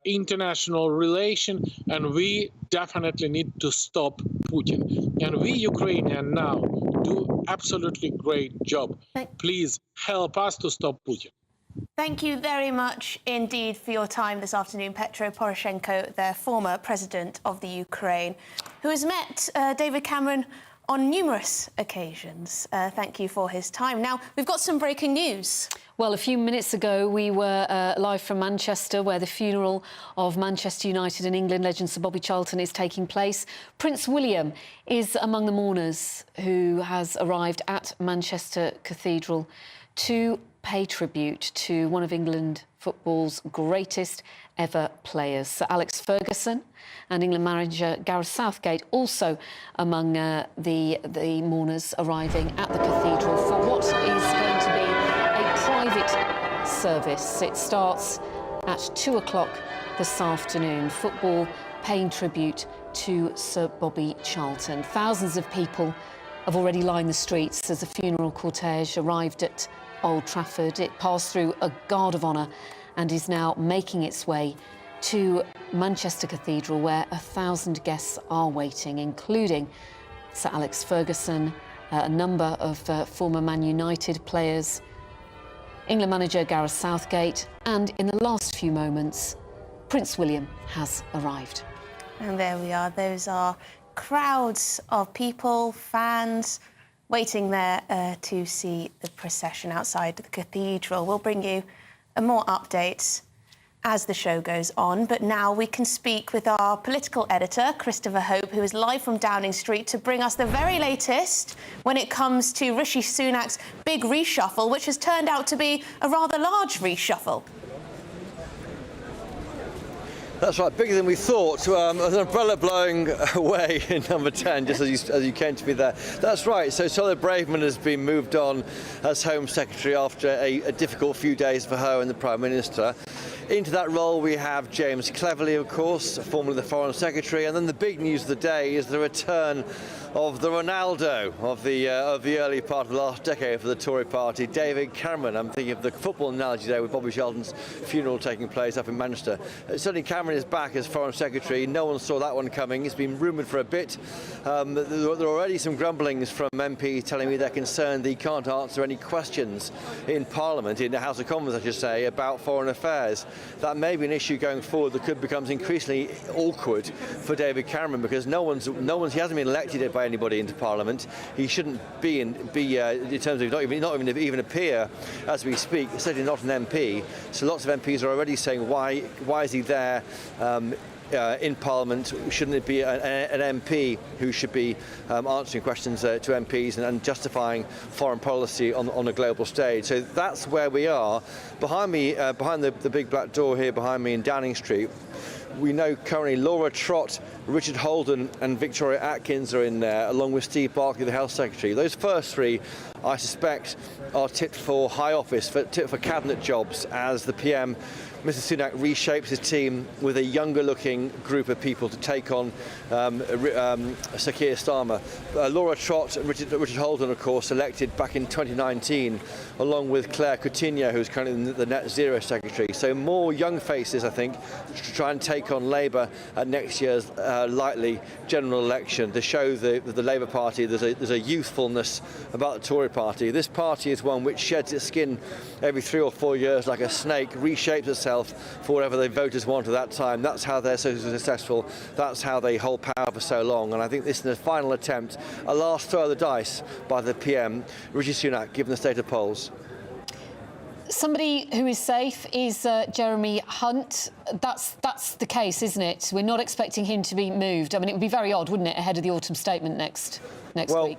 international relation, and we definitely need to stop Putin. And we Ukrainians now do absolutely great job. Please help us to stop Putin. Thank you very much indeed for your time this afternoon, Petro Poroshenko, the former president of the Ukraine, who has met David Cameron on numerous occasions. Thank you for his time. Now, we've got some breaking news. Well, a few minutes ago, we were live from Manchester, where the funeral of Manchester United and England legend Sir Bobby Charlton is taking place. Prince William is among the mourners who has arrived at Manchester Cathedral to pay tribute to one of England football's greatest ever players, Sir Alex Ferguson, and England manager Gareth Southgate also among the mourners arriving at the cathedral for what is going to be a private service. It starts at 2 o'clock this afternoon. Football paying tribute to Sir Bobby Charlton. Thousands of people have already lined the streets as the funeral cortege arrived at Old Trafford. It passed through a guard of honour and is now making its way to Manchester Cathedral, where 1,000 guests are waiting, including Sir Alex Ferguson, a number of former Man United players, England manager Gareth Southgate, and in the last few moments, Prince William has arrived. And there we are. Those are crowds of people, fans, waiting there to see the procession outside the cathedral. We'll bring you more updates as the show goes on, but now we can speak with our political editor, Christopher Hope, who is live from Downing Street to bring us the very latest when it comes to Rishi Sunak's big reshuffle, which has turned out to be a rather large reshuffle. That's right, bigger than we thought. There's an umbrella blowing away in number 10, just as you came to be there. That's right, so Solid Braverman has been moved on as Home Secretary after a difficult few days for her and the Prime Minister. Into that role we have James Cleverly, of course, formerly the Foreign Secretary, and then the big news of the day is the return of the Ronaldo of the early part of the last decade for the Tory party, David Cameron. I'm thinking of the football analogy there with Bobby Charlton's funeral taking place up in Manchester. Certainly Cameron is back as Foreign Secretary. No one saw that one coming. It's been rumoured for a bit. There are already some grumblings from MPs telling me they're concerned that he can't answer any questions in Parliament, in the House of Commons, I should say, about foreign affairs. That may be an issue going forward that could become increasingly awkward for David Cameron, because he hasn't been elected by anybody into Parliament. He shouldn't be in terms of not even appear as we speak. Certainly not an MP. So lots of MPs are already saying, why is he there in Parliament? Shouldn't it be an MP who should be answering questions to MPs and justifying foreign policy on a global stage? So that's where we are. Behind me, behind the big black door here behind me in Downing Street, we know currently Laura Trott, Richard Holden and Victoria Atkins are in there, along with Steve Barclay, the Health Secretary. Those first three, I suspect, are tipped for high office, tipped for cabinet jobs, as the PM, Mr Sunak, reshapes his team with a younger-looking group of people to take on Sir Keir Starmer. Laura Trott and Richard Holden, of course, elected back in 2019, along with Claire Coutinho, who's currently the Net Zero Secretary. So more young faces, I think, to try and take on Labour at next year's likely general election, to show the Labour Party there's a youthfulness about the Tory party. This party is one which sheds its skin every 3 or 4 years like a snake, reshapes itself for whatever the voters want at that time. That's how they're so successful. That's how they hold power for so long. And I think this is the final attempt, a last throw of the dice by the PM, Rishi Sunak, given the state of polls. Somebody who is safe is Jeremy Hunt. That's the case, isn't it? We're not expecting him to be moved. I mean, it would be very odd, wouldn't it, ahead of the autumn statement next week?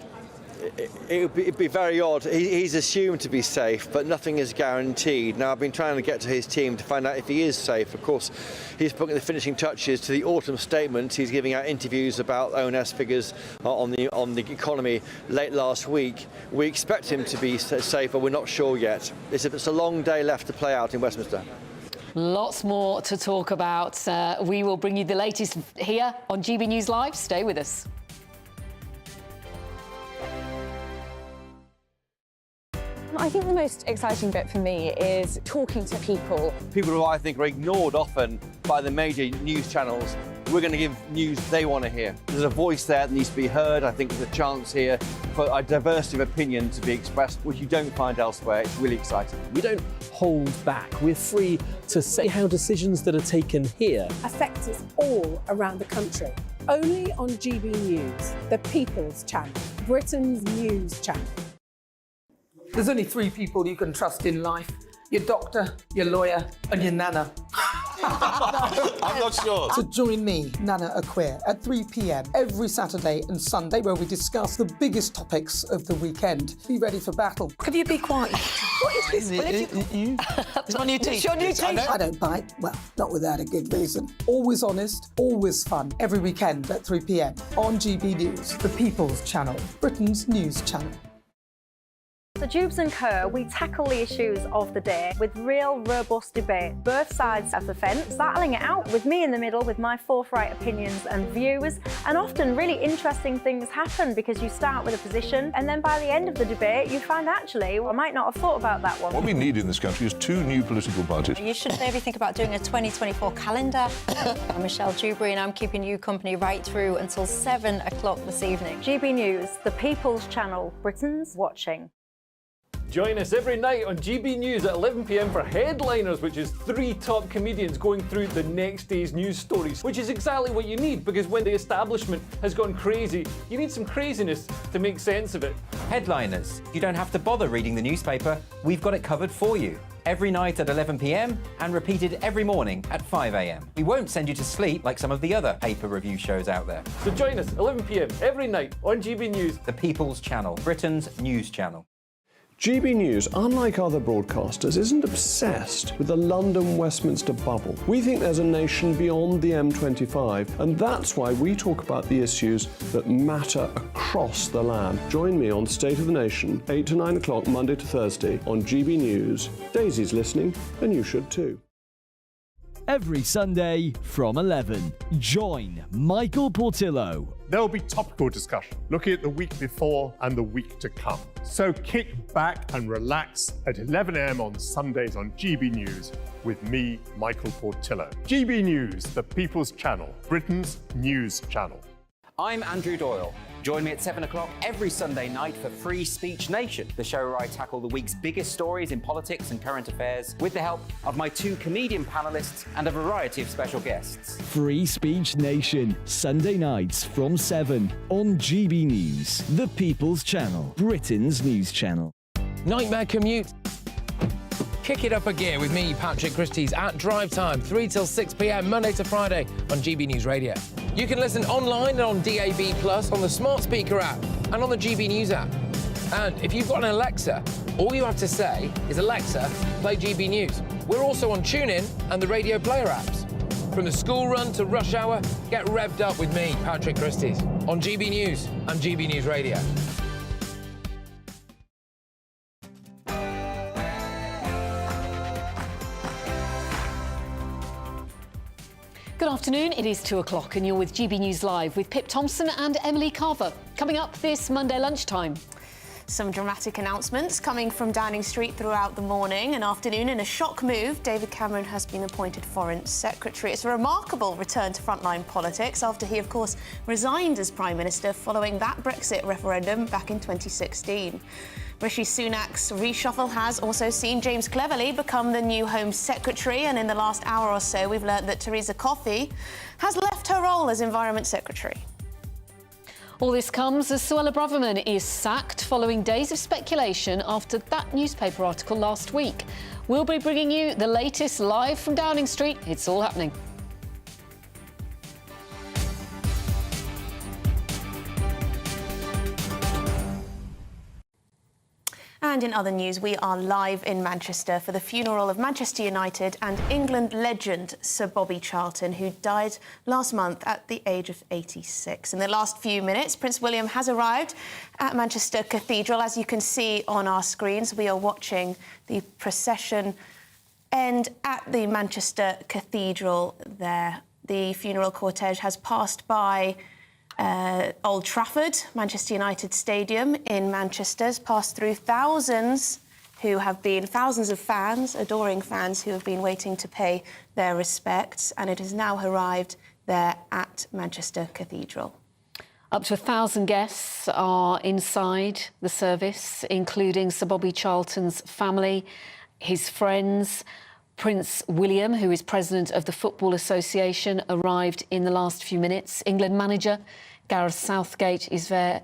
It'd be very odd. He's assumed to be safe, but nothing is guaranteed. Now, I've been trying to get to his team to find out if he is safe. Of course, he's putting the finishing touches to the autumn statement. He's giving out interviews about ONS figures on the economy late last week. We expect him to be safe, but we're not sure yet. It's a long day left to play out in Westminster. Lots more to talk about. We will bring you the latest here on GB News Live. Stay with us. I think the most exciting bit for me is talking to people. People who I think are ignored often by the major news channels. We're going to give news they want to hear. There's a voice there that needs to be heard. I think there's a chance here for a diversity of opinion to be expressed, which you don't find elsewhere. It's really exciting. We don't hold back. We're free to say how decisions that are taken here affect us all around the country. Only on GB News, the People's Channel, Britain's news channel. There's only 3 people you can trust in life. Your doctor, your lawyer, and your nana. I'm not sure. So join me, Nana Aquare, at 3 p.m. every Saturday and Sunday, where we discuss the biggest topics of the weekend. Be ready for battle. Could you be quiet? What is this? It's my new teeth. It's your new teeth. I don't bite. Well, not without a good reason. Always honest, always fun. Every weekend at 3 p.m. on GB News, the People's Channel, Britain's news channel. So Jubes and Kerr, we tackle the issues of the day with real, robust debate, both sides of the fence, battling it out with me in the middle with my forthright opinions and views. And often really interesting things happen because you start with a position and then by the end of the debate you find actually, well, I might not have thought about that one. What we need in this country is 2 new political parties. You should maybe think about doing a 2024 calendar. I'm Michelle Dewberry and I'm keeping you company right through until 7 o'clock this evening. GB News, the People's Channel, Britain's watching. Join us every night on GB News at 11 p.m. for Headliners, which is 3 top comedians going through the next day's news stories, which is exactly what you need, because when the establishment has gone crazy, you need some craziness to make sense of it. Headliners. You don't have to bother reading the newspaper. We've got it covered for you. Every night at 11 p.m. and repeated every morning at 5 a.m. We won't send you to sleep like some of the other paper review shows out there. So join us 11 p.m. every night on GB News. The People's Channel, Britain's news channel. GB News, unlike other broadcasters, isn't obsessed with the London-Westminster bubble. We think there's a nation beyond the M25, and that's why we talk about the issues that matter across the land. Join me on State of the Nation, 8 to 9 o'clock, Monday to Thursday, on GB News. Daisy's listening, and you should too. Every Sunday from 11, join Michael Portillo. There will be topical discussion, looking at the week before and the week to come. So kick back and relax at 11 a.m. on Sundays on GB News with me, Michael Portillo. GB News, the People's Channel, Britain's news channel. I'm Andrew Doyle. Join me at 7 o'clock every Sunday night for Free Speech Nation, the show where I tackle the week's biggest stories in politics and current affairs with the help of my 2 comedian panellists and a variety of special guests. Free Speech Nation, Sunday nights from 7 on GB News, the People's Channel, Britain's news channel. Nightmare commute. Kick it up a gear with me, Patrick Christie's, at drive time, 3 till 6 p.m, Monday to Friday on GB News Radio. You can listen online and on DAB+, on the smart speaker app and on the GB News app. And if you've got an Alexa, all you have to say is, Alexa, play GB News. We're also on TuneIn and the Radio Player apps. From the school run to rush hour, get revved up with me, Patrick Christie's, on GB News and GB News Radio. Good afternoon, it is 2 o'clock and you're with GB News Live with Pip Thompson and Emily Carver. Coming up this Monday lunchtime. Some dramatic announcements coming from Downing Street throughout the morning and afternoon. In a shock move, David Cameron has been appointed Foreign Secretary. It's a remarkable return to frontline politics after he, of course, resigned as Prime Minister following that Brexit referendum back in 2016. Rishi Sunak's reshuffle has also seen James Cleverly become the new Home Secretary, and in the last hour or so we've learnt that Theresa Coffey has left her role as Environment Secretary. All this comes as Suella Braverman is sacked following days of speculation after that newspaper article last week. We'll be bringing you the latest live from Downing Street. It's all happening. And in other news, we are live in Manchester for the funeral of Manchester United and England legend Sir Bobby Charlton, who died last month at the age of 86. In the last few minutes, Prince William has arrived at Manchester Cathedral. As you can see on our screens, we are watching the procession end at the Manchester Cathedral there. The funeral cortege has passed by Old Trafford, Manchester United Stadium in Manchester, has passed through thousands of fans, adoring fans who have been waiting to pay their respects, and it has now arrived there at Manchester Cathedral. Up to 1,000 guests are inside the service, including Sir Bobby Charlton's family, his friends. Prince William, who is president of the Football Association, arrived in the last few minutes. England manager Gareth Southgate is there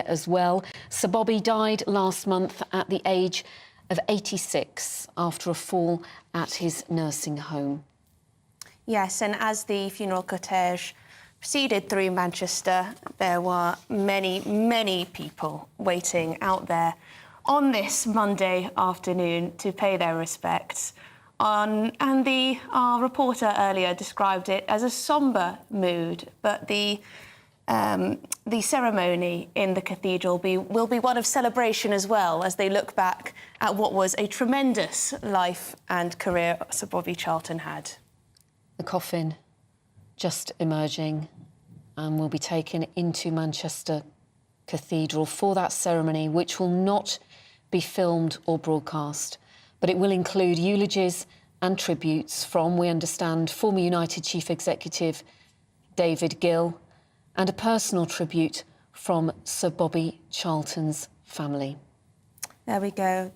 as well. Sir Bobby died last month at the age of 86 after a fall at his nursing home. Yes, and as the funeral cortege proceeded through Manchester, there were many, many people waiting out there on this Monday afternoon to pay their respects. And our reporter earlier described it as a sombre mood, but the ceremony in the cathedral will be one of celebration as well, as they look back at what was a tremendous life and career Sir Bobby Charlton had. The coffin just emerging and will be taken into Manchester Cathedral for that ceremony, which will not be filmed or broadcast, but it will include eulogies and tributes from, we understand, former United Chief Executive David Gill, and a personal tribute from Sir Bobby Charlton's family. There we go.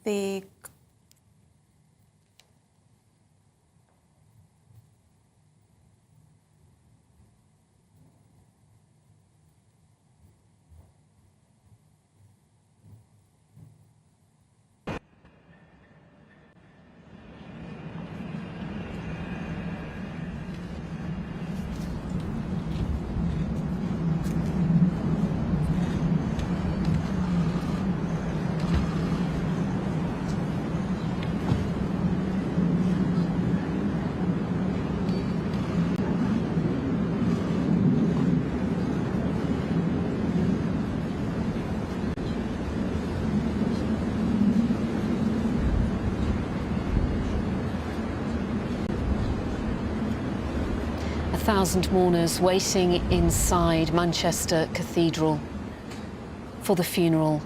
Thousand mourners waiting inside Manchester Cathedral for the funeral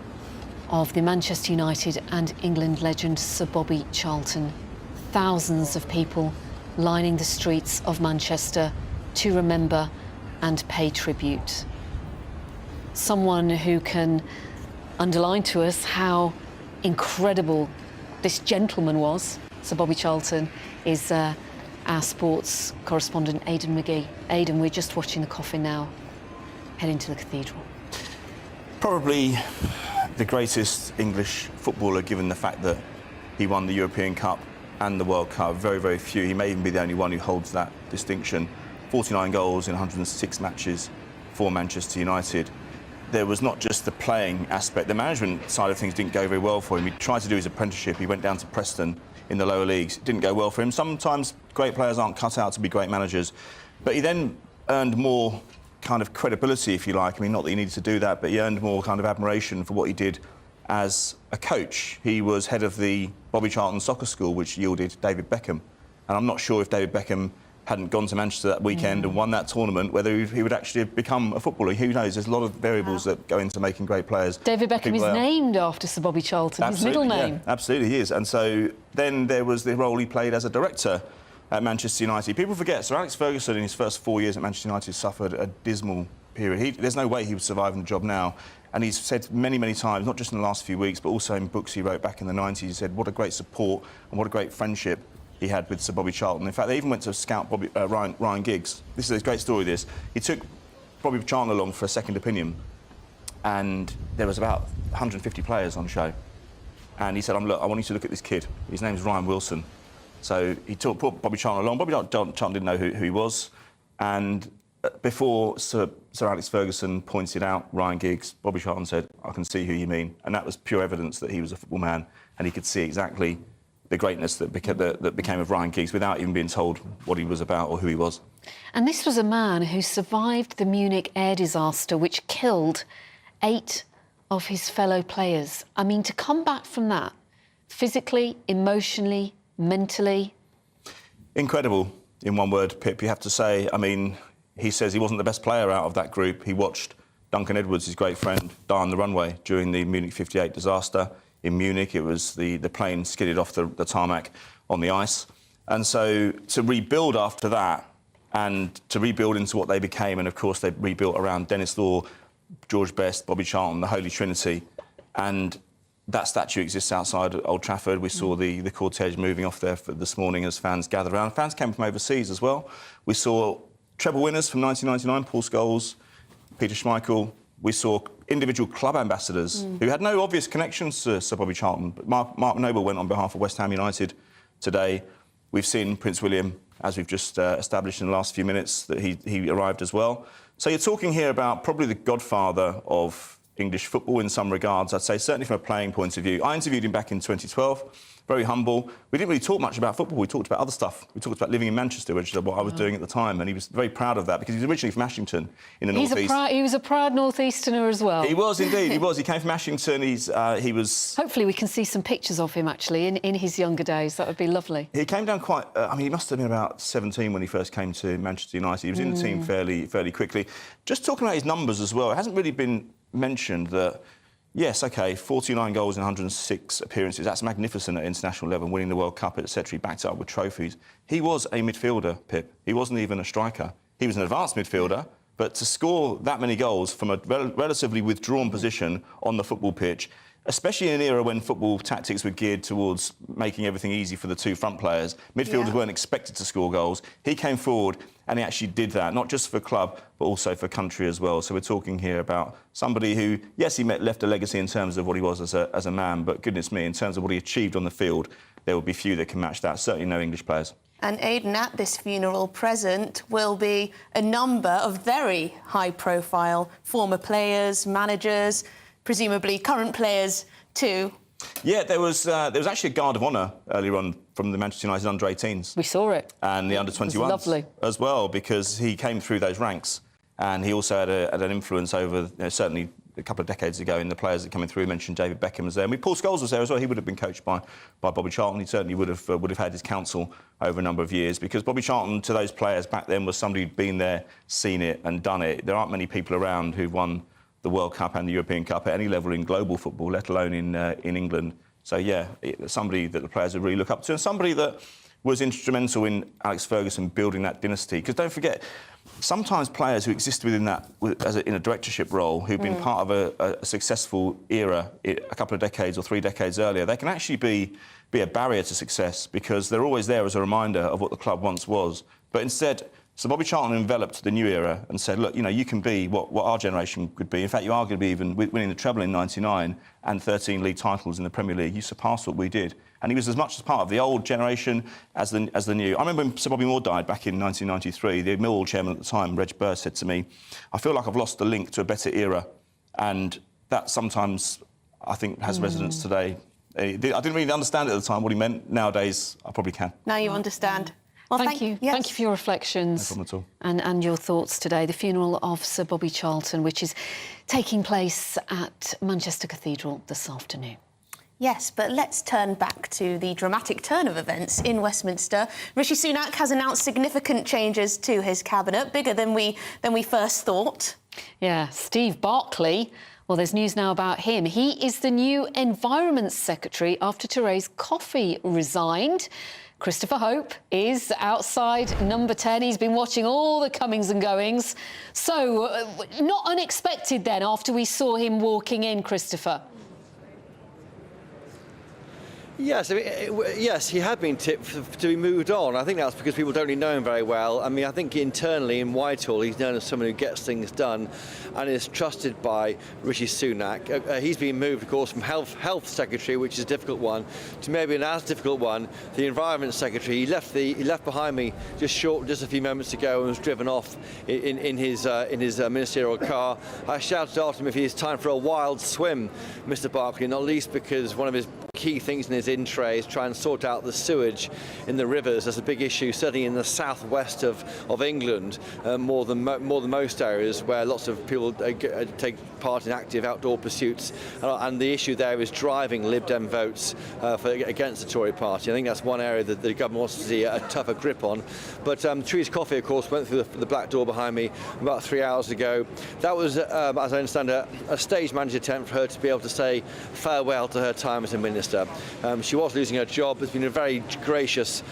of the Manchester United and England legend Sir Bobby Charlton. Thousands of people lining the streets of Manchester to remember and pay tribute. Someone who can underline to us how incredible this gentleman was, Sir Bobby Charlton, is our sports correspondent, Aidan McGee. Aidan, we're just watching the coffin now, heading to the cathedral. Probably the greatest English footballer, given the fact that he won the European Cup and the World Cup. Very, very few. He may even be the only one who holds that distinction. 49 goals in 106 matches for Manchester United. There was not just the playing aspect. The management side of things didn't go very well for him. He tried to do his apprenticeship. He went down to Preston in the lower leagues. It didn't go well for him. Sometimes great players aren't cut out to be great managers. But he then earned more kind of credibility, if you like. I mean, not that he needed to do that, but he earned more kind of admiration for what he did as a coach. He was head of the Bobby Charlton Soccer School, which yielded David Beckham. And I'm not sure if David Beckham hadn't gone to Manchester that weekend and won that tournament, whether he would actually have become a footballer. Who knows? There's a lot of variables that go into making great players. David Beckham is named after Sir Bobby Charlton, absolutely, his middle name. Yeah, absolutely, he is. And so then there was the role he played as a director at Manchester United. People forget, Sir Alex Ferguson in his first 4 years at Manchester United suffered a dismal period. There's no way he would survive in the job now. And he's said many, many times, not just in the last few weeks, but also in books he wrote back in the 90s, he said what a great support and what a great friendship he had with Sir Bobby Charlton. In fact, they even went to scout Ryan Giggs. This is a great story, this. He took Bobby Charlton along for a second opinion, and there was about 150 players on show. and he said, "Look, I want you to look at this kid. His name's Ryan Wilson." So he brought Bobby Charlton along. Bobby Charlton didn't know who he was, and before Sir Alex Ferguson pointed out Ryan Giggs, Bobby Charlton said, "I can see who you mean," and that was pure evidence that he was a football man, and he could see exactly the greatness that became of Ryan Giggs without even being told what he was about or who he was. And this was a man who survived the Munich air disaster, which killed 8 of his fellow players. I mean, to come back from that, physically, emotionally, mentally... Incredible, in one word, Pip, you have to say. I mean, he says he wasn't the best player out of that group. He watched Duncan Edwards, his great friend, die on the runway during the Munich 58 disaster. In Munich, it was the plane skidded off the tarmac on the ice. And so to rebuild after that and to rebuild into what they became, and of course they rebuilt around Dennis Law, George Best, Bobby Charlton, the Holy Trinity, and that statue exists outside Old Trafford. We saw the cortege moving off there this morning as fans gathered around. Fans came from overseas as well. We saw treble winners from 1999, Paul Scholes, Peter Schmeichel. We saw individual club ambassadors who had no obvious connections to Sir Bobby Charlton. But Mark Noble went on behalf of West Ham United today. We've seen Prince William, as we've just established in the last few minutes, that he arrived as well. So you're talking here about probably the godfather of English football in some regards, I'd say, certainly from a playing point of view. I interviewed him back in 2012. Very humble. We didn't really talk much about football. We talked about other stuff. We talked about living in Manchester, which is what I was doing at the time, and he was very proud of that because he's originally from Ashington in the North East. He was a proud North Easterner as well. He was indeed. He was. He came from Ashington. He was. Hopefully, we can see some pictures of him actually in his younger days. That would be lovely. He came down quite. I mean, he must have been about 17 when he first came to Manchester United. He was in the team fairly quickly. Just talking about his numbers as well. It hasn't really been mentioned that. Yes, OK, 49 goals in 106 appearances. That's magnificent at international level, winning the World Cup, etc. He backed it up with trophies. He was a midfielder, Pip. He wasn't even a striker. He was an advanced midfielder, but to score that many goals from a relatively withdrawn position on the football pitch, especially in an era when football tactics were geared towards making everything easy for the two front players, midfielders weren't expected to score goals. He came forward and he actually did that, not just for club, but also for country as well. So we're talking here about somebody who, yes, he left a legacy in terms of what he was as a man, but goodness me, in terms of what he achieved on the field, there will be few that can match that, certainly no English players. And Aidan, at this funeral present will be a number of very high-profile former players, managers, presumably current players too. Yeah, there was actually a guard of honour earlier on from the Manchester United under-18s. We saw it. And the under-21s as well, because he came through those ranks, and he also had an influence over, certainly a couple of decades ago, in the players that coming through. We mentioned David Beckham was there. I mean, Paul Scholes was there as well. He would have been coached by Bobby Charlton. He certainly would have had his counsel over a number of years, because Bobby Charlton, to those players back then, was somebody who'd been there, seen it and done it. There aren't many people around who've won the World Cup and the European Cup at any level in global football, let alone in England. So, yeah, somebody that the players would really look up to, and somebody that was instrumental in Alex Ferguson building that dynasty. Because don't forget, sometimes players who exist within that, in a directorship role, who've been part of a successful era a couple of decades or 3 decades earlier, they can actually be a barrier to success, because they're always there as a reminder of what the club once was. But instead, so Bobby Charlton enveloped the new era and said, look, you can be what our generation could be. In fact, you are going to be even winning the treble in '99 and 13 league titles in the Premier League. You surpassed what we did. And he was as much as part of the old generation as the new. I remember when Sir Bobby Moore died back in 1993, the Millwall chairman at the time, Reg Burr, said to me, I feel like I've lost the link to a better era. And that sometimes, I think, has resonance today. I didn't really understand at the time what he meant. Nowadays, I probably can. Now you understand. Well, thank you. Yes. Thank you for your reflections. No problem at all. And your thoughts today. The funeral of Sir Bobby Charlton, which is taking place at Manchester Cathedral this afternoon. Yes, but let's turn back to the dramatic turn of events in Westminster. Rishi Sunak has announced significant changes to his cabinet, bigger than we first thought. Yeah, Steve Barclay. Well, there's news now about him. He is the new Environment Secretary after Therese Coffey resigned. Christopher Hope is outside number 10. He's been watching all the comings and goings. So, not unexpected then, after we saw him walking in, Christopher. Yes, I mean, yes, he had been tipped to be moved on. I think that's because people don't really know him very well. I mean, I think internally in Whitehall, he's known as someone who gets things done and is trusted by Rishi Sunak. He's been moved, of course, from Health Secretary, which is a difficult one, to maybe an as difficult one, the Environment Secretary. He left behind me just a few moments ago and was driven off in his ministerial car. I shouted after him if it's time for a wild swim, Mr. Barclay, not least because one of his key things in his in-tray is try and sort out the sewage in the rivers. That's a big issue, certainly in the southwest of England, more than most areas where lots of people take part in active outdoor pursuits. And the issue there is driving Lib Dem votes against the Tory party. I think that's one area that the government wants to see a tougher grip on. But Theresa Coffey, of course, went through the black door behind me about 3 hours ago. That was, as I understand it, a stage managed attempt for her to be able to say farewell to her time as a minister. She was losing her job. There's been a very gracious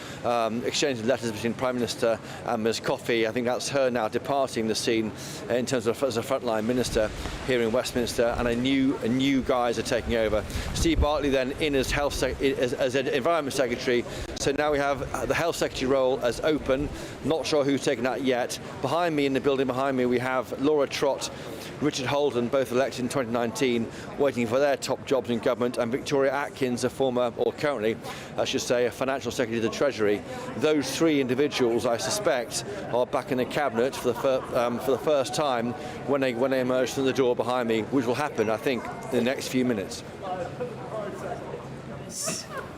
exchange of letters between Prime Minister and Ms Coffey. I think that's her now departing the scene in terms of as a frontline minister here in Westminster, and a new guys are taking over. Steve Barclay then in as as Environment Secretary. So now we have the Health Secretary role as open. Not sure who's taken that yet. Behind me, in the building behind me, we have Laura Trott, Richard Holden, both elected in 2019, waiting for their top jobs in government, and Victoria Atkins, a former, or currently, I should say, a Financial Secretary of the Treasury. Those three individuals, I suspect, are back in the cabinet for the first time when they emerge from the door behind me, which will happen, I think, in the next few minutes.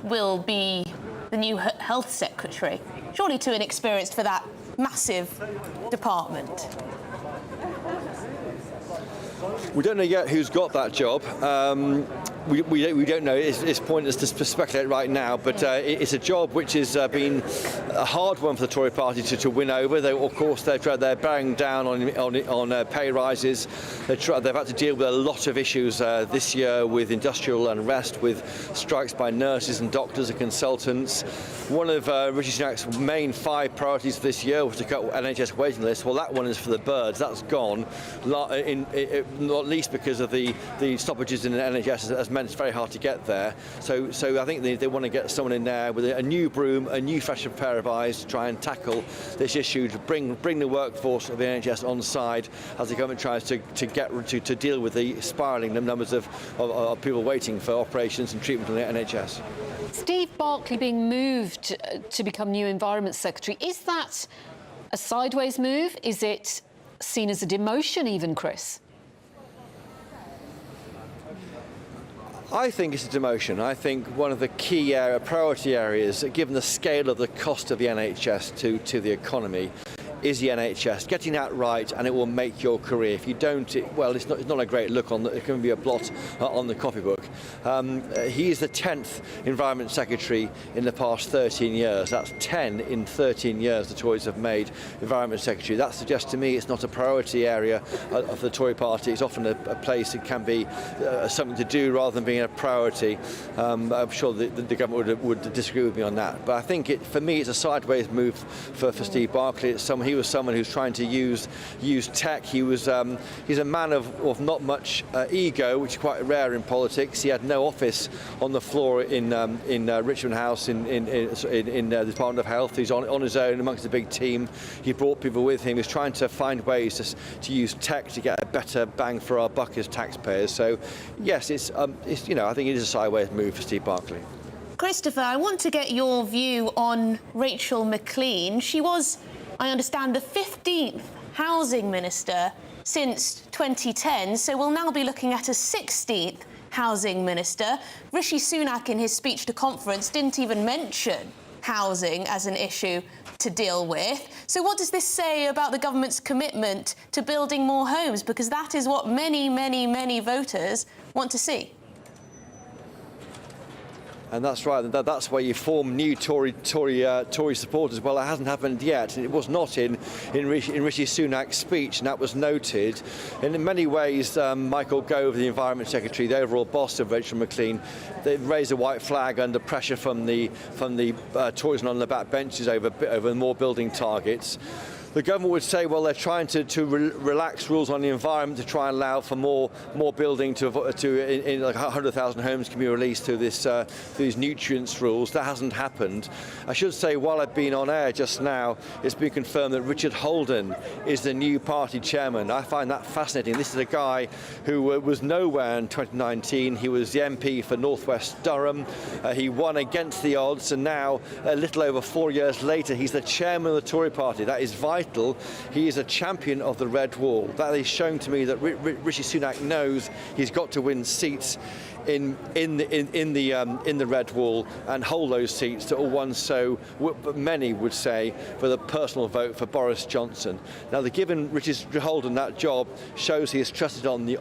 Will be the new Health Secretary, surely too inexperienced for that massive department. We don't know yet who's got that job. We don't know. It's pointless to speculate right now, but it's a job which has been a hard one for the Tory party to win over. Of course, they're bearing down on pay rises. They've had to deal with a lot of issues this year with industrial unrest, with strikes by nurses and doctors and consultants. One of Rishi Sunak's main 5 priorities this year was to cut NHS waiting lists. Well, that one is for the birds. That's gone, not least because of the stoppages in the NHS has meant it's very hard to get there. So I think they want to get someone in there with a new broom, a new fresh pair of eyes to try and tackle this issue, to bring the workforce of the NHS on side as the government tries to deal with the spiralling numbers of people waiting for operations and treatment in the NHS. Steve Barclay being moved to become new Environment Secretary, is that a sideways move? Is it seen as a demotion even, Chris? I think it's a demotion. I think one of the key priority areas, given the scale of the cost of the NHS to the economy, is the NHS. Getting that right, and it will make your career. If you don't, it's not a great look on. It can be a blot on the copybook. He is the 10th Environment Secretary in the past 13 years. That's 10 in 13 years the Tories have made Environment Secretary. That suggests to me it's not a priority area of the Tory party. It's often a place that can be something to do rather than being a priority. I'm sure the government would disagree with me on that. But I think for me it's a sideways move for Steve Barclay. He was someone who's trying to use tech. He's a man of not much ego, which is quite rare in politics. He had no office on the floor in Richmond House in the Department of Health. He's on his own amongst a big team. He brought people with him. He's trying to find ways to use tech to get a better bang for our buck as taxpayers. So yes, I think it is a sideways move for Steve Barclay. Christopher, I want to get your view on Rachel Maclean. She was, I understand, the 15th Housing Minister since 2010, so we'll now be looking at a 16th Housing Minister. Rishi Sunak, in his speech to conference, didn't even mention housing as an issue to deal with. So what does this say about the government's commitment to building more homes? Because that is what many, many, many voters want to see. And that's right. That's where you form new Tory supporters. Well, it hasn't happened yet. It was not in Rishi Sunak's speech, and that was noted. And in many ways, Michael Gove, the Environment Secretary, the overall boss of Rachel Maclean, they raised a white flag under pressure from the Tories on the back benches over more building targets. The government would say, well, they're trying to relax rules on the environment to try and allow for more building in like 100,000 homes can be released through these nutrients rules. That hasn't happened. I should say, while I've been on air just now, it's been confirmed that Richard Holden is the new party chairman. I find that fascinating. This is a guy who was nowhere in 2019. He was the MP for North West Durham. He won against the odds, and now, a little over 4 years later, he's the chairman of the Tory party. That is vital. He is a champion of the Red Wall. That is showing to me that Rishi Sunak knows he's got to win seats in the Red Wall and hold those seats that are won so many would say for the personal vote for Boris Johnson. Now, the given Richard Holden that job shows he is trusted on the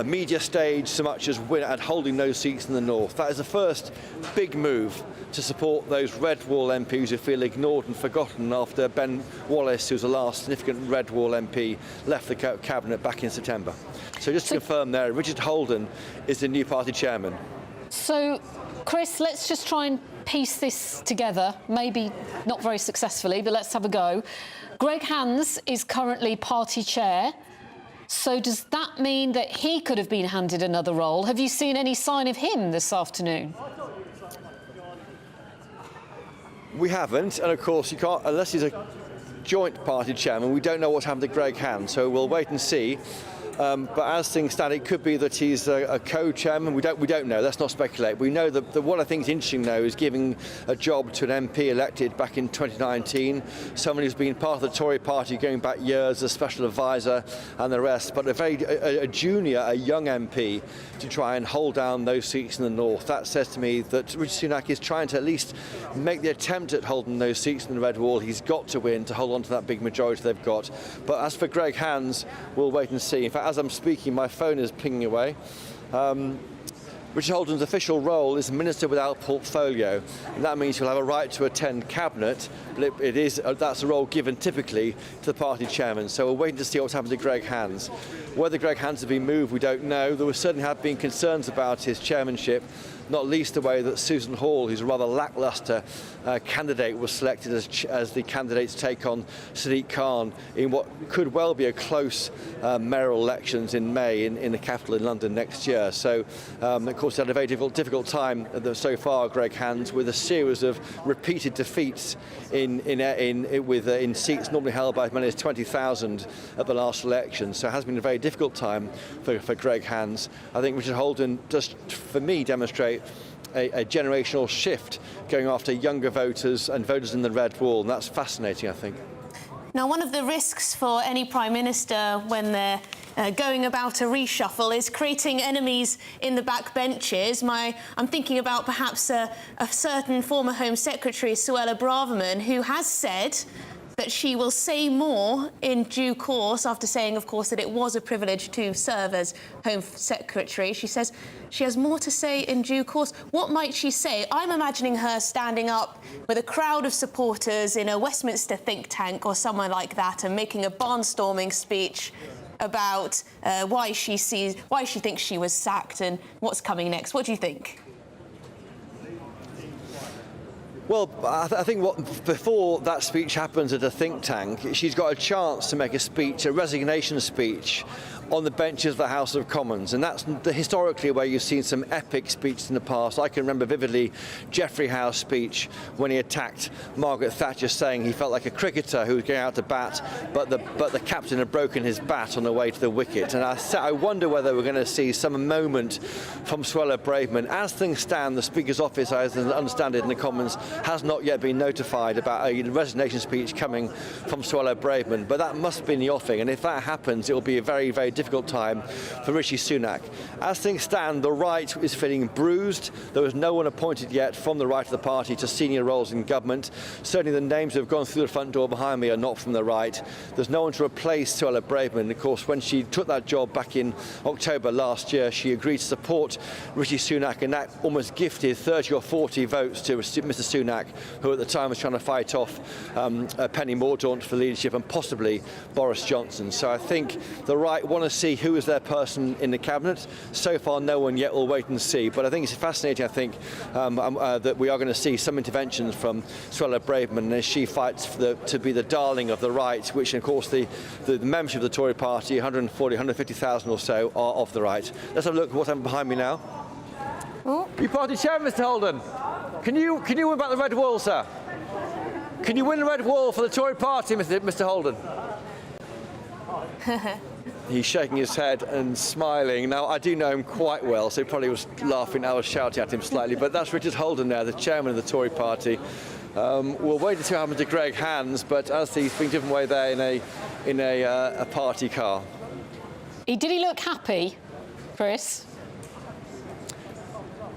media stage so much as at holding those seats in the north. That is the first big move to support those Red Wall MPs who feel ignored and forgotten after Ben Wallace, who's the last significant Red Wall MP, left the cabinet back in September. So just to confirm there, Richard Holden is the new party chairman. So, Chris, let's just try and piece this together, maybe not very successfully, but let's have a go. Greg Hands is currently party chair. So does that mean that he could have been handed another role? Have you seen any sign of him this afternoon? We haven't, and of course you can't, unless he's a joint party chairman, we don't know what's happened to Greg Hands, so we'll wait and see. But as things stand, it could be that he's a co-chairman. We don't know. Let's not speculate. We know that what I think is interesting, though, is giving a job to an MP elected back in 2019, someone who's been part of the Tory party going back years, a special advisor and the rest, but a junior, a young MP to try and hold down those seats in the north. That says to me that Rishi Sunak is trying to at least make the attempt at holding those seats in the Red Wall. He's got to win to hold on to that big majority they've got. But as for Greg Hands, we'll wait and see. In fact, as I'm speaking, my phone is pinging away. Richard Holden's official role is Minister without portfolio, and that means he'll have a right to attend Cabinet, but that's a role given typically to the party chairman. So we're waiting to see what's happened to Greg Hands. Whether Greg Hands has been moved, we don't know. There certainly have been concerns about his chairmanship, not least the way that Susan Hall, who's a rather lacklustre candidate, was selected as the candidate's take on Sadiq Khan in what could well be a close mayoral elections in May in the capital in London next year. So, of course, had a very difficult time so far, Greg Hands, with a series of repeated defeats in seats normally held by as many as 20,000 at the last election. So it has been a very difficult time for Greg Hands. I think Richard Holden does, for me, demonstrate a generational shift going after younger voters and voters in the Red Wall, and that's fascinating, I think. Now, one of the risks for any Prime Minister when they're going about a reshuffle is creating enemies in the backbenches. I'm thinking about perhaps a certain former Home Secretary, Suella Braverman, who has said that she will say more in due course, after saying, of course, that it was a privilege to serve as Home Secretary. She says she has more to say in due course. What might she say? I'm imagining her standing up with a crowd of supporters in a Westminster think tank or somewhere like that and making a barnstorming speech about why she thinks she was sacked and what's coming next. What do you think? Well, I think before that speech happens at a think tank, she's got a chance to make a speech, a resignation speech, on the benches of the House of Commons, and that's historically where you've seen some epic speeches in the past. I can remember vividly Geoffrey Howe's speech when he attacked Margaret Thatcher, saying he felt like a cricketer who was going out to bat, but the captain had broken his bat on the way to the wicket. And I wonder whether we're going to see some moment from Suella Braverman. As things stand, the Speaker's office, as I understand it in the Commons, has not yet been notified about a resignation speech coming from Suella Braverman, but that must be in the offing, and if that happens, it will be a very, very difficult time for Rishi Sunak. As things stand, the right is feeling bruised. There was no one appointed yet from the right of the party to senior roles in government. Certainly the names who have gone through the front door behind me are not from the right. There's no one to replace Suella Braverman. Of course, when she took that job back in October last year, she agreed to support Rishi Sunak, and that almost gifted 30 or 40 votes to Mr. Sunak. Sunak, who at the time was trying to fight off Penny Mordaunt for leadership and possibly Boris Johnson. So I think the right want to see who is their person in the cabinet. So far, no one yet. We'll wait and see. But I think it's fascinating, I think, that we are going to see some interventions from Suella Braverman as she fights to be the darling of the right, which, of course, the membership of the Tory party, 150,000 or so, are of the right. Let's have a look at what's happening behind me now. Your party chair, Mr. Holden. Can you win back the red wall, sir? Can you win the red wall for the Tory party, Mr. Holden? He's shaking his head and smiling. Now, I do know him quite well, so he probably was laughing. I was shouting at him slightly, but that's Richard Holden there, the chairman of the Tory party. We'll wait to see what happens to Greg Hands, but as he's being driven away there in a party car. Did he look happy, Chris?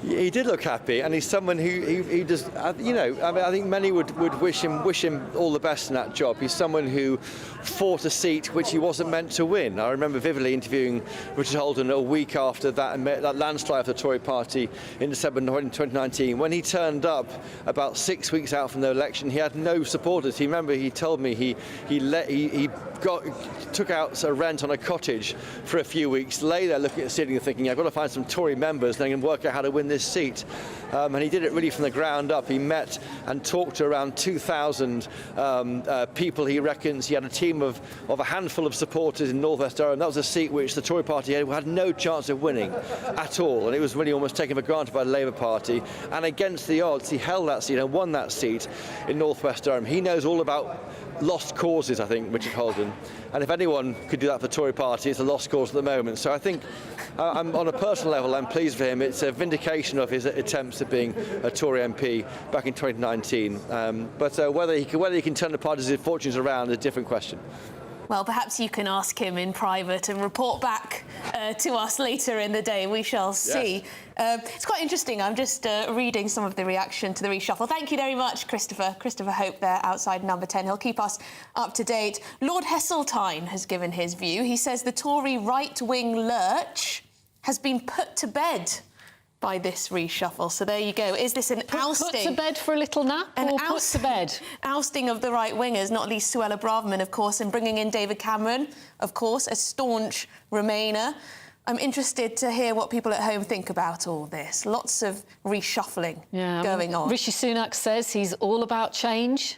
He did look happy, and he's someone who does, you know, I mean, I think many would wish him all the best in that job. He's someone who fought a seat which he wasn't meant to win. I remember vividly interviewing Richard Holden a week after that landslide of the Tory party in December 2019. When he turned up about 6 weeks out from the election, he had no supporters. He told me he took out a rent on a cottage for a few weeks, lay there looking at the ceiling and thinking, I've got to find some Tory members and I can work out how to win this seat. And he did it really from the ground up. He met and talked to around 2,000 people, he reckons. He had a team of a handful of supporters in North West Durham. That was a seat which the Tory party had no chance of winning at all. And it was really almost taken for granted by the Labour Party. And against the odds, he held that seat and won that seat in North West Durham. He knows all about lost causes, I think, Richard Holden. And if anyone could do that for the Tory party, it's a lost cause at the moment. So I think, on a personal level, I'm pleased for him. It's a vindication of his attempts at being a Tory MP back in 2019. But whether he can turn the party's fortunes around is a different question. Well, perhaps you can ask him in private and report back to us later in the day. We shall see. Yes. It's quite interesting. I'm just reading some of the reaction to the reshuffle. Thank you very much, Christopher. Christopher Hope there outside number 10. He'll keep us up to date. Lord Heseltine has given his view. He says the Tory right-wing lurch has been put to bed by this reshuffle. So there you go. Is this an ousting? Put to bed for a little nap, or put to bed? Ousting of the right-wingers, not least Suella Braverman, of course, and bringing in David Cameron, of course, a staunch Remainer. I'm interested to hear what people at home think about all this. Lots of reshuffling going on. Rishi Sunak says he's all about change.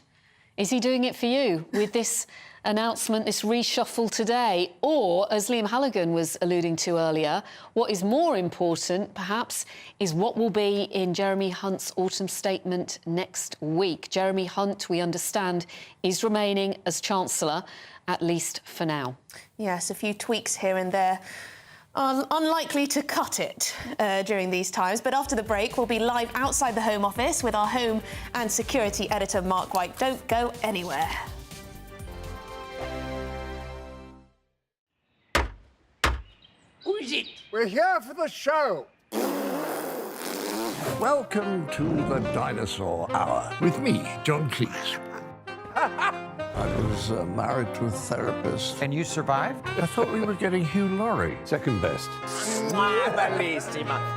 Is he doing it for you with this announcement, this reshuffle today? Or, as Liam Halligan was alluding to earlier, what is more important, perhaps, is what will be in Jeremy Hunt's autumn statement next week. Jeremy Hunt, we understand, is remaining as Chancellor, at least for now. Yes, a few tweaks here and there. Unlikely to cut it during these times, but after the break we'll be live outside the Home Office with our Home and Security Editor Mark White. Don't go anywhere. Who is it? We're here for the show. Welcome to the Dinosaur Hour with me, John Cleese. I was married to a therapist. And you survived? I thought we were getting Hugh Laurie. Second best.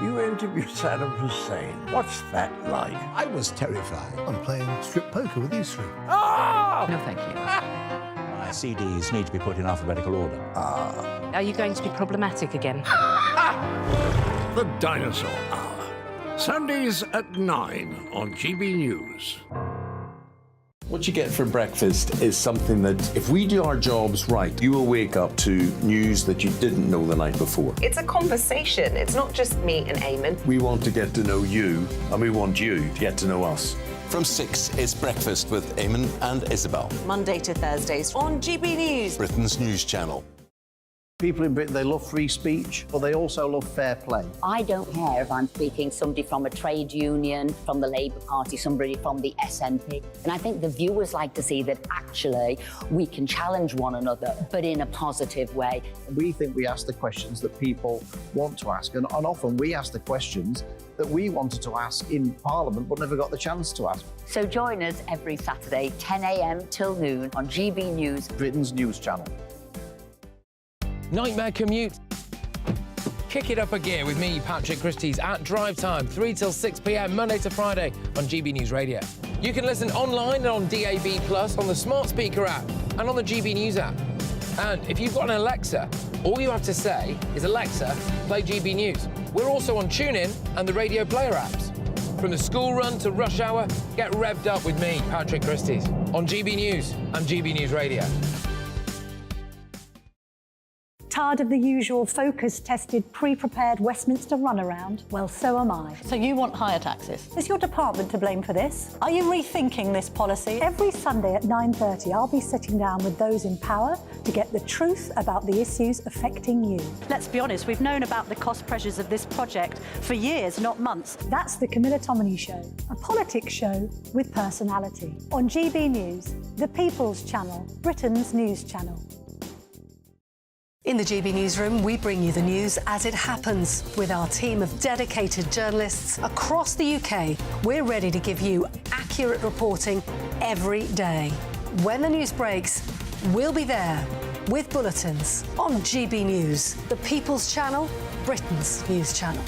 You interviewed Saddam Hussein. What's that like? I was terrified. I'm playing strip poker with these three. Oh! No, thank you. My CDs need to be put in alphabetical order. Are you going to be problematic again? The Dinosaur Hour. Sundays at 9 on GB News. What you get for breakfast is something that, if we do our jobs right, you will wake up to news that you didn't know the night before. It's a conversation. It's not just me and Eamon. We want to get to know you, and we want you to get to know us. From 6, it's Breakfast with Eamon and Isabel. Monday to Thursdays on GB News. Britain's news channel. People in Britain, they love free speech, but they also love fair play. I don't care if I'm speaking somebody from a trade union, from the Labour Party, somebody from the SNP. And I think the viewers like to see that actually we can challenge one another, but in a positive way. We think we ask the questions that people want to ask, and often we ask the questions that we wanted to ask in Parliament but never got the chance to ask. So join us every Saturday, 10 a.m. till noon on GB News, Britain's news channel. Nightmare commute. Kick it up a gear with me, Patrick Christie's, at drive time, 3 till 6 p.m, Monday to Friday on GB News Radio. You can listen online and on DAB+, on the smart speaker app and on the GB News app. And if you've got an Alexa, all you have to say is, Alexa, play GB News. We're also on TuneIn and the Radio Player apps. From the school run to rush hour, get revved up with me, Patrick Christie's, on GB News and GB News Radio. Tired of the usual focus-tested, pre-prepared Westminster runaround? Well, so am I. So you want higher taxes? Is your department to blame for this? Are you rethinking this policy? Every Sunday at 9:30, I'll be sitting down with those in power to get the truth about the issues affecting you. Let's be honest, we've known about the cost pressures of this project for years, not months. That's the Camilla Tominey Show, a politics show with personality. On GB News, the People's Channel, Britain's news channel. In the GB Newsroom, we bring you the news as it happens. With our team of dedicated journalists across the UK, we're ready to give you accurate reporting every day. When the news breaks, we'll be there with bulletins on GB News, the People's Channel, Britain's news channel.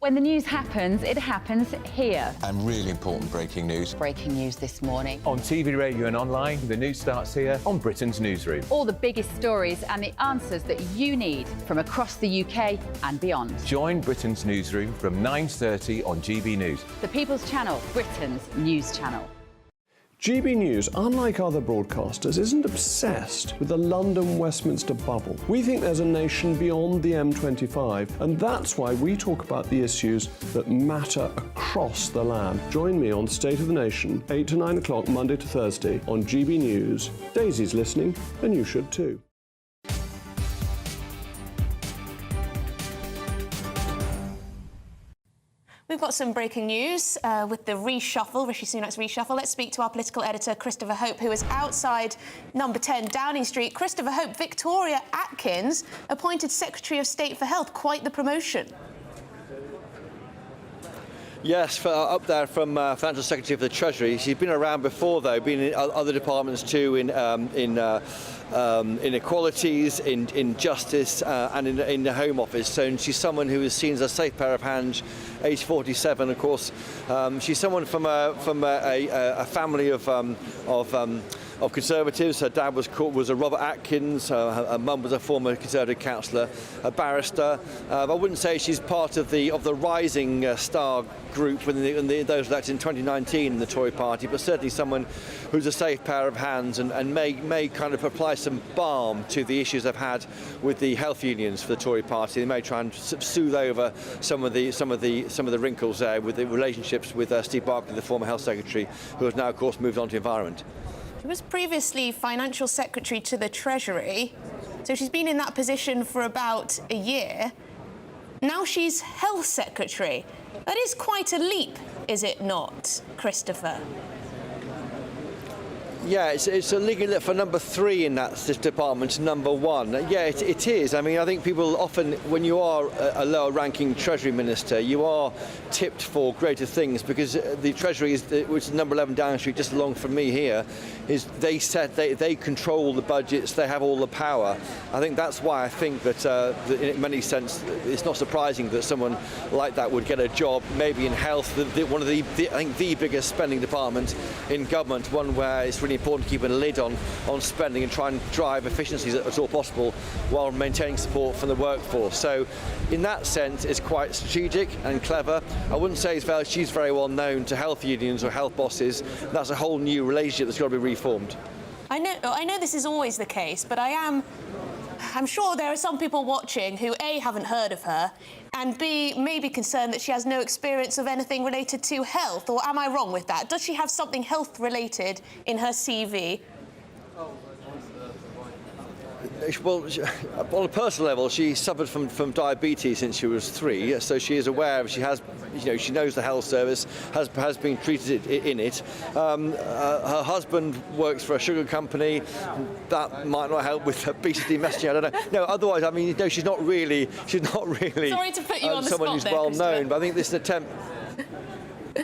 When the news happens, it happens here. And really important breaking news. Breaking news this morning. On TV, radio and online, the news starts here on Britain's Newsroom. All the biggest stories and the answers that you need from across the UK and beyond. Join Britain's Newsroom from 9:30 on GB News. The People's Channel, Britain's news channel. GB News, unlike other broadcasters, isn't obsessed with the London-Westminster bubble. We think there's a nation beyond the M25, and that's why we talk about the issues that matter across the land. Join me on State of the Nation, 8 to 9 o'clock, Monday to Thursday, on GB News. Daisy's listening, and you should too. We've got some breaking news with the reshuffle, Rishi Sunak's reshuffle. Let's speak to our political editor, Christopher Hope, who is outside number 10 Downing Street. Christopher Hope, Victoria Atkins appointed Secretary of State for Health. Quite the promotion. Yes, up there from Financial Secretary for the Treasury. She's been around before, though, been in other departments too, in inequalities, in justice, and in the Home Office. So she's someone who is seen as a safe pair of hands. Age 47, of course. She's someone from a family of Conservatives. Her dad was a Robert Atkins. Her mum was a former Conservative councillor, a barrister. I wouldn't say she's part of the rising star group within those elected in 2019 in the Tory party, but certainly someone who's a safe pair of hands and may kind of apply some balm to the issues they've had with the health unions for the Tory party. They may try and soothe over some of the wrinkles there with the relationships with Steve Barclay, the former health secretary, who has now, of course, moved on to environment. She was previously Financial Secretary to the Treasury, so she's been in that position for about a year. Now she's Health Secretary. That is quite a leap, is it not, Christopher? Yeah, it's a league for number 3 in that department to number 1. Yeah, it is. I mean, I think people often, when you are a lower-ranking Treasury Minister, you are tipped for greater things because the Treasury, which is number 11 Downing Street, just along from me here, is they control the budgets, they have all the power. I think that's why I think that in many sense it's not surprising that someone like that would get a job, maybe in health, one of I think the biggest spending department in government, one where it's really important to keep a lid on spending and try and drive efficiencies at all possible while maintaining support from the workforce. So in that sense it's quite strategic and clever. I wouldn't say she's very well known to health unions or health bosses. That's a whole new relationship that's got to be reformed. I know this is always the case, but I'm sure there are some people watching who A, haven't heard of her, and B, may be concerned that she has no experience of anything related to health, or am I wrong with that? Does she have something health-related in her CV? Well, on a personal level, she suffered from diabetes since she was 3, so she is aware of. She has, she knows the health service, has been treated in it. Her husband works for a sugar company. That might not help with obesity messaging. I don't know. No, otherwise, I mean, she's not really. Sorry to put you on the someone spot who's there, well known, but I think this is an attempt.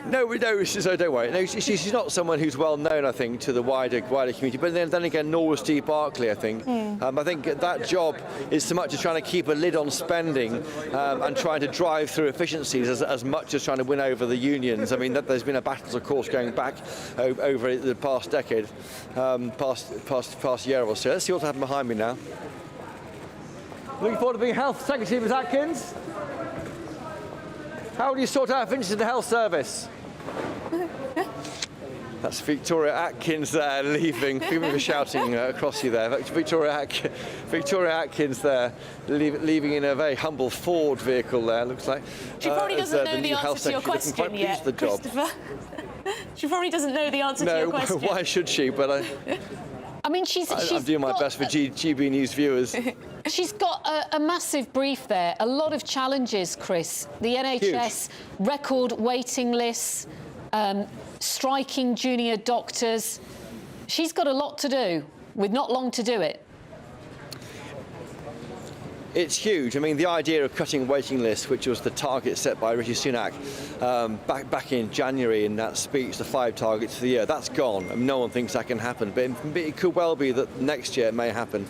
No, so don't worry. No, she's not someone who's well known, I think, to the wider community. But then again, nor was Steve Barclay, I think. I think that job is so much as trying to keep a lid on spending and trying to drive through efficiencies as much as trying to win over the unions. I mean, there's been a battle, of course, going back over the past decade, past year or so. Let's see what's happened behind me now. Looking forward to being Health Secretary, Ms Atkins. How will you sort out efficiencies in the health service? That's Victoria Atkins there leaving. People were shouting across you there. Victoria Atkins there leaving in a very humble Ford vehicle there, looks like. She probably doesn't know the answer to your question yet, Christopher. She probably doesn't know the answer to your question. No, why should she? But I mean, I'm doing my best for GB News viewers. She's got a massive brief there, a lot of challenges, Chris. The NHS, record waiting lists, striking junior doctors. She's got a lot to do, with not long to do it. It's huge. I mean, the idea of cutting waiting lists, which was the target set by Rishi Sunak back in January in that speech, the 5 targets for the year, that's gone. I mean, no one thinks that can happen, but it could well be that next year it may happen,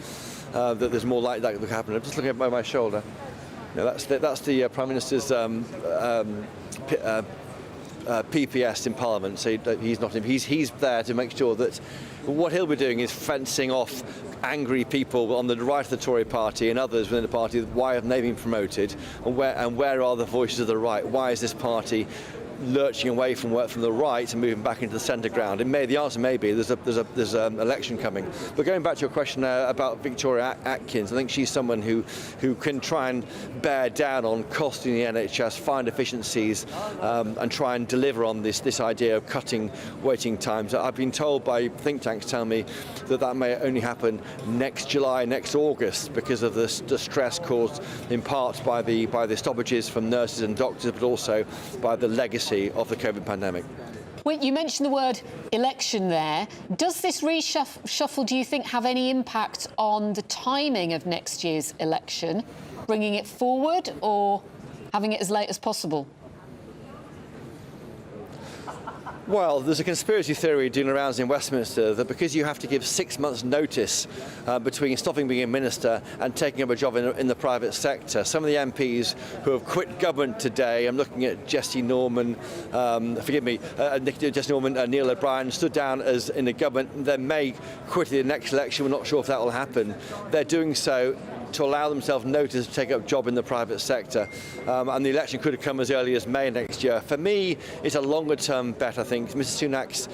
that there's more likely that could happen. I'm just looking at my shoulder. No, that's the Prime Minister's PPS in Parliament, so he's there to make sure that what he'll be doing is fencing off angry people on the right of the Tory party and others within the party. Why haven't they been promoted, and where are the voices of the right? Why is this party lurching away from the right and moving back into the centre ground? The answer may be there's an election coming. But going back to your question about Victoria Atkins, I think she's someone who can try and bear down on costing the NHS, find efficiencies, and try and deliver on this idea of cutting waiting times. I've been told by think tanks tell me that may only happen next July, next August, because of the stress caused in part by the stoppages from nurses and doctors, but also by the legacy of the COVID pandemic. Well, you mentioned the word election there. Does this reshuffle, do you think, have any impact on the timing of next year's election, bringing it forward or having it as late as possible? Well, there's a conspiracy theory doing around in Westminster that because you have to give 6 months' notice between stopping being a minister and taking up a job in the private sector, some of the MPs who have quit government today, I'm looking at Jessie Norman, Jessie Norman, Neil O'Brien, stood down as in the government, then may quit the next election. We're not sure if that will happen. They're doing so to allow themselves notice to take up a job in the private sector. And the election could have come as early as May next year. For me, it's a longer-term bet, I think. Mr Sunak's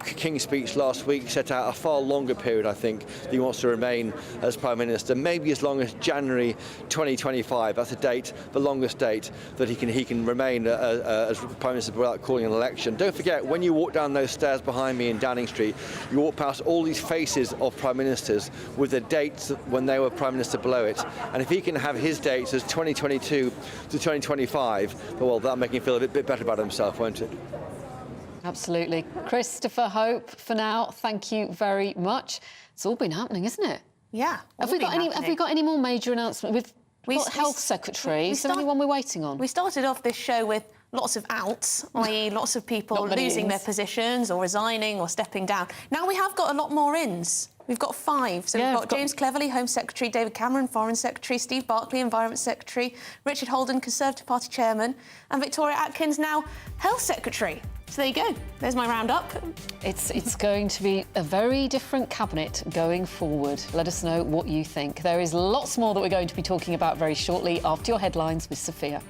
King's speech last week set out a far longer period, I think, that he wants to remain as Prime Minister, maybe as long as January 2025. That's the longest date that he can remain as Prime Minister without calling an election. Don't forget, when you walk down those stairs behind me in Downing Street, you walk past all these faces of Prime Ministers with the dates when they were Prime Minister below it, and if he can have his dates as 2022 to 2025, well, that'll make him feel a bit better about himself, won't it? Absolutely. Christopher Hope, for now, thank you very much. It's all been happening, isn't it? Yeah. Have we got any more major announcements? We've got Health Secretary. Is there anyone we're waiting on? We started off this show with lots of outs, i.e. lots of people losing their positions or resigning or stepping down. Now we have got a lot more ins. We've got 5. So we've got James Cleverly, Home Secretary, David Cameron, Foreign Secretary, Steve Barclay, Environment Secretary, Richard Holden, Conservative Party Chairman, and Victoria Atkins, now Health Secretary. So there you go. There's my roundup. It's going to be a very different cabinet going forward. Let us know what you think. There is lots more that we're going to be talking about very shortly after your headlines with Sophia.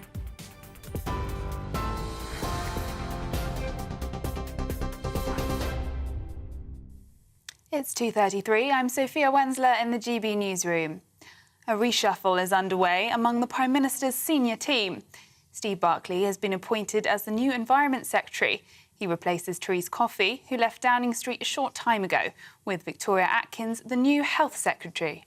It's 2:33. I'm Sophia Wensler in the GB newsroom. A reshuffle is underway among the Prime Minister's senior team. Steve Barclay has been appointed as the new Environment Secretary. He replaces Therese Coffey, who left Downing Street a short time ago, with Victoria Atkins, the new Health Secretary.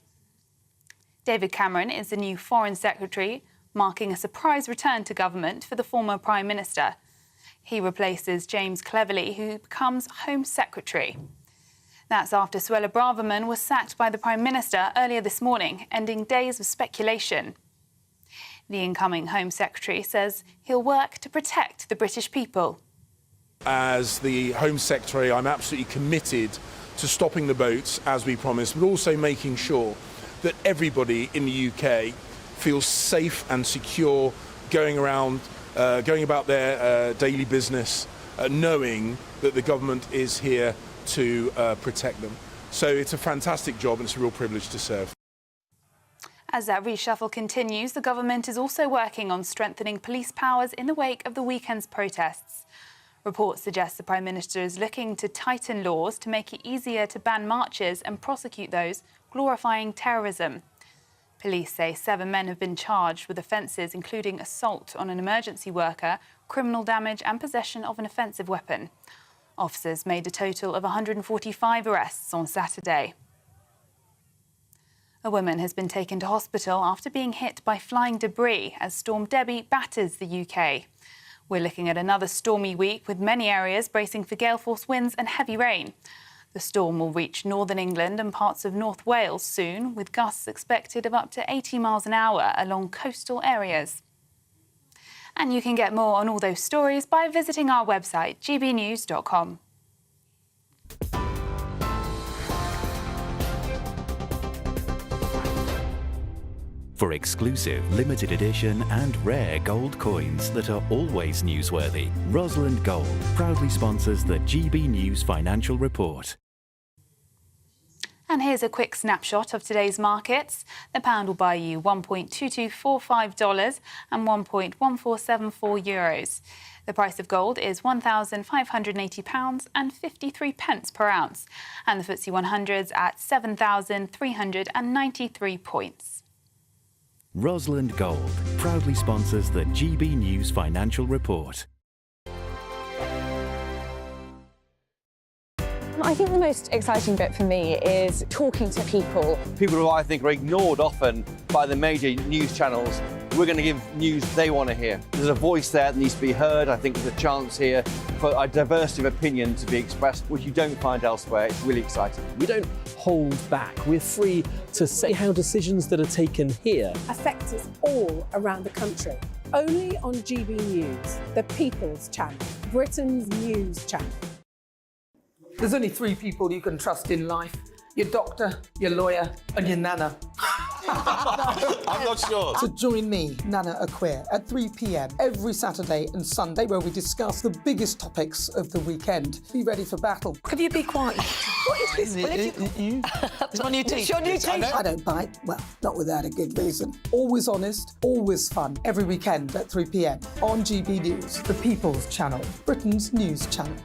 David Cameron is the new Foreign Secretary, marking a surprise return to government for the former Prime Minister. He replaces James Cleverly, who becomes Home Secretary. That's after Suella Braverman was sacked by the Prime Minister earlier this morning, ending days of speculation. The incoming Home Secretary says he'll work to protect the British people. As the Home Secretary, I'm absolutely committed to stopping the boats, as we promised, but also making sure that everybody in the UK feels safe and secure going about their daily business, knowing that the government is here to protect them. So it's a fantastic job and it's a real privilege to serve. As that reshuffle continues, the government is also working on strengthening police powers in the wake of the weekend's protests. Reports suggest the Prime Minister is looking to tighten laws to make it easier to ban marches and prosecute those glorifying terrorism. Police say 7 men have been charged with offences including assault on an emergency worker, criminal damage and possession of an offensive weapon. Officers made a total of 145 arrests on Saturday. A woman has been taken to hospital after being hit by flying debris as Storm Debbie batters the UK. We're looking at another stormy week with many areas bracing for gale force winds and heavy rain. The storm will reach northern England and parts of North Wales soon, with gusts expected of up to 80 miles an hour along coastal areas. And you can get more on all those stories by visiting our website, gbnews.com. For exclusive, limited edition and rare gold coins that are always newsworthy, Rosalind Gold proudly sponsors the GB News Financial Report. And here's a quick snapshot of today's markets. The pound will buy you $1.2245 and €1.1474. The price of gold is £1,580 and 53 pence per ounce. And the FTSE 100's at 7,393 points. Rosalind Gold proudly sponsors the GB News Financial Report. I think the most exciting bit for me is talking to people. People who I think are ignored often by the major news channels. We're going to give news they want to hear. There's a voice there that needs to be heard. I think there's a chance here for a diversity of opinion to be expressed, which you don't find elsewhere. It's really exciting. We don't hold back. We're free to say how decisions that are taken here affect us all around the country. Only on GB News, the People's Channel, Britain's news channel. There's only 3 people you can trust in life. Your doctor, your lawyer and your nana. I'm not sure. So join me, Nana Aquare, at 3 p.m. every Saturday and Sunday where we discuss the biggest topics of the weekend. Be ready for battle. Could you be quiet? What is this? It's my new teeth. It's your new teeth. I don't bite. Well, not without a good reason. Always honest, always fun. Every weekend at 3 p.m. on GB News, the People's Channel, Britain's news channel.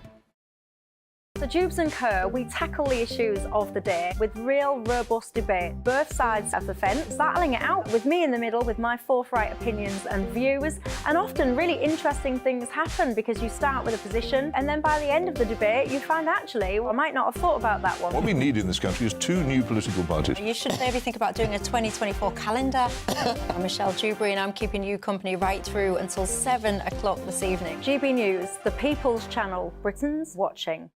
So Jubes and Kerr, we tackle the issues of the day with real, robust debate, both sides of the fence, battling it out with me in the middle with my forthright opinions and views. And often really interesting things happen because you start with a position and then by the end of the debate you find actually, well, I might not have thought about that one. What we need in this country is 2 new political parties. You should maybe think about doing a 2024 calendar. I'm Michelle Dewberry and I'm keeping you company right through until 7 o'clock this evening. GB News, the People's Channel, Britain's watching.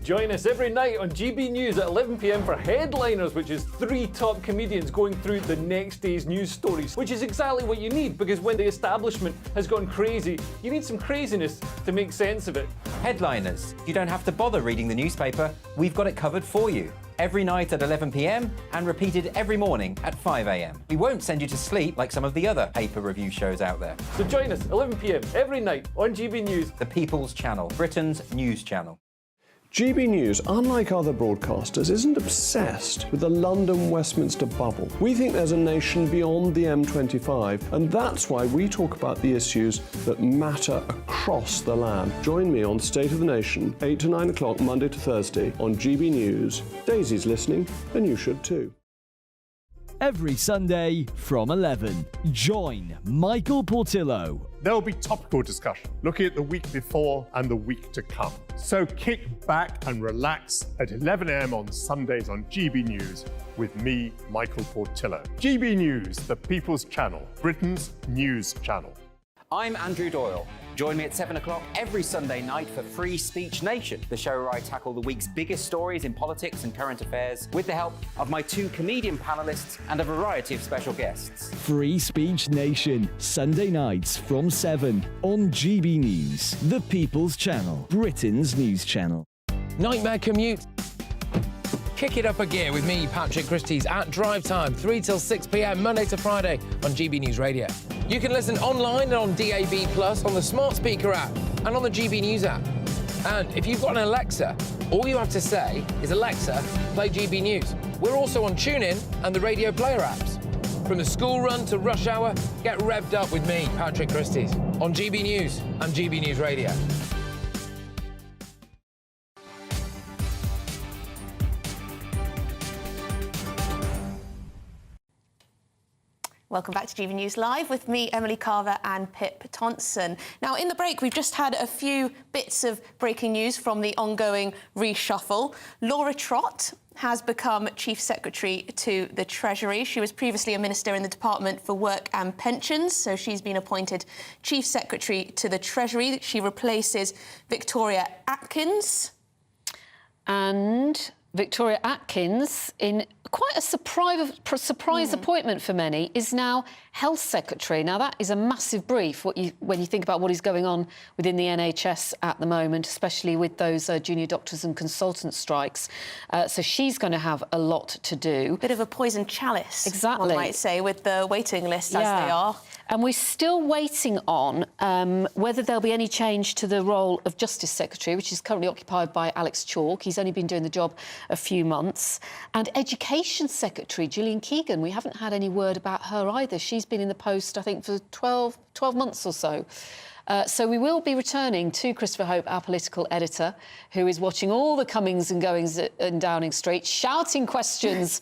Join us every night on GB News at 11 p.m. for Headliners, which is 3 top comedians going through the next day's news stories, which is exactly what you need, because when the establishment has gone crazy, you need some craziness to make sense of it. Headliners. You don't have to bother reading the newspaper. We've got it covered for you. Every night at 11 p.m. and repeated every morning at 5 a.m. We won't send you to sleep like some of the other paper review shows out there. So join us 11 p.m. every night on GB News. The People's Channel, Britain's news channel. GB News, unlike other broadcasters, isn't obsessed with the London-Westminster bubble. We think there's a nation beyond the M25, and that's why we talk about the issues that matter across the land. Join me on State of the Nation, 8 to 9 o'clock, Monday to Thursday, on GB News. Daisy's listening, and you should too. Every Sunday from 11, join Michael Portillo. There will be topical discussion, looking at the week before and the week to come. So kick back and relax at 11 a.m. on Sundays on GB News with me, Michael Portillo. GB News, the People's Channel, Britain's news channel. I'm Andrew Doyle. Join me at 7 o'clock every Sunday night for Free Speech Nation, the show where I tackle the week's biggest stories in politics and current affairs with the help of my 2 comedian panellists and a variety of special guests. Free Speech Nation, Sunday nights from 7 on GB News, the People's Channel, Britain's news channel. Nightmare commute? Kick it up a gear with me, Patrick Christie's at Drive Time, 3 till 6 p.m, Monday to Friday on GB News Radio. You can listen online and on DAB+, on the smart speaker app and on the GB News app. And if you've got an Alexa, all you have to say is, Alexa, play GB News. We're also on TuneIn and the Radio Player apps. From the school run to rush hour, get revved up with me, Patrick Christie's, on GB News and GB News Radio. Welcome back to GB News Live with me, Emily Carver and Pip Thompson. Now, in the break, we've just had a few bits of breaking news from the ongoing reshuffle. Laura Trott has become Chief Secretary to the Treasury. She was previously a minister in the Department for Work and Pensions, so she's been appointed Chief Secretary to the Treasury. She replaces Victoria Atkins. And Victoria Atkins, in quite a surprise appointment for many, is now Health Secretary. Now, that is a massive brief when you think about what is going on within the NHS at the moment, especially with those junior doctors and consultant strikes. So she's going to have a lot to do. Bit of a poison chalice, exactly, one might say, with the waiting list as they are. And we're still waiting on whether there'll be any change to the role of Justice Secretary, which is currently occupied by Alex Chalk. He's only been doing the job a few months. And Education Secretary, Gillian Keegan, we haven't had any word about her either. She's been in the post, I think, for 12 months or so. So we will be returning to Christopher Hope, our political editor, who is watching all the comings and goings in Downing Street, shouting questions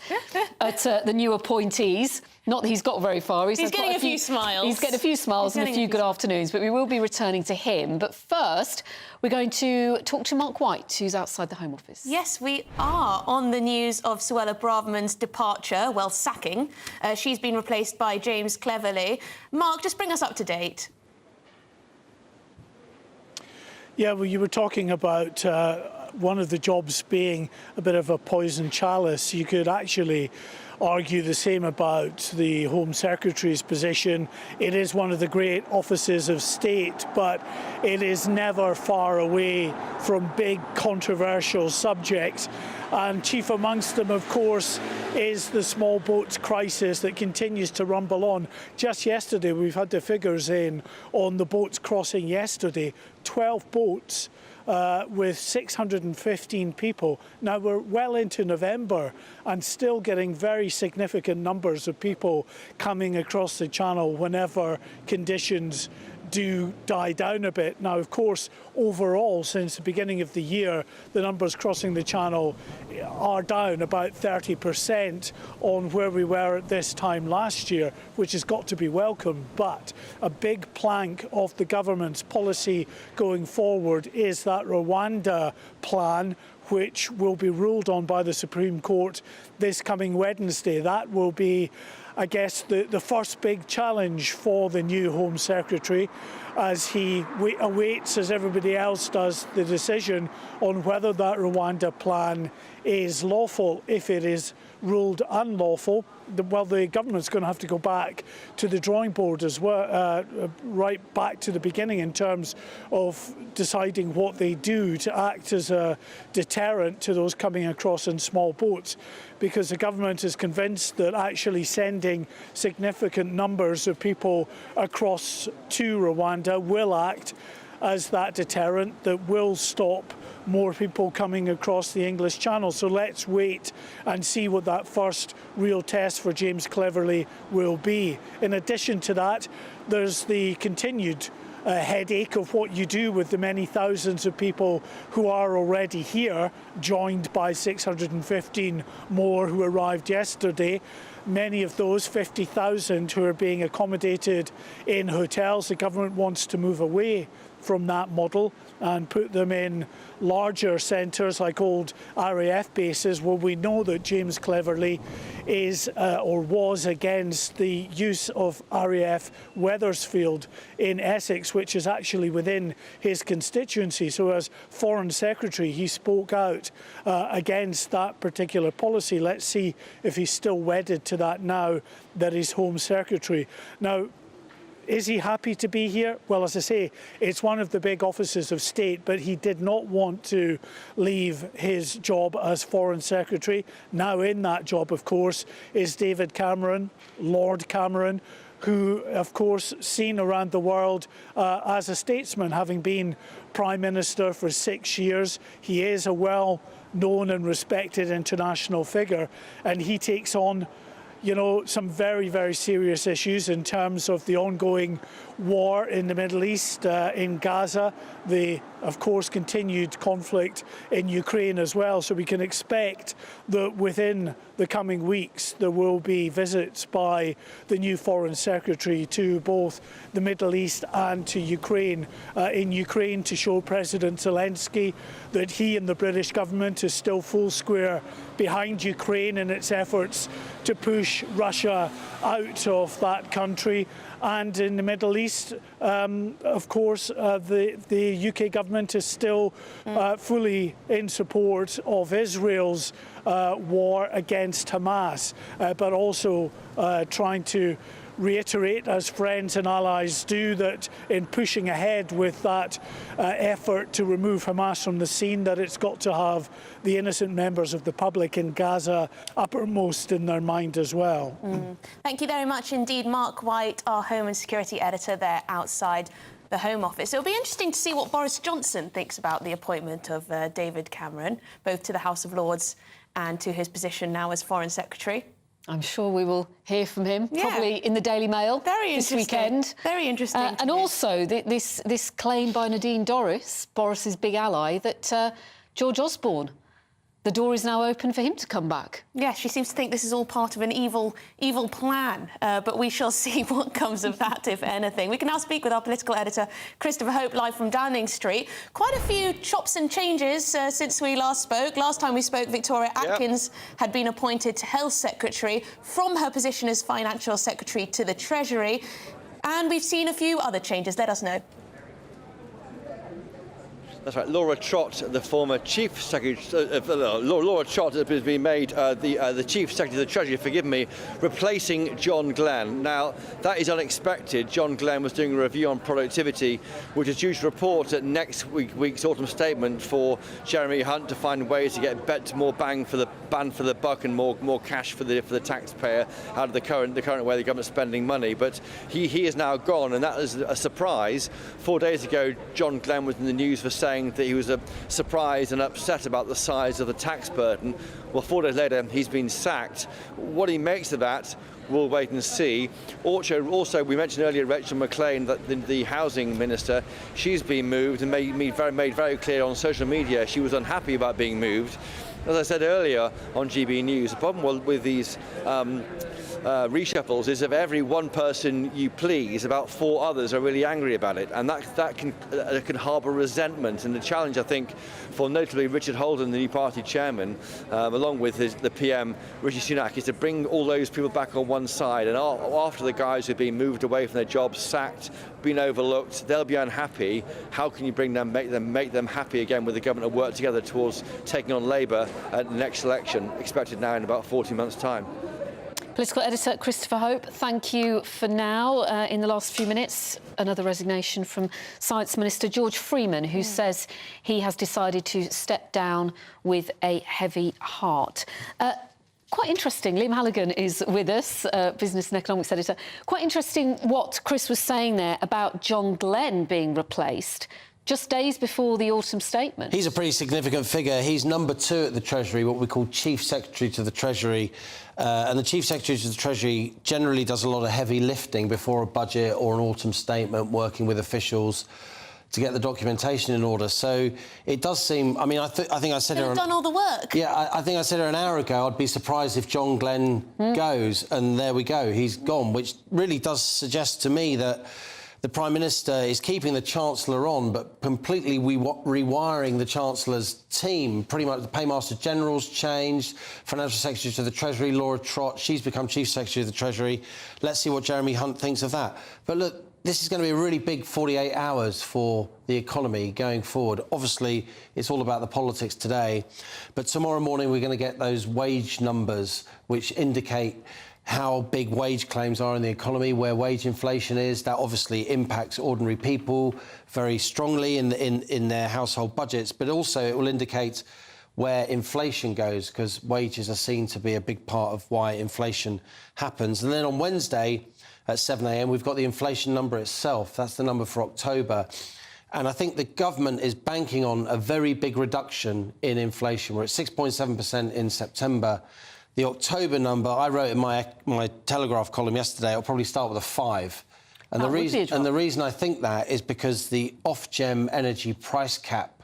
at the new appointees. Not that he's got very far. He's getting a few smiles. He's getting a few smiles and a few good afternoons, but we will be returning to him. But first, we're going to talk to Mark White, who's outside the Home Office. Yes, we are on the news of Suella Braverman's departure, well, sacking. She's been replaced by James Cleverly. Mark, just bring us up to date. Yeah, well, you were talking about one of the jobs being a bit of a poison chalice. You could actually argue the same about the Home Secretary's position. It is one of the great offices of state, but it is never far away from big controversial subjects. And chief amongst them, of course, is the small boats crisis that continues to rumble on. Just yesterday, we've had the figures in on the boats crossing yesterday, 12 boats with 615 people. Now, we're well into November and still getting very significant numbers of people coming across the channel whenever conditions do die down a bit. Now, of course, overall, since the beginning of the year, the numbers crossing the channel are down about 30% on where we were at this time last year, which has got to be welcome. But a big plank of the government's policy going forward is that Rwanda plan, which will be ruled on by the Supreme Court this coming Wednesday. That will be, I guess, the first big challenge for the new Home Secretary as he awaits, as everybody else does, the decision on whether that Rwanda plan is lawful. If it is ruled unlawful, well, the government's going to have to go back to the drawing board as well, right back to the beginning in terms of deciding what they do to act as a deterrent to those coming across in small boats, because the government is convinced that actually sending significant numbers of people across to Rwanda will act as that deterrent that will stop more people coming across the English Channel. So let's wait and see what that first real test for James Cleverly will be. In addition to that, there's the continued headache of what you do with the many thousands of people who are already here, joined by 615 more who arrived yesterday. Many of those 50,000 who are being accommodated in hotels, the government wants to move away from that model and put them in larger centres like old RAF bases, where we know that James Cleverly is or was against the use of RAF Wethersfield in Essex, which is actually within his constituency. So as Foreign Secretary, he spoke out against that particular policy. Let's see if he's still wedded to that now that he's Home Secretary. Now, is he happy to be here? Well, as I say, it's one of the big offices of state, but he did not want to leave his job as Foreign Secretary. Now in that job, of course, is David Cameron, Lord Cameron, who, of course, seen around the world as a statesman, having been Prime Minister for 6 years. He is a well-known and respected international figure, and he takes on some very, very serious issues in terms of the ongoing war in the Middle East, in Gaza, the, of course, continued conflict in Ukraine as well. So we can expect that within the coming weeks there will be visits by the new Foreign Secretary to both the Middle East and to Ukraine. In Ukraine, to show President Zelensky that he and the British government is still full square behind Ukraine in its efforts to push Russia out of that country. And in the Middle East, of course, the UK government is still fully in support of Israel's war against Hamas, but also trying to reiterate, as friends and allies do, that in pushing ahead with that effort to remove Hamas from the scene, that it's got to have the innocent members of the public in Gaza uppermost in their mind as well. Thank you very much indeed, Mark White, our Home and Security Editor there outside the Home Office. It'll be interesting to see what Boris Johnson thinks about the appointment of David Cameron, both to the House of Lords and to his position now as Foreign Secretary. I'm sure we will hear from him, probably in the Daily Mail this weekend. Very interesting. And also this claim by Nadine Dorries, Boris's big ally, that George Osborne, the door is now open for him to come back. Yeah, she seems to think this is all part of an evil plan, but we shall see what comes of that, if anything. We can now speak with our political editor, Christopher Hope, live from Downing Street. Quite a few chops and changes since we last spoke. Last time we spoke, Victoria Atkins had been appointed to Health Secretary from her position as Financial Secretary to the Treasury. And we've seen a few other changes. Let us know. That's right. Laura Trott, the former Chief Secretary, Laura Trott has been made the Chief Secretary of the Treasury, forgive me, replacing John Glenn. Now, that is unexpected. John Glenn was doing a review on productivity, which is due to report at next week's autumn statement for Jeremy Hunt to find ways to get more bang for the buck and more cash for the taxpayer out of the current way the government's spending money. But he is now gone, and that is a surprise. 4 days ago, John Glenn was in the news for saying that he was surprised and upset about the size of the tax burden. Well, 4 days later, he's been sacked. What he makes of that, we'll wait and see. Also, we mentioned earlier Rachel Maclean, that the housing minister, she's been moved and made very clear on social media she was unhappy about being moved. As I said earlier on GB News, the problem with these reshuffles is if every one person you please, about 4 others are really angry about it, and that can harbour resentment. And the challenge, I think, for notably Richard Holden, the new party chairman, along with the PM Rishi Sunak, is to bring all those people back on one side. And after the guys who've been moved away from their jobs, sacked, been overlooked, they'll be unhappy. How can you make them happy again with the government to work together towards taking on Labour at the next election, expected now in about 40 months' time? Political editor Christopher Hope, thank you for now. In the last few minutes, another resignation from Science Minister George Freeman, who says he has decided to step down with a heavy heart. Quite interesting. Liam Halligan is with us, business and economics editor. Quite interesting what Chris was saying there about John Glenn being replaced just days before the autumn statement. He's a pretty significant figure. He's number 2 at the Treasury, what we call Chief Secretary to the Treasury. And the Chief Secretary to the Treasury generally does a lot of heavy lifting before a budget or an autumn statement, working with officials to get the documentation in order. So it does seem... I mean, I think I said... They've done all the work. Yeah, I think I said her an hour ago, I'd be surprised if John Glenn goes, and there we go, he's gone, which really does suggest to me that the Prime Minister is keeping the Chancellor on, but completely rewiring the Chancellor's team. Pretty much the Paymaster General's changed, Financial Secretary to the Treasury, Laura Trott, she's become Chief Secretary of the Treasury. Let's see what Jeremy Hunt thinks of that. But look, this is going to be a really big 48 hours for the economy going forward. Obviously, it's all about the politics today, but tomorrow morning we're going to get those wage numbers which indicate how big wage claims are in the economy, where wage inflation is. That obviously impacts ordinary people very strongly in their household budgets, but also it will indicate where inflation goes, because wages are seen to be a big part of why inflation happens. And then on Wednesday at 7 a.m, we've got the inflation number itself. That's the number for October. And I think the government is banking on a very big reduction in inflation. We're at 6.7% in September. The October number, I wrote in my Telegraph column yesterday, it'll probably start with a 5. And the reason I think that is because the Ofgem energy price cap,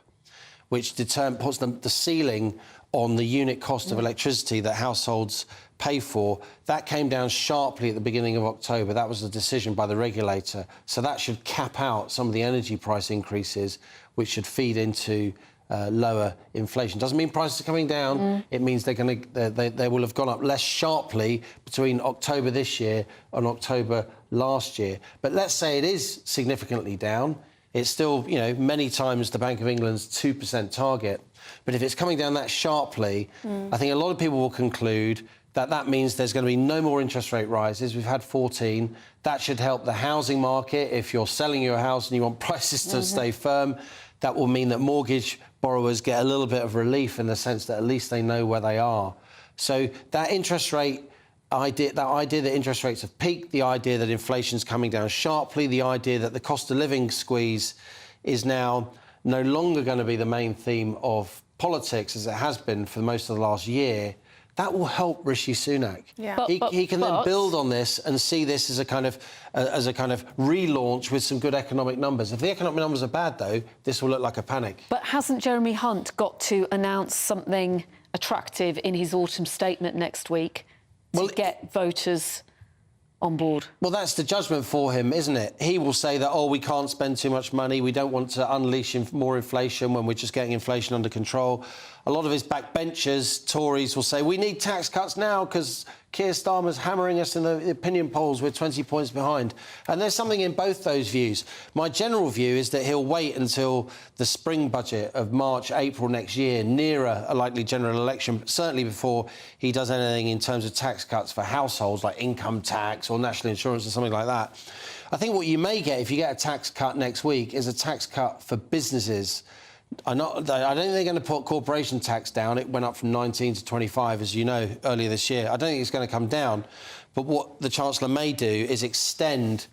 which puts the ceiling on the unit cost of electricity that households pay for, that came down sharply at the beginning of October. That was a decision by the regulator. So that should cap out some of the energy price increases, which should feed into lower inflation. Doesn't mean prices are coming down. It means they will have gone up less sharply between October this year and October last year. But let's say it is significantly down. It's still, you know, many times the Bank of England's 2% target. But if it's coming down that sharply, I think a lot of people will conclude that that means there's going to be no more interest rate rises. We've had 14. That should help the housing market. If you're selling your house and you want prices to stay firm, that will mean that mortgage borrowers get a little bit of relief in the sense that at least they know where they are. So that interest rate idea, that interest rates have peaked, the idea that inflation's coming down sharply, the idea that the cost of living squeeze is now no longer going to be the main theme of politics as it has been for most of the last year, that will help Rishi Sunak. Yeah. He can then build on this and see this as a kind of relaunch with some good economic numbers. If the economic numbers are bad, though, this will look like a panic. But hasn't Jeremy Hunt got to announce something attractive in his autumn statement next week to get voters on board? Well, that's the judgment for him, isn't it? He will say that, oh, we can't spend too much money, we don't want to unleash more inflation when we're just getting inflation under control. A lot of his backbenchers, Tories, will say, we need tax cuts now because Keir Starmer's hammering us in the opinion polls. We're 20 points behind. And there's something in both those views. My general view is that he'll wait until the spring budget of March, April next year, nearer a likely general election, but certainly before he does anything in terms of tax cuts for households like income tax or national insurance or something like that. I think what you may get if you get a tax cut next week is a tax cut for businesses. I don't think they're going to put corporation tax down. It went up from 19 to 25, as you know, earlier this year. I don't think it's going to come down. But what the Chancellor may do is extend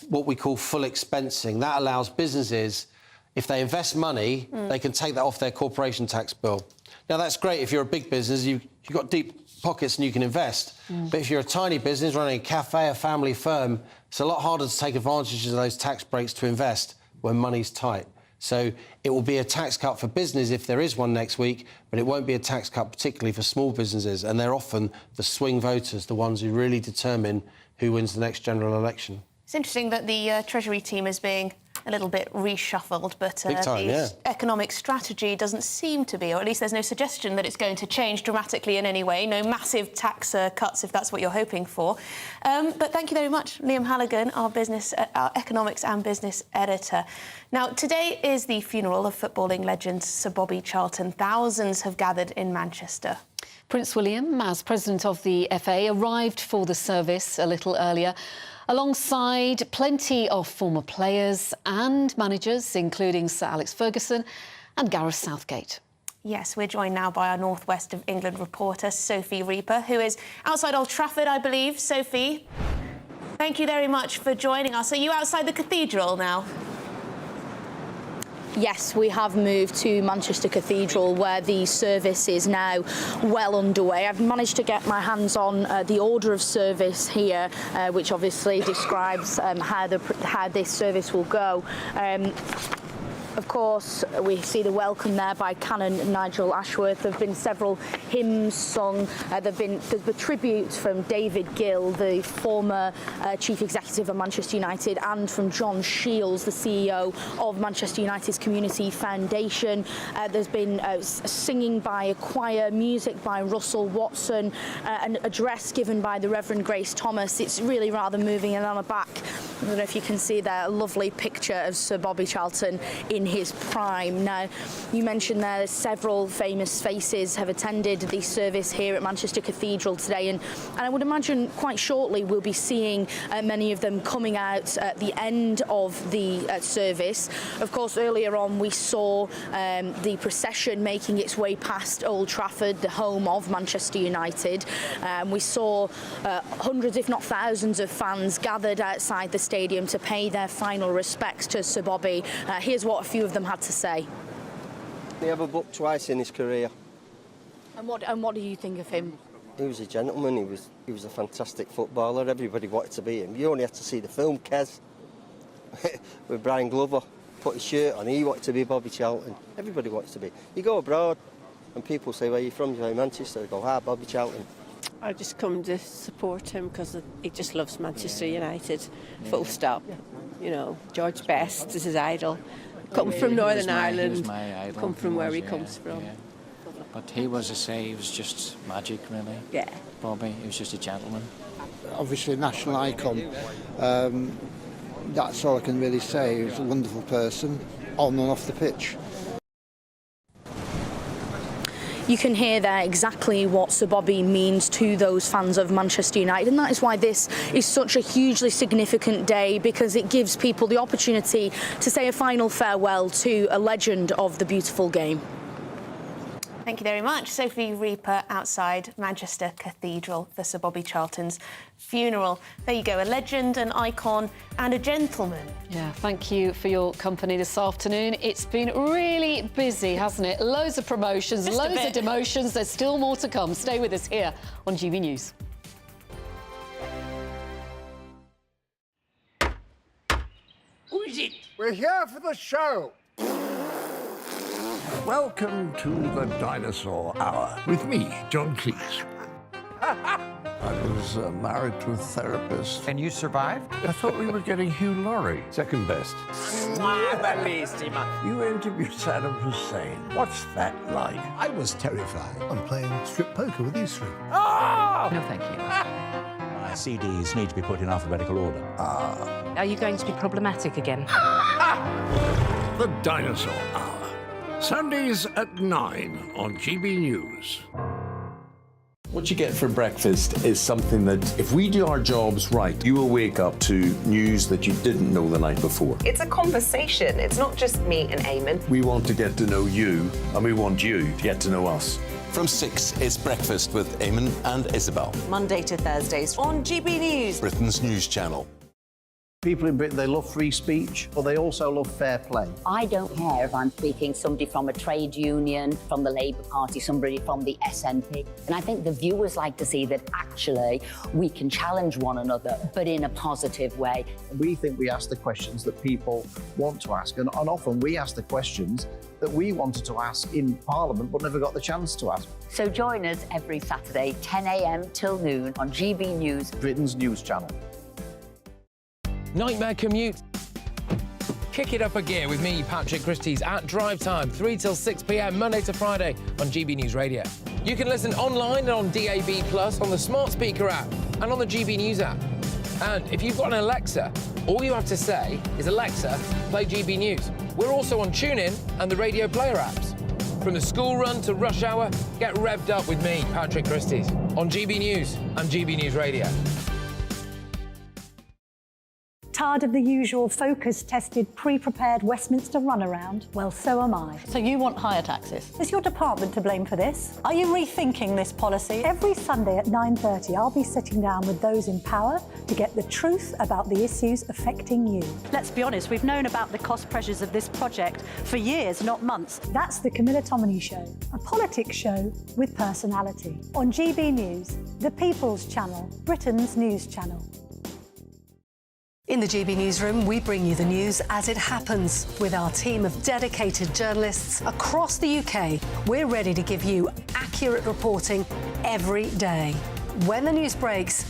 what we call full expensing. That allows businesses, if they invest money, they can take that off their corporation tax bill. Now, that's great if you're a big business, you've got deep pockets and you can invest. But if you're a tiny business running a cafe, a family firm, it's a lot harder to take advantage of those tax breaks to invest when money's tight. So it will be a tax cut for business if there is one next week, but it won't be a tax cut particularly for small businesses. And they're often the swing voters, the ones who really determine who wins the next general election. It's interesting that the Treasury team is being a little bit reshuffled, but the economic strategy doesn't seem to be, or at least there's no suggestion that it's going to change dramatically in any way. No massive tax cuts, if that's what you're hoping for. But thank you very much, Liam Halligan, our economics and business editor. Now, today is the funeral of footballing legend Sir Bobby Charlton. Thousands have gathered in Manchester. Prince William, as president of the FA, arrived for the service a little earlier, alongside plenty of former players and managers, including Sir Alex Ferguson and Gareth Southgate. Yes, we're joined now by our North West of England reporter, Sophie Reaper, who is outside Old Trafford, I believe. Sophie, thank you very much for joining us. Are you outside the cathedral now? Yes, we have moved to Manchester Cathedral, where the service is now well underway. I've managed to get my hands on the order of service here, which obviously describes how this service will go. Of course, we see the welcome there by Canon Nigel Ashworth. There have been several hymns sung. There's the tribute from David Gill, the former chief executive of Manchester United, and from John Shields, the CEO of Manchester United's Community Foundation. There's been singing by a choir, music by Russell Watson, an address given by the Reverend Grace Thomas. It's really rather moving. And on the back, I don't know if you can see there, a lovely picture of Sir Bobby Charlton in his prime. Now, you mentioned there several famous faces have attended the service here at Manchester Cathedral today, and I would imagine quite shortly we'll be seeing many of them coming out at the end of the service. Of course, earlier on we saw the procession making its way past Old Trafford, the home of Manchester United. We saw hundreds, if not thousands, of fans gathered outside the stadium to pay their final respects to Sir Bobby. Here's what a few of them had to say. He ever booked twice in his career. And what do you think of him? He was a gentleman. He was a fantastic footballer. Everybody wanted to be him. You only had to see the film Kes with Brian Glover. Put his shirt on. He wanted to be Bobby Charlton. Everybody wants to be. You go abroad and people say, "Where are you from?" You say, "Manchester." They go, "Ah, Bobby Charlton." I just come to support him because he just loves Manchester United, full stop. You know, George Best is his idol. Come from Northern Ireland, he was my idol. come from where he comes from. Yeah. But he was, he was just magic, really. Yeah. Bobby, he was just a gentleman. Obviously a national icon. That's all I can really say. He was a wonderful person, on and off the pitch. You can hear there exactly what Sir Bobby means to those fans of Manchester United, and that is why this is such a hugely significant day, because it gives people the opportunity to say a final farewell to a legend of the beautiful game. Thank you very much. Sophie Reaper outside Manchester Cathedral for Sir Bobby Charlton's funeral. There you go, a legend, an icon and a gentleman. Yeah, thank you for your company this afternoon. It's been really busy, hasn't it? Loads of promotions, loads of demotions. There's still more to come. Stay with us here on GB News. Who is it? We're here for the show. Welcome to the Dinosaur Hour with me, John Cleese. I was married to a therapist. And you survived? I thought we were getting Hugh Laurie. Second best. You interviewed Saddam Hussein. What's that like? I was terrified. I'm playing strip poker with these three. Oh! No, thank you. My CDs need to be put in alphabetical order. Are you going to be problematic again? The Dinosaur Hour. Sundays at 9 on GB News. What you get for breakfast is something that, if we do our jobs right, you will wake up to news that you didn't know the night before. It's a conversation. It's not just me and Eamon. We want to get to know you, and we want you to get to know us. From 6, it's Breakfast with Eamon and Isabel. Monday to Thursdays on GB News. Britain's news channel. People in Britain, they love free speech, but they also love fair play. I don't care if I'm speaking somebody from a trade union, from the Labour Party, somebody from the SNP. And I think the viewers like to see that actually we can challenge one another, but in a positive way. We think we ask the questions that people want to ask, and often we ask the questions that we wanted to ask in Parliament but never got the chance to ask. So join us every Saturday, 10 a.m. till noon on GB News, Britain's news channel. Nightmare commute. Kick it up a gear with me, Patrick Christie's, at drive time, 3 till 6 p.m, Monday to Friday on GB News Radio. You can listen online and on DAB+, on the smart speaker app and on the GB News app. And if you've got an Alexa, all you have to say is, Alexa, play GB News. We're also on TuneIn and the Radio Player apps. From the school run to rush hour, get revved up with me, Patrick Christie's, on GB News and GB News Radio. Tired of the usual focus-tested, pre-prepared Westminster runaround? Well, so am I. So you want higher taxes? Is your department to blame for this? Are you rethinking this policy? Every Sunday at 9:30, I'll be sitting down with those in power to get the truth about the issues affecting you. Let's be honest, we've known about the cost pressures of this project for years, not months. That's the Camilla Tominey Show, a politics show with personality. On GB News, the People's Channel, Britain's news channel. In the GB Newsroom, we bring you the news as it happens. With our team of dedicated journalists across the UK, we're ready to give you accurate reporting every day. When the news breaks,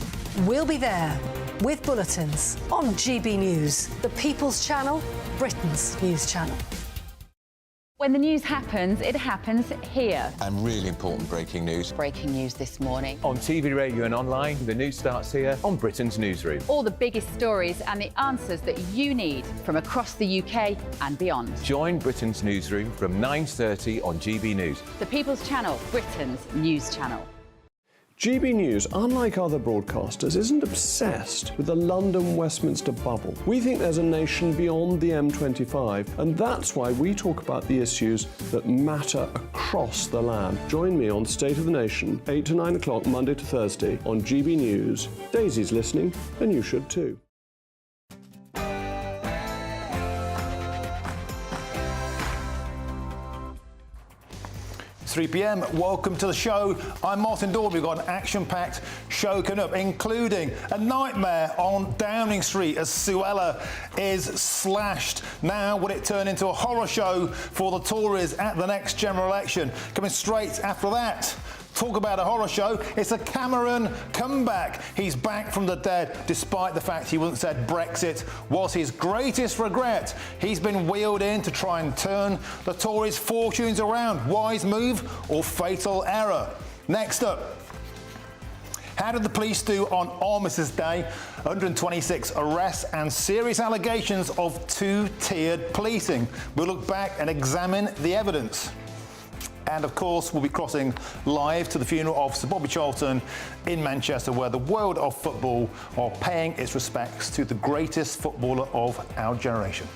we'll be there with bulletins on GB News, the People's Channel, Britain's news channel. When the news happens, it happens here. And really important breaking news. Breaking news this morning. On TV, radio and online, the news starts here on Britain's Newsroom. All the biggest stories and the answers that you need from across the UK and beyond. Join Britain's Newsroom from 9:30 on GB News. The People's Channel, Britain's news channel. GB News, unlike other broadcasters, isn't obsessed with the London-Westminster bubble. We think there's a nation beyond the M25, and that's why we talk about the issues that matter across the land. Join me on State of the Nation, 8 to 9 o'clock, Monday to Thursday, on GB News. Daisy's listening, and you should too. 3 p.m. Welcome to the show. I'm Martin Dawn. We've got an action-packed show coming up, including a nightmare on Downing Street as Suella is slashed. Now, will it turn into a horror show for the Tories at the next general election? Coming straight after that. Talk about a horror show. It's a Cameron comeback. He's back from the dead, despite the fact he once said Brexit was his greatest regret. He's been wheeled in to try and turn the Tories' fortunes around. Wise move or fatal error? Next up. How did the police do on Armistice Day? 126 arrests and serious allegations of two-tiered policing. We'll look back and examine the evidence. And of course, we'll be crossing live to the funeral of Sir Bobby Charlton in Manchester, where the world of football are paying its respects to the greatest footballer of our generation.